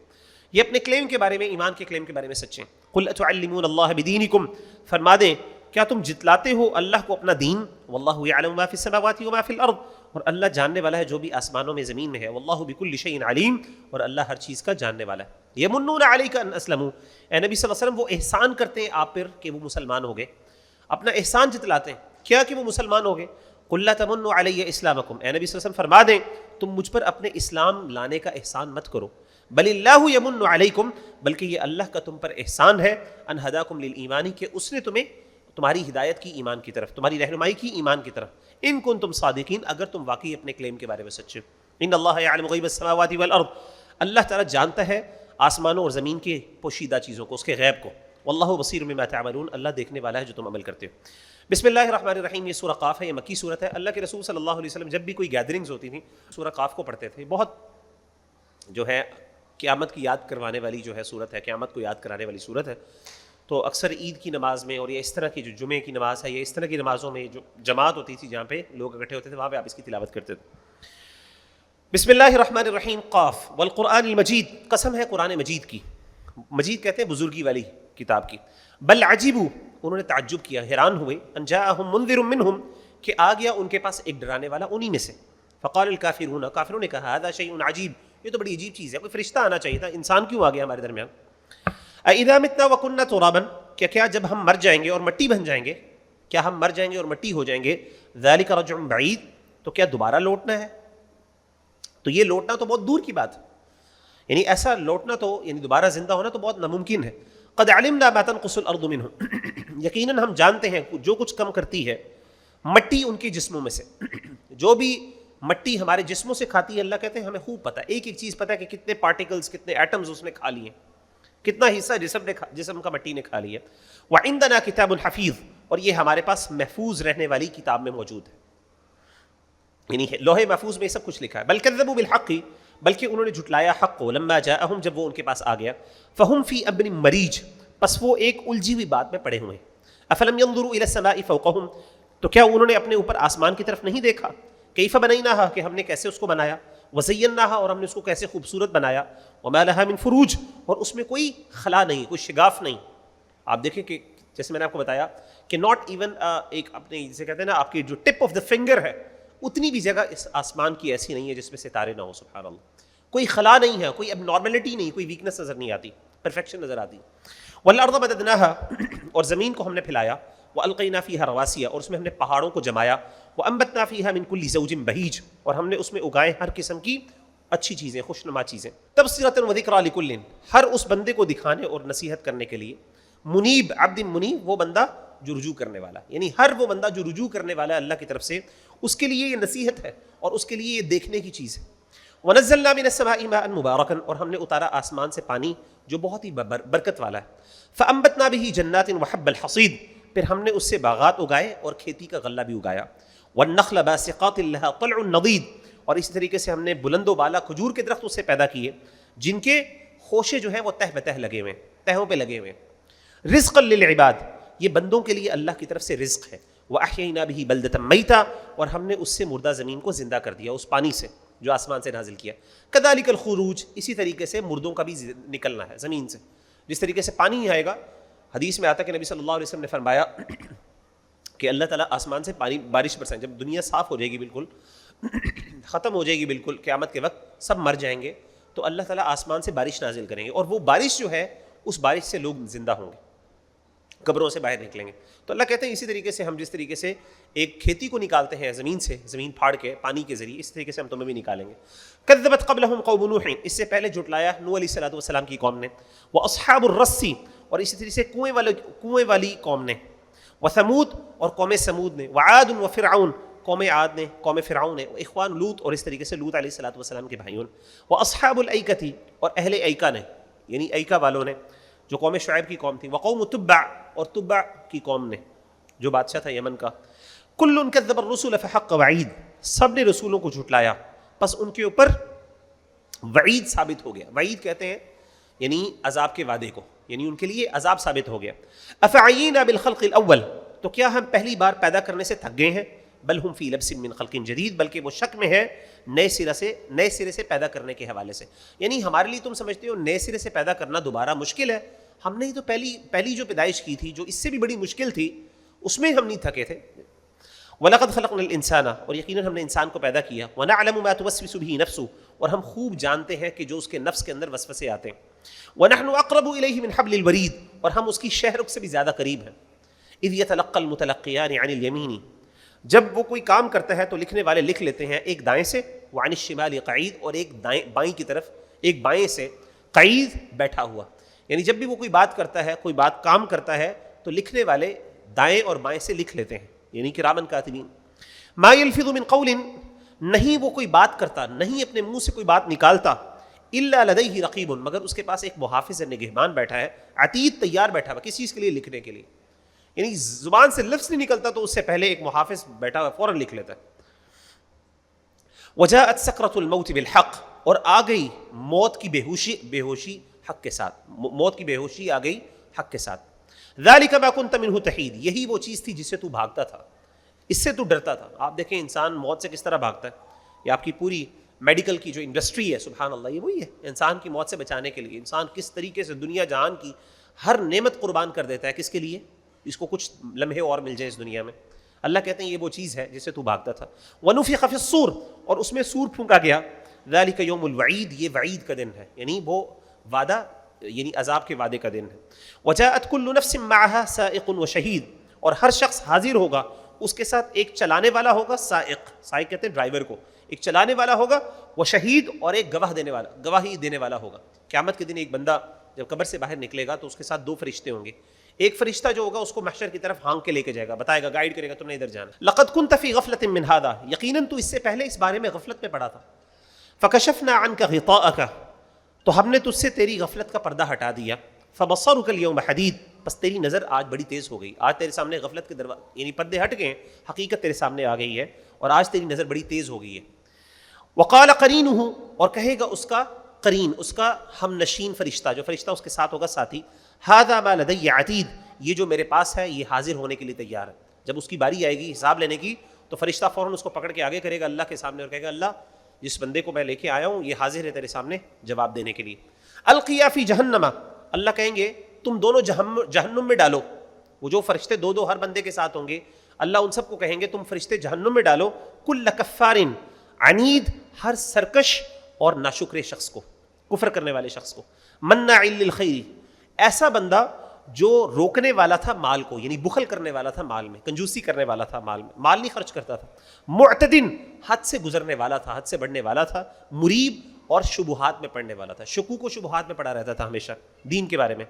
یہ اپنے کلیم کے بارے میں، ایمان کے کلیم کے بارے میں سچے ہیں۔ قل اتعلمون اللہ بدینکم، فرما دیں کیا تم جتلاتے ہو اللہ کو اپنا دین، واللہ یعلم ما فی السماوات وما فی الارض، اور اللہ جاننے والا ہے جو بھی آسمانوں میں زمین میں ہے، واللہ بکل شیء علیم، اور اللہ ہر چیز کا جاننے والا ہے۔ یمنون علیک ان اسلموا، اے نبی صلی اللہ علیہ وسلم وہ احسان کرتے ہیں آپ پر کہ وہ مسلمان ہو گئے، اپنا احسان جتلاتے ہیں، کیا کہ وہ مسلمان ہو گئے۔ قل لا تمنوا علی اسلامکم، اے نبی صلی اللہ علیہ وسلم فرما دیں تم مجھ پر اپنے اسلام لانے کا احسان مت کرو، بل اللہ یمن علیکم، بلکہ یہ اللہ کا تم پر احسان ہے، ان ہداکم للایمان، کہ اس نے تمہیں تمہاری ہدایت کی ایمان کی طرف، تمہاری رہنمائی کی ایمان کی طرف، ان کنتم صادقین، اگر تم واقعی اپنے کلیم کے بارے میں سچے۔ ان اللہ یعلم غیب السماوات والارض، اللہ تعالیٰ جانتا ہے آسمانوں اور زمین کے پوشیدہ چیزوں کو، اس کے غیب کو، واللہ بصیر بما تعملون، اللہ دیکھنے والا ہے جو تم عمل کرتے ہو۔ بسم اللہ الرحمن الرحیم، یہ سورہ قاف ہے، یہ مکی سورت ہے۔ اللہ کے رسول صلی اللہ علیہ وسلم جب بھی کوئی گیدرنگز ہوتی تھیں سورہ قاف کو پڑھتے تھے، بہت جو ہے قیامت کی یاد کروانے والی جو ہے صورت ہے، قیامت کو یاد کرانے والی صورت ہے، تو اکثر عید کی نماز میں اور یہ اس طرح کی جو جمعے کی نماز ہے، یہ اس طرح کی نمازوں میں جو جماعت ہوتی تھی جہاں پہ لوگ اکٹھے ہوتے تھے، وہاں پہ آپ اس کی تلاوت کرتے تھے۔ بسم اللہ الرحمن الرحیم، قاف والقرآن المجید، قسم ہے قرآن مجید کی، مجید کہتے ہیں بزرگی والی کتاب کی، بل عجیبوا، انہوں نے تعجب کیا، حیران ہوئے، ان جاءہم منذر منہم، کہ آ گیا ان کے پاس ایک ڈرانے والا انہی میں سے، فقال الکافرون، کافروں نے کہا ھذا شیء عجیب، یہ تو بڑی عجیب چیز ہے، کوئی فرشتہ آنا چاہیے تھا، انسان کیوں آ گیا ہمارے درمیان۔ اذا متنا وکنا ترابا، کیا جب ہم مر جائیں گے اور مٹی بن جائیں گے، کیا ہم مر جائیں گے اور مٹی ہو جائیں گے، ذالک رجع بعید، تو کیا دوبارہ لوٹنا ہے، تو یہ لوٹنا تو بہت دور کی بات ہے، یعنی ایسا لوٹنا تو، یعنی دوبارہ زندہ ہونا تو بہت ناممکن ہے۔ قد علمنا ما تنقص الارض منهم، یقیناً ہم جانتے ہیں جو کچھ کم کرتی ہے مٹی ان کے جسموں میں سے، جو بھی مٹی ہمارے جسموں سے کھاتی ہے، اللہ کہتے ہیں ہمیں خوب پتہ ہے، ایک ایک چیز پتہ ہے کہ کتنے پارٹیکلز، کتنے ایٹمز اس نے کھا لیے، کتنا حصہ جسم کا مٹی نے کھا لیا۔ وعندنا کتاب حفیظ، اور یہ ہمارے پاس محفوظ رہنے والی کتاب میں موجود ہے، یعنی لوح محفوظ میں سب کچھ لکھا ہے۔ بل کذبوا بالحق، بلکہ انہوں نے جھٹلایا حق کو، لما جاءہم، جب وہ ان کے پاس آ گیا، فہم فی امر مریج، پس وہ ایک الجھی ہوئی بات میں پڑے ہوئے ہیں۔ افلم ينظروا الى السماء فوقهم، تو کیا انہوں نے اپنے اوپر آسمان کی طرف نہیں دیکھا، کیف بنیناها، کہ ہم نے کیسے اس کو بنایا، وزیناها، اور ہم نے اس کو کیسے خوبصورت بنایا، وما لها من فروج، اور اس میں کوئی خلا نہیں، کوئی شگاف نہیں۔ آپ دیکھیں کہ جیسے میں نے آپ کو بتایا کہ ناٹ ایون ایک اپنے جسے کہتے ہیں نا آپ کی جو ٹپ آف دا فنگر ہے، اتنی بھی جگہ اس آسمان کی ایسی نہیں ہے جس میں ستارے نہ ہو، سبحان اللہ، کوئی خلا نہیں ہے، کوئی اب نارملٹی نہیں، کوئی ویکنس نظر نہیں آتی، پرفیکشن نظر آتی۔ والارض مددناها، اور زمین کو ہم نے پھیلایا، والقینا فیہا رواسیا، اور اس میں ہم نے پہاڑوں کو جمایا، وانبتنا فیہا من کل زوج بہیج، اور ہم نے اس میں اگائے ہر قسم کی اچھی چیزیں، خوشنما چیزیں، تبصرۃ وذکریٰ لکل، ہر اس بندے کو دکھانے اور نصیحت کرنے کے لیے، منیب، عبد منیب، وہ بندہ جو رجوع کرنے والا، یعنی ہر وہ بندہ جو رجوع کرنے والا ہے اللہ کی طرف سے، اس کے لیے یہ نصیحت ہے اور اس کے لیے یہ دیکھنے کی چیز ہے۔ وَنَزَّلْنَا مِنَ السَّمَاءِ مَاءً مُبَارَكًا، اور ہم نے اتارا آسمان سے پانی جو بہت ہی برکت والا ہے۔ فَأَنبَتْنَا بِهِ جَنَّاتٍ وَحَبَّ الْحَصِيدِ، پھر ہم نے اس سے باغات اگائے اور کھیتی کا غلہ بھی اگایا۔ وَالنَّخْلَ بَاسِقَاتٍ لَهَا طَلْعٌ نَضِيدٌ، اور اسی طریقے سے ہم نے بلند و بالا کھجور کے درخت اس سے پیدا کیے جن کے خوشے جو ہیں وہ تہ بتہ لگے ہوئے، تہوں پہ لگے ہوئے۔ رزقا للعباد، یہ بندوں کے لیے اللہ کی طرف سے رزق ہے۔ وَأَحْيَيْنَا بِهِ بَلْدَةً مَيْتًا، اور ہم نے اس سے مردہ زمین کو زندہ کر دیا، اس پانی سے جو آسمان سے نازل کیا۔ كَذَلِكَ الْخُرُوجُ، اسی طریقے سے مردوں کا بھی نکلنا ہے زمین سے، جس طریقے سے پانی آئے گا، حدیث میں آتا ہے کہ نبی صلی اللہ علیہ وسلم نے فرمایا کہ اللہ تعالیٰ آسمان سے پانی بارش برسائیں، جب دنیا صاف ہو جائے گی، بالکل ختم ہو جائے گی، بالکل قیامت کے وقت سب مر جائیں گے، تو اللہ تعالیٰ آسمان سے بارش نازل کریں گے، اور وہ بارش جو ہے اس بارش سے لوگ زندہ ہوں گے، قبروں سے باہر نکلیں گے۔ تو اللہ کہتے ہیں اسی طریقے سے ہم جس طریقے سے ایک کھیتی کو نکالتے ہیں زمین سے، زمین پھاڑ کے پانی کے ذریعے، اس طریقے سے ہم تمہیں بھی نکالیں گے۔ کذبت قبلہم قوم نوح، اس سے پہلے جھٹلایا نوح علیہ السلام کی قوم نے، واصحاب الرس، اور اسی طریقے سے کنویں والی قوم نے، وثمود، اور قوم سمود نے، وعاد وفرعون، قوم عاد نے، قوم فرعون نے، اخوان لوط، اور اس طریقے سے لوط علیہ السلام کے بھائیوں نے، واصحاب الایکۃ، اور اہل ایکا نے، یعنی ایکا والوں نے جو قوم شعیب کی قوم تھی، وقوم تبع، اور تبع کی قوم نے جو بادشاہ تھا یمن کا، کل کذب الرسل فحق وعید، سب نے رسولوں کو جھٹلایا، پس ان کے اوپر وعید ثابت ہو گیا. وعید کہتے ہیں یعنی عذاب کے وعدے کو، یعنی ان کے لیے عذاب ثابت ہو گیا. افعینا بالخلق الاول، تو کیا ہم پہلی بار پیدا کرنے سے تھک گئے ہیں؟ بل ہم فی لبس من خلق جدید، بلکہ وہ شک میں ہے نئے سرے سے پیدا کرنے کے حوالے سے. یعنی ہمارے لیے تم سمجھتے ہو نئے سرے سے پیدا کرنا دوبارہ مشکل ہے، ہم نے تو پہلی جو پیدائش کی تھی جو اس سے بھی بڑی مشکل تھی اس میں ہم نہیں تھکے تھے. وَلَقَدْ خَلَقْنَا الْإِنسَانَ، اور یقیناً ہم نے انسان کو پیدا کیا. وَنَعْلَمُ مَا تُوَسْوِسُ بِهِ نَفْسُهُ، اور ہم خوب جانتے ہیں کہ جو اس کے نفس کے اندر وسوسے آتے ہیں. وَنَحْنُ أَقْرَبُ إِلَيْهِ مِنْ حَبْلِ الْوَرِيدِ، اور ہم اس کی شہ رگ سے بھی زیادہ قریب ہیں. إِذْ يَتَلَقَّى الْمُتَلَقِّيَانِ عَنِ الْيَمِينِ، جب وہ کوئی کام کرتا ہے تو لکھنے والے لکھ لیتے ہیں ایک دائیں سے، وعن الشمال قعید، اور ایک بائیں کی طرف، ایک بائیں سے قعید بیٹھا ہوا. یعنی جب بھی وہ کوئی بات کرتا ہے، کوئی بات کام کرتا ہے تو لکھنے والے دائیں اور بائیں سے لکھ لیتے ہیں، یعنی کرامن کاتبین. ما یلفظ من قول، نہیں وہ کوئی بات کرتا، نہیں اپنے منہ سے کوئی بات نکالتا، الا لدیہ رقیب، مگر اس کے پاس ایک محافظ نگہبان بیٹھا ہے، عتید تیار بیٹھا ہوا کسی چیز کے لیے لکھنے کے لیے. یعنی زبان سے لفظ نہیں نکلتا تو اس سے پہلے ایک محافظ بیٹھا ہوا فوراً لکھ لیتا ہے. وجاءت سکرۃ الموت بالحق، اور آ گئی موت کی بے ہوشی حق کے ساتھ، موت کی بے ہوشی آ گئی حق کے ساتھ. ذالک ما کنت منہ تحید، یہی وہ چیز تھی جس سے تو بھاگتا تھا، اس سے تو ڈرتا تھا. آپ دیکھیں انسان موت سے کس طرح بھاگتا ہے. یہ آپ کی پوری میڈیکل کی جو انڈسٹری ہے، سبحان اللہ، یہ وہی ہے. انسان کی موت سے بچانے کے لیے انسان کس طریقے سے دنیا جہان کی ہر نعمت قربان کر دیتا ہے. کس کے لیے؟ اس کو کچھ لمحے اور مل جائیں اس دنیا میں. اللہ کہتے ہیں یہ وہ چیز ہے جس سے تو بھاگتا تھا. وَنُفِخَ فِي الصُّورِ، اور اس میں سور پھونکا گیا. ذَلِكَ يَوْمُ الْوَعِيدِ، یہ وعید کا دن ہے، یعنی وہ وعدہ، یعنی عذاب کے وعدے کا دن ہے. وَجَاءَتْ كُلُّ نَفْسٍ مَّعَهَا سَائِقٌ وَشَهِيدٌ، اور ہر شخص حاضر ہوگا، اس کے ساتھ ایک چلانے والا ہوگا. سائق کہتے ہیں ڈرائیور کو. ایک چلانے والا ہوگا، وہ شہید، اور ایک گواہی دینے والا ہوگا. قیامت کے دن ایک بندہ جب قبر سے باہر نکلے گا تو اس کے ساتھ دو فرشتے ہوں گے. ایک فرشتہ جو ہوگا اس کو محشر کی طرف ہانک کے لے کے جائے گا، بتائے گا، گائیڈ کرے گا، تم نے ادھر جانا. لقد كنت في غفلة من هذا، یقیناً تو اس سے پہلے اس بارے میں غفلت میں پڑا تھا. فكشفنا عنك غطاءك، تو ہم نے تجھ سے تیری غفلت کا پردہ ہٹا دیا. فبصرك اليوم حدید، بس تیری نظر آج بڑی تیز ہو گئی. آج تیرے سامنے غفلت کے یعنی پردے ہٹ گئے، حقیقت تیرے سامنے آ گئی ہے، اور آج تیری نظر بڑی تیز ہو گئی ہے. وقال قرینہ، اور کہے گا اس کا قرین، اس کا ہم نشین فرشتہ، جو فرشتہ اس کے ساتھ ہوگا ساتھی، ھذا ما لدی عتید، یہ جو میرے پاس ہے یہ حاضر ہونے کے لیے تیار ہے. جب اس کی باری آئے گی حساب لینے کی تو فرشتہ فوراً اس کو پکڑ کے آگے کرے گا اللہ کے سامنے اور کہے گا اللہ جس بندے کو میں لے کے آیا ہوں یہ حاضر ہے تیرے سامنے جواب دینے کے لیے. القیا فی جہنم، اللہ کہیں گے تم دونوں جہنم میں ڈالو. وہ جو فرشتے دو ہر بندے کے ساتھ ہوں گے، اللہ ان سب کو کہیں گے تم فرشتے جہنم میں ڈالو. کل کفار عنید، ہر سرکش اور ناشکر شخص کو، کفر کرنے والے شخص کو. مناع للخیر، ایسا بندہ جو روکنے والا تھا مال کو، یعنی بخل کرنے والا تھا مال میں، کنجوسی کرنے والا تھا مال میں، مال نہیں خرچ کرتا تھا. معتدن، حد سے گزرنے والا تھا، حد سے بڑھنے والا تھا. مریب، اور شبہات میں پڑنے والا تھا، شکوک و شبہات میں پڑا رہتا تھا ہمیشہ دین کے بارے میں.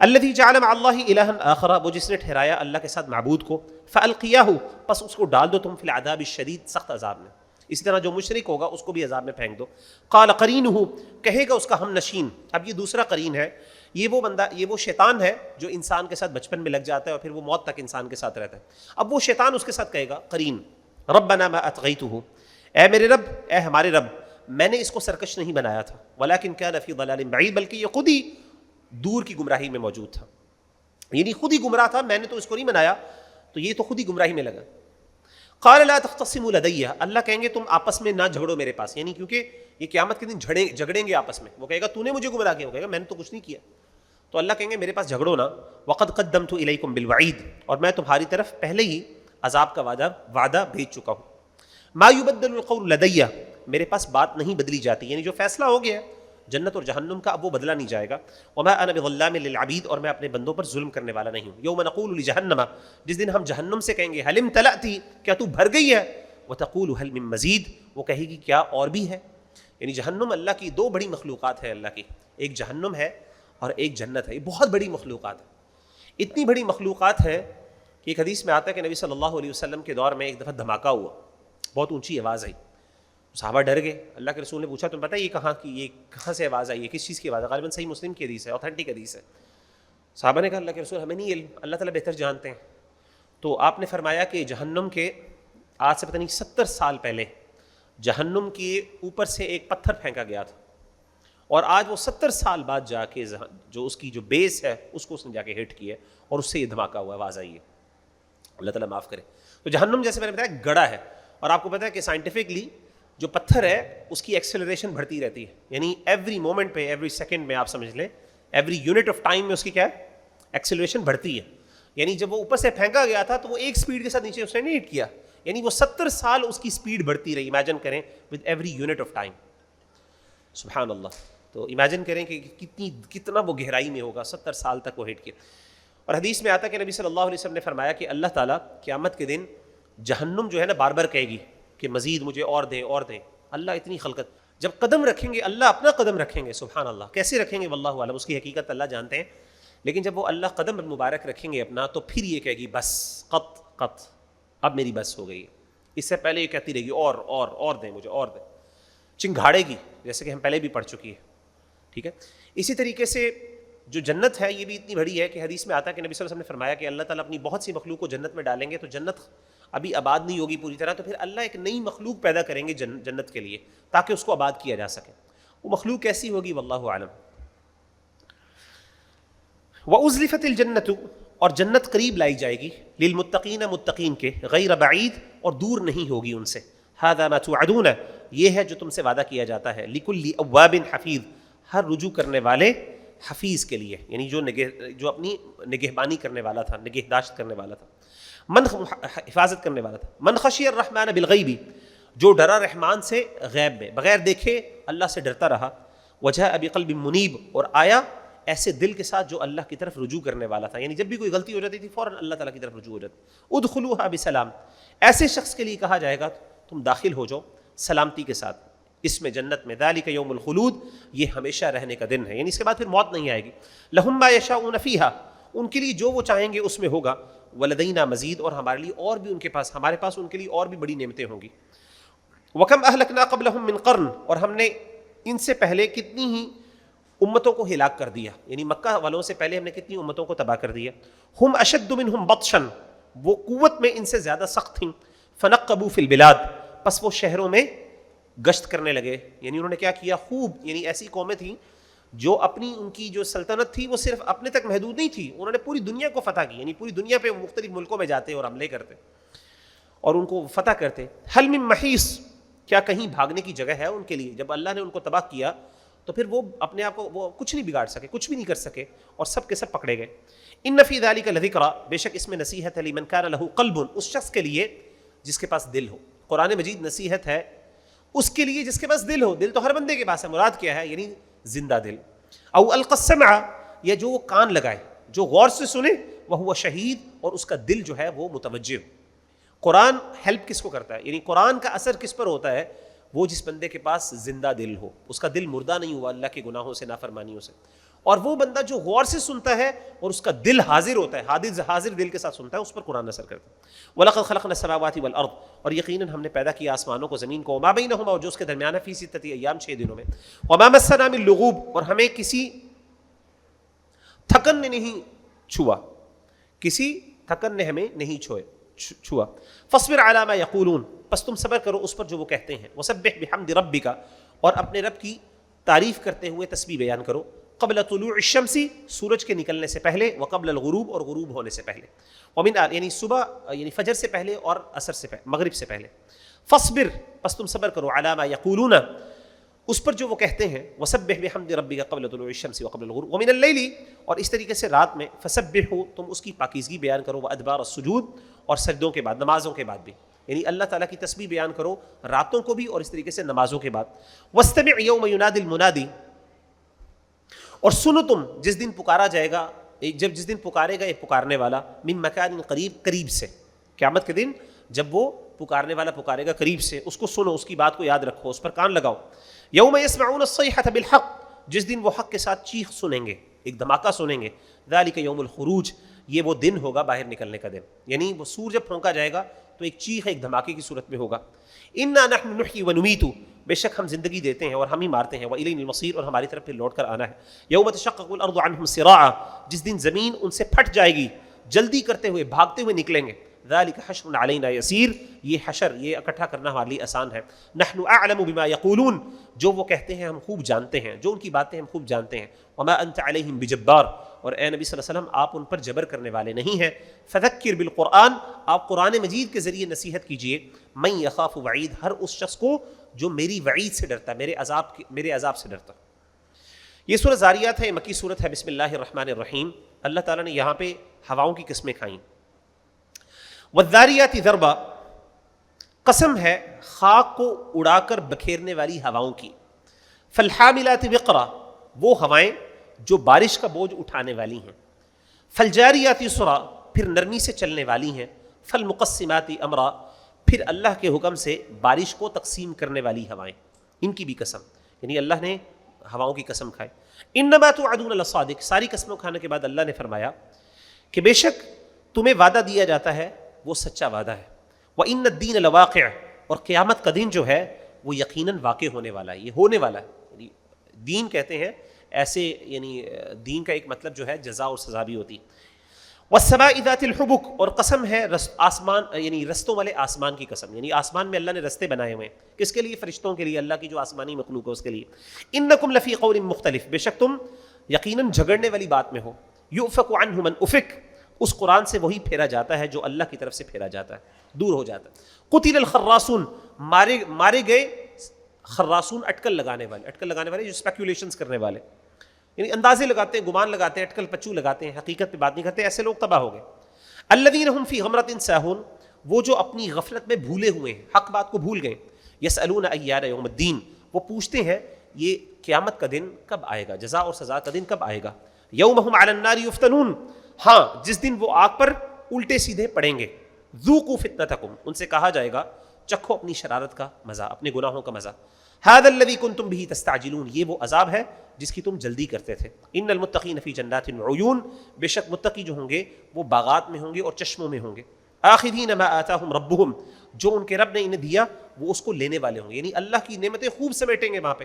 الذی جعل مع اللہ الہا آخر، وہ جس نے ٹھہرایا اللہ کے ساتھ معبود کو. فالقیاہ، پس اس کو ڈال دو تم فی العذاب الشدید، سخت عذاب میں. اسی طرح جو مشرک ہوگا اس کو بھی عذاب میں پھینک دو. قال قرینہ، کہے گا اس کا ہم نشین. اب یہ دوسرا قرین ہے، یہ وہ بندہ، یہ وہ شیطان ہے جو انسان کے ساتھ بچپن میں لگ جاتا ہے اور پھر وہ موت تک انسان کے ساتھ رہتا ہے. اب وہ شیطان اس کے ساتھ کہے گا قرین، ربنا ما اطغیتہ، اے میرے رب، اے ہمارے رب، میں نے اس کو سرکش نہیں بنایا تھا، ولکن کان فی ضلال بعید، بلکہ یہ خود ہی دور کی گمراہی میں موجود تھا، یعنی خود ہی گمراہ تھا، میں نے تو اس کو نہیں بنایا، تو یہ تو خود ہی گمراہی میں لگا. قال لا تختصموا لدی، اللہ کہیں گے تم آپس میں نہ جھگڑو میرے پاس، یعنی کیونکہ یہ قیامت کے دن جھگڑیں گے آپس میں. وہ کہے گا تو نے مجھے گمراہ کیا، وہ کہے گا میں نے تو کچھ نہیں کیا. تو اللہ کہیں گے میرے پاس جھگڑو نا. وقد قدمت الیکم بالوعید، اور میں تمہاری طرف پہلے ہی عذاب کا وعدہ بھیج چکا ہوں. ما یبدل القول لدی، میرے پاس بات نہیں بدلی جاتی، یعنی جو فیصلہ ہو گیا جنت اور جہنم کا اب وہ بدلا نہیں جائے گا. وما انا بظلام للعبید، اور میں اپنے بندوں پر ظلم کرنے والا نہیں ہوں. یوم نقول لجہنم، جس دن ہم جہنم سے کہیں گے حل امتلأت، کیا تو بھر گئی ہے. وتقول حل من مزید، وہ کہے گی کیا اور بھی ہے. یعنی جہنم اللہ کی دو بڑی مخلوقات ہے اللہ کی، ایک جہنم ہے اور ایک جنت ہے. یہ بہت بڑی مخلوقات ہے، اتنی بڑی مخلوقات ہے کہ ایک حدیث میں آتا ہے کہ نبی صلی اللہ علیہ وسلم کے دور میں ایک دفعہ دھماکہ ہوا، بہت اونچی آواز آئی، صحابہ ڈر گئے. اللہ کے رسول نے پوچھا تم پتہ یہ کہاں سے آواز آئی ہے، کس چیز کی آواز ہے؟ غالباً صحیح مسلم کی حدیث ہے، اوتھینٹک حدیث ہے. صحابہ نے کہا اللہ کے رسول ہمیں نہیں علم، اللہ تعالیٰ بہتر جانتے ہیں. تو آپ نے فرمایا کہ جہنم کے آج سے پتہ نہیں 70 سال پہلے جہنم کے اوپر سے ایک پتھر پھینکا گیا تھا، اور آج وہ 70 سال بعد جا کے جو اس کی جو بیس ہے اس کو اس نے جا کے ہٹ کیا اور اس سے یہ دھماکہ ہوا، آواز آئی ہے، اللہ تعالیٰ معاف کرے۔ تو جہنم جیسے میں نے بتایا گڑا ہے، اور آپ کو پتہ ہے کہ سائنٹیفکلی جو پتھر ہے اس کی ایکسیلریشن بڑھتی رہتی ہے، یعنی ایوری مومنٹ پہ، ایوری سیکنڈ میں آپ سمجھ لیں، ایوری یونٹ آف ٹائم میں اس کی کیا ہے، ایکسیلریشن بڑھتی ہے۔ یعنی جب وہ اوپر سے پھینکا گیا تھا تو وہ ایک سپیڈ کے ساتھ نیچے اس نے نہیں ہٹ کیا، یعنی وہ 70 سال اس کی سپیڈ بڑھتی رہی، امیجن کریں with every unit of time, سبحان اللہ۔ تو امیجن کریں کہ کتنا وہ گہرائی میں ہوگا، 70 سال تک وہ ہٹ کیا۔ اور حدیث میں آتا ہے کہ نبی صلی اللہ علیہ وسلم نے فرمایا کہ اللہ تعالیٰ قیامت کے دن جہنم جو ہے نا بار بار کہے گی کہ مزید مجھے اور دیں اور دیں۔ اللہ اتنی خلقت، جب قدم رکھیں گے اللہ اپنا قدم رکھیں گے، سبحان اللہ، کیسے رکھیں گے واللہ اعلم، اس کی حقیقت اللہ جانتے ہیں، لیکن جب وہ اللہ قدم مبارک رکھیں گے اپنا تو پھر یہ کہے گی بس قط قط، اب میری بس ہو گئی۔ اس سے پہلے یہ کہتی رہے گی اور دیں مجھے اور دیں، چنگھاڑے گی، جیسے کہ ہم پہلے بھی پڑھ چکی ہے، ٹھیک ہے۔ اسی طریقے سے جو جنت ہے یہ بھی اتنی بڑی ہے کہ حدیث میں آتا ہے کہ نبی صلی اللہ علیہ وسلم نے فرمایا کہ اللہ تعالیٰ اپنی بہت سی مخلوق کو جنت میں ڈالیں گے، تو جنت ابھی آباد نہیں ہوگی پوری طرح، تو پھر اللہ ایک نئی مخلوق پیدا کریں گے جنت کے لیے تاکہ اس کو آباد کیا جا سکے۔ وہ مخلوق کیسی ہوگی واللہ اعلم۔ وَأُزْلِفَتِ الْجَنَّةُ، اور جنت قریب لائی جائے گی، للمتقین، متقین کے، غیر بعید، اور دور نہیں ہوگی ان سے، هذا ما توعدون، یہ ہے جو تم سے وعدہ کیا جاتا ہے، لکل اواب حفیظ، ہر رجوع کرنے والے حفیظ کے لیے، یعنی جو اپنی نگہبانی کرنے والا تھا، نگہداشت کرنے والا تھا، حفاظت کرنے والا تھا۔ من خشی الرحمن بالغیب، جو ڈرا رحمان سے غیب میں، بغیر دیکھے اللہ سے ڈرتا رہا، وجاء بقلب منیب، اور آیا ایسے دل کے ساتھ جو اللہ کی طرف رجوع کرنے والا تھا، یعنی جب بھی کوئی غلطی ہو جاتی تھی فوراً اللہ تعالیٰ کی طرف رجوع ہو جاتا۔ ادخلوها بسلام، ایسے شخص کے لیے کہا جائے گا تم داخل ہو جاؤ سلامتی کے ساتھ اس میں، جنت میں، ذالک یوم الخلود، یہ ہمیشہ رہنے کا دن ہے، یعنی اس کے بعد پھر موت نہیں آئے گی۔ لہم ما یشاؤون فیہا، ان کے لیے جو وہ چاہیں گے اس میں ہوگا، ولدینا مزید، اور ہمارے لیے اور بھی ان کے پاس، ہمارے پاس ان کے لیے اور بھی بڑی نعمتیں ہوں گی۔ وکم اہلکنا قبلہم من قرن، اور ہم نے ان سے پہلے کتنی ہی امتوں کو ہلاک کر دیا، یعنی مکہ والوں سے پہلے ہم نے کتنی امتوں کو تباہ کر دیا۔ ہم اشد منہم بطشا، وہ قوت میں ان سے زیادہ سخت تھیں، فنقبوا فی البلاد، پس وہ شہروں میں گشت کرنے لگے، یعنی انہوں نے کیا کیا، خوب، یعنی ایسی قومیں تھیں جو اپنی ان کی جو سلطنت تھی وہ صرف اپنے تک محدود نہیں تھی، انہوں نے پوری دنیا کو فتح کی، یعنی پوری دنیا پہ مختلف ملکوں میں جاتے اور حملے کرتے اور ان کو فتح کرتے۔ حل من محیص، کیا کہیں بھاگنے کی جگہ ہے ان کے لیے؟ جب اللہ نے ان کو تباہ کیا تو پھر وہ اپنے آپ کو وہ کچھ نہیں بگاڑ سکے، کچھ بھی نہیں کر سکے، اور سب کے سب پکڑے گئے۔ ان فی ذلک لذکریٰ، بے شک اس میں نصیحت ہے، لمن کان لہ قلب، اس شخص کے لیے جس کے پاس دل ہو۔ قرآن مجید نصیحت ہے اس کے لیے جس کے پاس دل ہو، دل تو ہر بندے کے پاس ہے، مراد کیا ہے، یعنی زندہ دل۔ او القى السمع، یا جو وہ کان لگائے، جو غور سے سنے، وہو شہید، اور اس کا دل جو ہے وہ متوجہ ہو۔ قرآن ہیلپ کس کو کرتا ہے، یعنی قرآن کا اثر کس پر ہوتا ہے؟ وہ جس بندے کے پاس زندہ دل ہو، اس کا دل مردہ نہیں ہوا اللہ کے گناہوں سے، نافرمانیوں سے، اور وہ بندہ جو غور سے سنتا ہے اور اس کا دل حاضر ہوتا ہے، حاضر دل کے ساتھ سنتا ہے، اس پر قرآن اثر کرتا ہے۔ وَلَقَدْ خَلَقْنَا السَّمَاوَاتِ وَالْأَرْضَ، اور یقیناً ہم نے پیدا کیا آسمانوں کو، زمین کو، وَمَا بَيْنَهُمَا، اور جو اس کے درمیان ہے، فِي سِتَّةِ أَيَّامٍ، 6 دنوں میں، وَمَا مَسَّنَا مِن لُغُوب، اور ہمیں کسی تھکن نے نہیں چھوا، کسی تھکن نے ہمیں نہیں چھوا۔ فَاصْبِرْ عَلَىٰ مَا يَقُولُونَ، پس تم صبر کرو اس پر جو وہ کہتے ہیں۔ وَسَبِّحْ بِحَمْدِ رَبِّكَ، اور اپنے رب کی تعریف کرتے ہوئے تسبیح بیان کرو۔ قبل طلوع الشمس، سورج کے نکلنے سے پہلے، وقبل الغروب، اور غروب ہونے سے پہلے، ومن یعنی صبح، یعنی فجر سے پہلے اور عصر سے پہلے، مغرب سے پہلے۔ فاصبر، پس تم صبر کرو، علی ما یقولون، اس پر جو وہ کہتے ہیں، وسبح بحمد ربک قبل طلوع الشمس وقبل الغروب، ومن اللیل، اور اس طریقے سے رات میں، فسبحوا، تم اس کی پاکیزگی بیان کرو، وادبار السجود، اور سجدوں کے بعد، نمازوں کے بعد بھی، یعنی اللہ تعالیٰ کی تسبیح بیان کرو راتوں کو بھی اور اس طریقے سے نمازوں کے بعد۔ واستمع یوم ینادی المنادی، اور سنو تم جس دن پکارا جائے گا، جس دن پکارے گا ایک پکارنے والا، من مکان قریب، قریب سے، قیامت کے دن جب وہ پکارنے والا پکارے گا قریب سے، اس کو سنو، اس کی بات کو یاد رکھو، اس پر کان لگاؤ۔ یوم یسمعون الصیحۃ بالحق، جس دن وہ حق کے ساتھ چیخ سنیں گے، ایک دھماکہ سنیں گے۔ ذالک یوم الخروج، یہ وہ دن ہوگا باہر نکلنے کا دن، یعنی وہ سور جب پھونکا جائے گا تو ایک چیخ ایک دھماکے کی صورت میں ہوگا۔ انا نحن نحیی ونمیت، بے شک ہم زندگی دیتے ہیں اور ہم ہی مارتے ہیں، والینا المصیر، اور ہماری طرف پھر لوٹ کر آنا ہے۔ یوم تشقق الارض عنہم سراعا، جس دن زمین ان سے پھٹ جائے گی، جلدی کرتے ہوئے، بھاگتے ہوئے نکلیں گے۔ ذالک حشر علینا یسیر، یہ حشر، یہ اکٹھا کرنا ہمارے لیے آسان ہے. نحن اعلم بما یقولون، جو وہ کہتے ہیں ہم خوب جانتے ہیں، جو ان کی باتیں ہم خوب جانتے ہیں. وما انت علیہم بجبار، اور اے نبی صلی اللہ علیہ وسلم آپ ان پر جبر کرنے والے نہیں ہیں. فذکر بالقرآن، آپ قرآن مجید کے ذریعے نصیحت کیجئے. من یخاف وعید، ہر اس شخص کو جو میری وعید سے ڈرتا ہے، میرے عذاب سے ڈرتا. یہ سورہ زاریات ہے، مکی سورت ہے. بسم اللہ الرحمن الرحیم. اللہ تعالیٰ نے یہاں پہ ہواؤں کی قسمیں کھائیں. والذاریات ذربا، قسم ہے خاک کو اڑا کر بکھیرنے والی ہواؤں کی. فالحاملات وقرا، وہ ہوائیں جو بارش کا بوجھ اٹھانے والی ہیں. فالجاریات یسرا، پھر نرمی سے چلنے والی ہیں. فالمقسمات امرا، پھر اللہ کے حکم سے بارش کو تقسیم کرنے والی ہوائیں، ان کی بھی قسم. یعنی اللہ نے ہواؤں کی قسم کھائی. انما توعدون لصادق، ساری قسموں کھانے کے بعد اللہ نے فرمایا کہ بے شک تمہیں وعدہ دیا جاتا ہے وہ سچا وعدہ ہے. وان الدین لواقع، اور قیامت کا دن جو ہے وہ یقیناً واقع ہونے والا ہے، یہ ہونے والا ہے. یعنی دین کہتے ہیں ایسے، یعنی دین کا ایک مطلب جو ہے جزا اور سزا بھی ہوتی. والسماء ذات الحبک، اور قسم ہے آسمان، یعنی رستوں والے آسمان کی قسم. یعنی آسمان میں اللہ نے رستے بنائے ہوئے ہیں. کس کے لیے؟ فرشتوں کے لیے، اللہ کی جو آسمانی مخلوق ہے اس کے لیے. انکم لفی قول مختلف، بے شک تم یقیناً جھگڑنے والی بات میں ہو. یؤفک عنہ من افک، اس قرآن سے وہی پھیرا جاتا ہے جو اللہ کی طرف سے پھیرا جاتا ہے، دور ہو جاتا ہے. قتل الخراصون، مارے گئے خراصون، اٹکل لگانے والے جو اسپیکولیشنز کرنے والے، یعنی اندازے لگاتے ہیں، گمان لگاتے ہیں، اٹکل پچو لگاتے ہیں، حقیقت پہ بات نہیں کرتے، ایسے لوگ تباہ ہو گئے. الذین هم فی غمرۃ ساہون، وہ جو اپنی غفلت میں بھولے ہوئے ہیں، حق بات کو بھول گئے. یسألون ایان یوم الدین، وہ پوچھتے ہیں یہ قیامت کا دن کب آئے گا، جزا اور سزا کا دن کب آئے گا. یوم هم علی النار یفتنون، ہاں جس دن وہ آگ پر الٹے سیدھے پڑیں گے. ذوقوا فتنتکم، ان سے کہا جائے گا چکھو اپنی شرارت کا مزہ، اپنے گناہوں کا مزہ. ھذا الذی کنتم بہ تستعجلون، یہ وہ عذاب ہے جس کی تم جلدی کرتے تھے. ان المتقین فی جنات وعیون، بے شک متقی جو ہوں گے وہ باغات میں ہوں گے اور چشموں میں ہوں گے. آخذین ما آتاہم ربہم، جو ان کے رب نے انہیں دیا وہ اس کو لینے والے ہوں گے، یعنی اللہ کی نعمتیں خوب سمیٹیں گے وہاں پہ.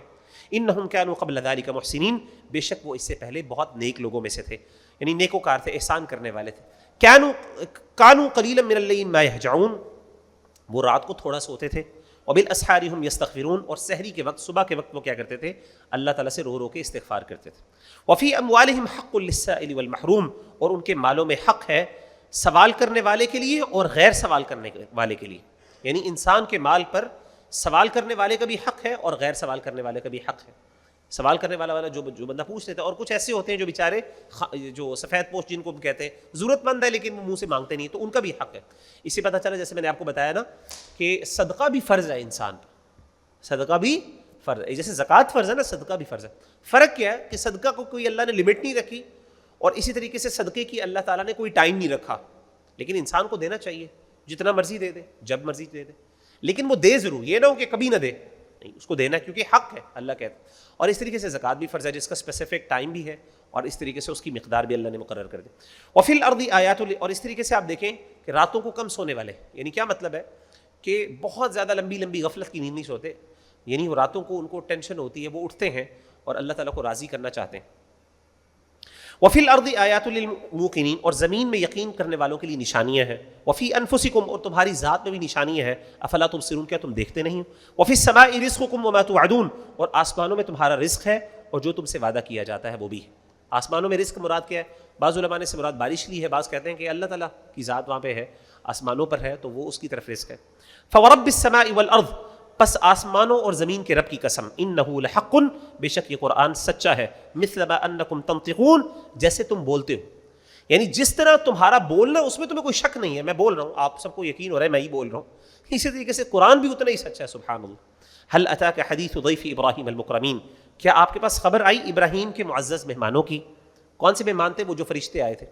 انہم کانوا قبل ذلک محسنین، بے شک وہ اس سے پہلے بہت نیک لوگوں میں سے تھے، یعنی نیکوکار تھے، احسان کرنے والے تھے. کانوا قلیلا من اللیل ما یہجعون، وہ رات کو تھوڑا سوتے تھے. وبالاسحار هم یستغفرون، اور سحری کے وقت، صبح کے وقت وہ کیا کرتے تھے؟ اللہ تعالیٰ سے رو رو کے استغفار کرتے تھے. وفی اموالہم حق للسائل والمحروم، اور ان کے مالوں میں حق ہے سوال کرنے والے کے لیے اور غیر سوال کرنے والے کے لیے. یعنی انسان کے مال پر سوال کرنے والے کا بھی حق ہے اور غیر سوال کرنے والے کا بھی حق ہے. سوال کرنے والا جو بندہ پوچھ لیتا ہے، اور کچھ ایسے ہوتے ہیں جو بیچارے جو سفید پوش جن کو ہم کہتے ہیں، ضرورت مند ہے لیکن وہ منہ سے مانگتے نہیں، تو ان کا بھی حق ہے. اس سے پتہ چلا، جیسے میں نے آپ کو بتایا نا کہ صدقہ بھی فرض ہے انسان پر، صدقہ بھی فرض ہے، جیسے زکوٰۃ فرض ہے نا، صدقہ بھی فرض ہے. فرق کیا ہے کہ صدقہ کو کوئی اللہ نے لمٹ نہیں رکھی، اور اسی طریقے سے صدقے کی اللہ تعالیٰ نے کوئی ٹائم نہیں رکھا. لیکن انسان کو دینا چاہیے، جتنا مرضی دے دے، جب مرضی دے دے، لیکن وہ دے ضرور، یہ نہ ہو کہ کبھی نہ دے، نہیں، اس کو دینا کیونکہ حق ہے، اللہ کہتا ہے. اور اس طریقے سے زکوٰۃ بھی فرض ہے جس کا اسپیسیفک ٹائم بھی ہے، اور اس طریقے سے اس کی مقدار بھی اللہ نے مقرر کر دی. وفی الارض آیات، اور اس طریقے سے آپ دیکھیں کہ راتوں کو کم سونے والے، یعنی کیا مطلب ہے کہ بہت زیادہ لمبی لمبی غفلت کی نیند نہیں سوتے، یعنی وہ راتوں کو ان کو ٹینشن ہوتی ہے، وہ اٹھتے ہیں اور اللہ تعالیٰ کو راضی کرنا چاہتے ہیں. وفی الارض آیات للموقنین، اور زمین میں یقین کرنے والوں کے لیے نشانیاں ہیں. وفی انفسکم، اور تمہاری ذات میں بھی نشانیاں ہیں. افلا تبصرون، کیا تم دیکھتے نہیں؟ وفی السماء رزقکم وما توعدون، اور آسمانوں میں تمہارا رزق ہے اور جو تم سے وعدہ کیا جاتا ہے وہ بھی. آسمانوں میں رزق مراد کیا ہے؟ بعض علماء نے سے مراد بارش لی ہے، بعض کہتے ہیں کہ اللہ تعالیٰ کی ذات وہاں پہ ہے، آسمانوں پر ہے، تو وہ اس کی طرف رزق ہے. فورب السماء والارض، پس آسمانوں اور زمین کے رب کی قسم، انہ لحق، بے شک یہ قرآن سچا ہے. مثل ما انکم تنطقون، جیسے تم بولتے ہو، یعنی جس طرح تمہارا بولنا اس میں تمہیں کوئی شک نہیں ہے، میں بول رہا ہوں، آپ سب کو یقین ہو رہا ہے میں ہی بول رہا ہوں، اسی طریقے سے قرآن بھی اتنا ہی سچا ہے. سبحان اللہ. هل اتاک حدیث ضیف ابراہیم المکرمین، کیا آپ کے پاس خبر آئی ابراہیم کے معزز مہمانوں کی؟ کون سے مہمان تھے؟ وہ جو فرشتے آئے تھے،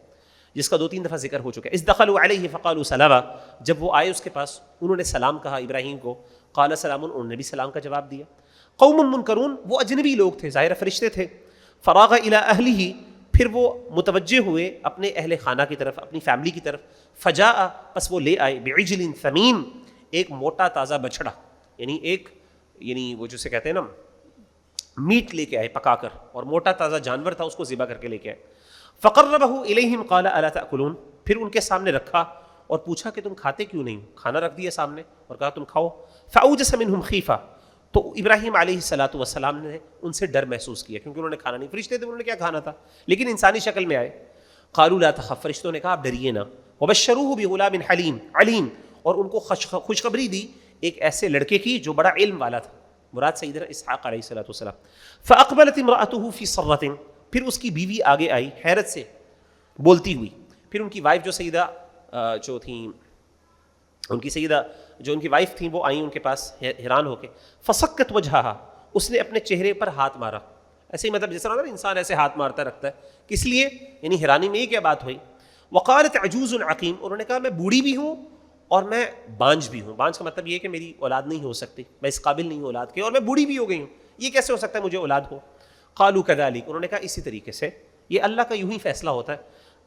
جس کا 2-3 دفعہ ذکر ہو چکا ہے. اذ دخلوا علیہ فقالوا سلاما، جب وہ آئے اس کے پاس انہوں نے سلام کہا ابراہیم کو. قال سلام، انہوں نے بھی سلام کا جواب دیا. قوم منکرون، وہ اجنبی لوگ تھے، ظاہر فرشتے تھے. فراغ الی اہلہ، پھر وہ متوجہ ہوئے اپنے اہل خانہ کی طرف، اپنی فیملی کی طرف. فجاء، پس وہ لے آئے، بعجل ثمین، ایک موٹا تازہ بچڑا، یعنی وہ جسے کہتے ہیں نا میٹ لے کے آئے پکا کر، اور موٹا تازہ جانور تھا، اس کو ذبح کر کے لے کے آئے. فقربہ الیہم قال الا تاکلون، پھر ان کے سامنے رکھا اور پوچھا کہ تم کھاتے کیوں نہیں؟ کھانا رکھ دیا سامنے اور کہا تم کھاؤ. فأوجس منهم خیفہ، تو ابراہیم علیہ الصلاۃ والسلام نے ان سے ڈر محسوس کیا کیونکہ انہوں نے کھانا نہیں، فرشتے تھے انہوں نے کیا کھانا تھا، لیکن انسانی شکل میں آئے. قالوا لا تخف، فرشتوں نے کہا آپ ڈریے نہ. وبشروه بغلام حلیم علیم، اور ان کو خوشخبری دی ایک ایسے لڑکے کی جو بڑا علم والا تھا، مراد سیدنا اسحاق علیہ الصلاۃ والسلام. فاقبلت امرأته في صرة، پھر اس کی بیوی آگے آئی حیرت سے بولتی ہوئی. پھر ان کی وائف جو سیدہ جو تھیں، ان کی سیدہ جو ان کی وائف تھیں وہ آئیں ان کے پاس حیران ہو کے. فسکت وجہہا، اس نے اپنے چہرے پر ہاتھ مارا. ایسے ہی مطلب جس طرح انسان ایسے ہاتھ مارتا رکھتا ہے، کس لیے؟ یعنی حیرانی میں یہ کیا بات ہوئی. وقالت عجوز عقیم، انہوں نے کہا میں بوڑھی بھی ہوں اور میں بانجھ بھی ہوں. بانجھ کا مطلب یہ ہے کہ میری اولاد نہیں ہو سکتی، میں اس قابل نہیں ہوں اولاد کے، اور میں بوڑھی بھی ہو گئی ہوں، یہ کیسے ہو سکتا ہے مجھے اولاد ہو؟ قالوا كذلك، انہوں نے کہا اسی طریقے سے، یہ اللہ کا یوں ہی فیصلہ ہوتا ہے.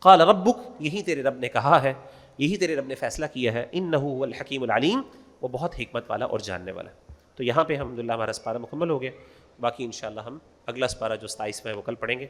قال ربک، یہی تیرے رب نے کہا ہے، یہی تیرے رب نے فیصلہ کیا ہے. انہ هو الحکیم العلیم، وہ بہت حکمت والا اور جاننے والا. تو یہاں پہ الحمدللہ ہمارا اسپارہ مکمل ہو گیا. باقی انشاءاللہ ہم اگلا اسپارہ جو 27واں ہے وہ کل پڑھیں گے.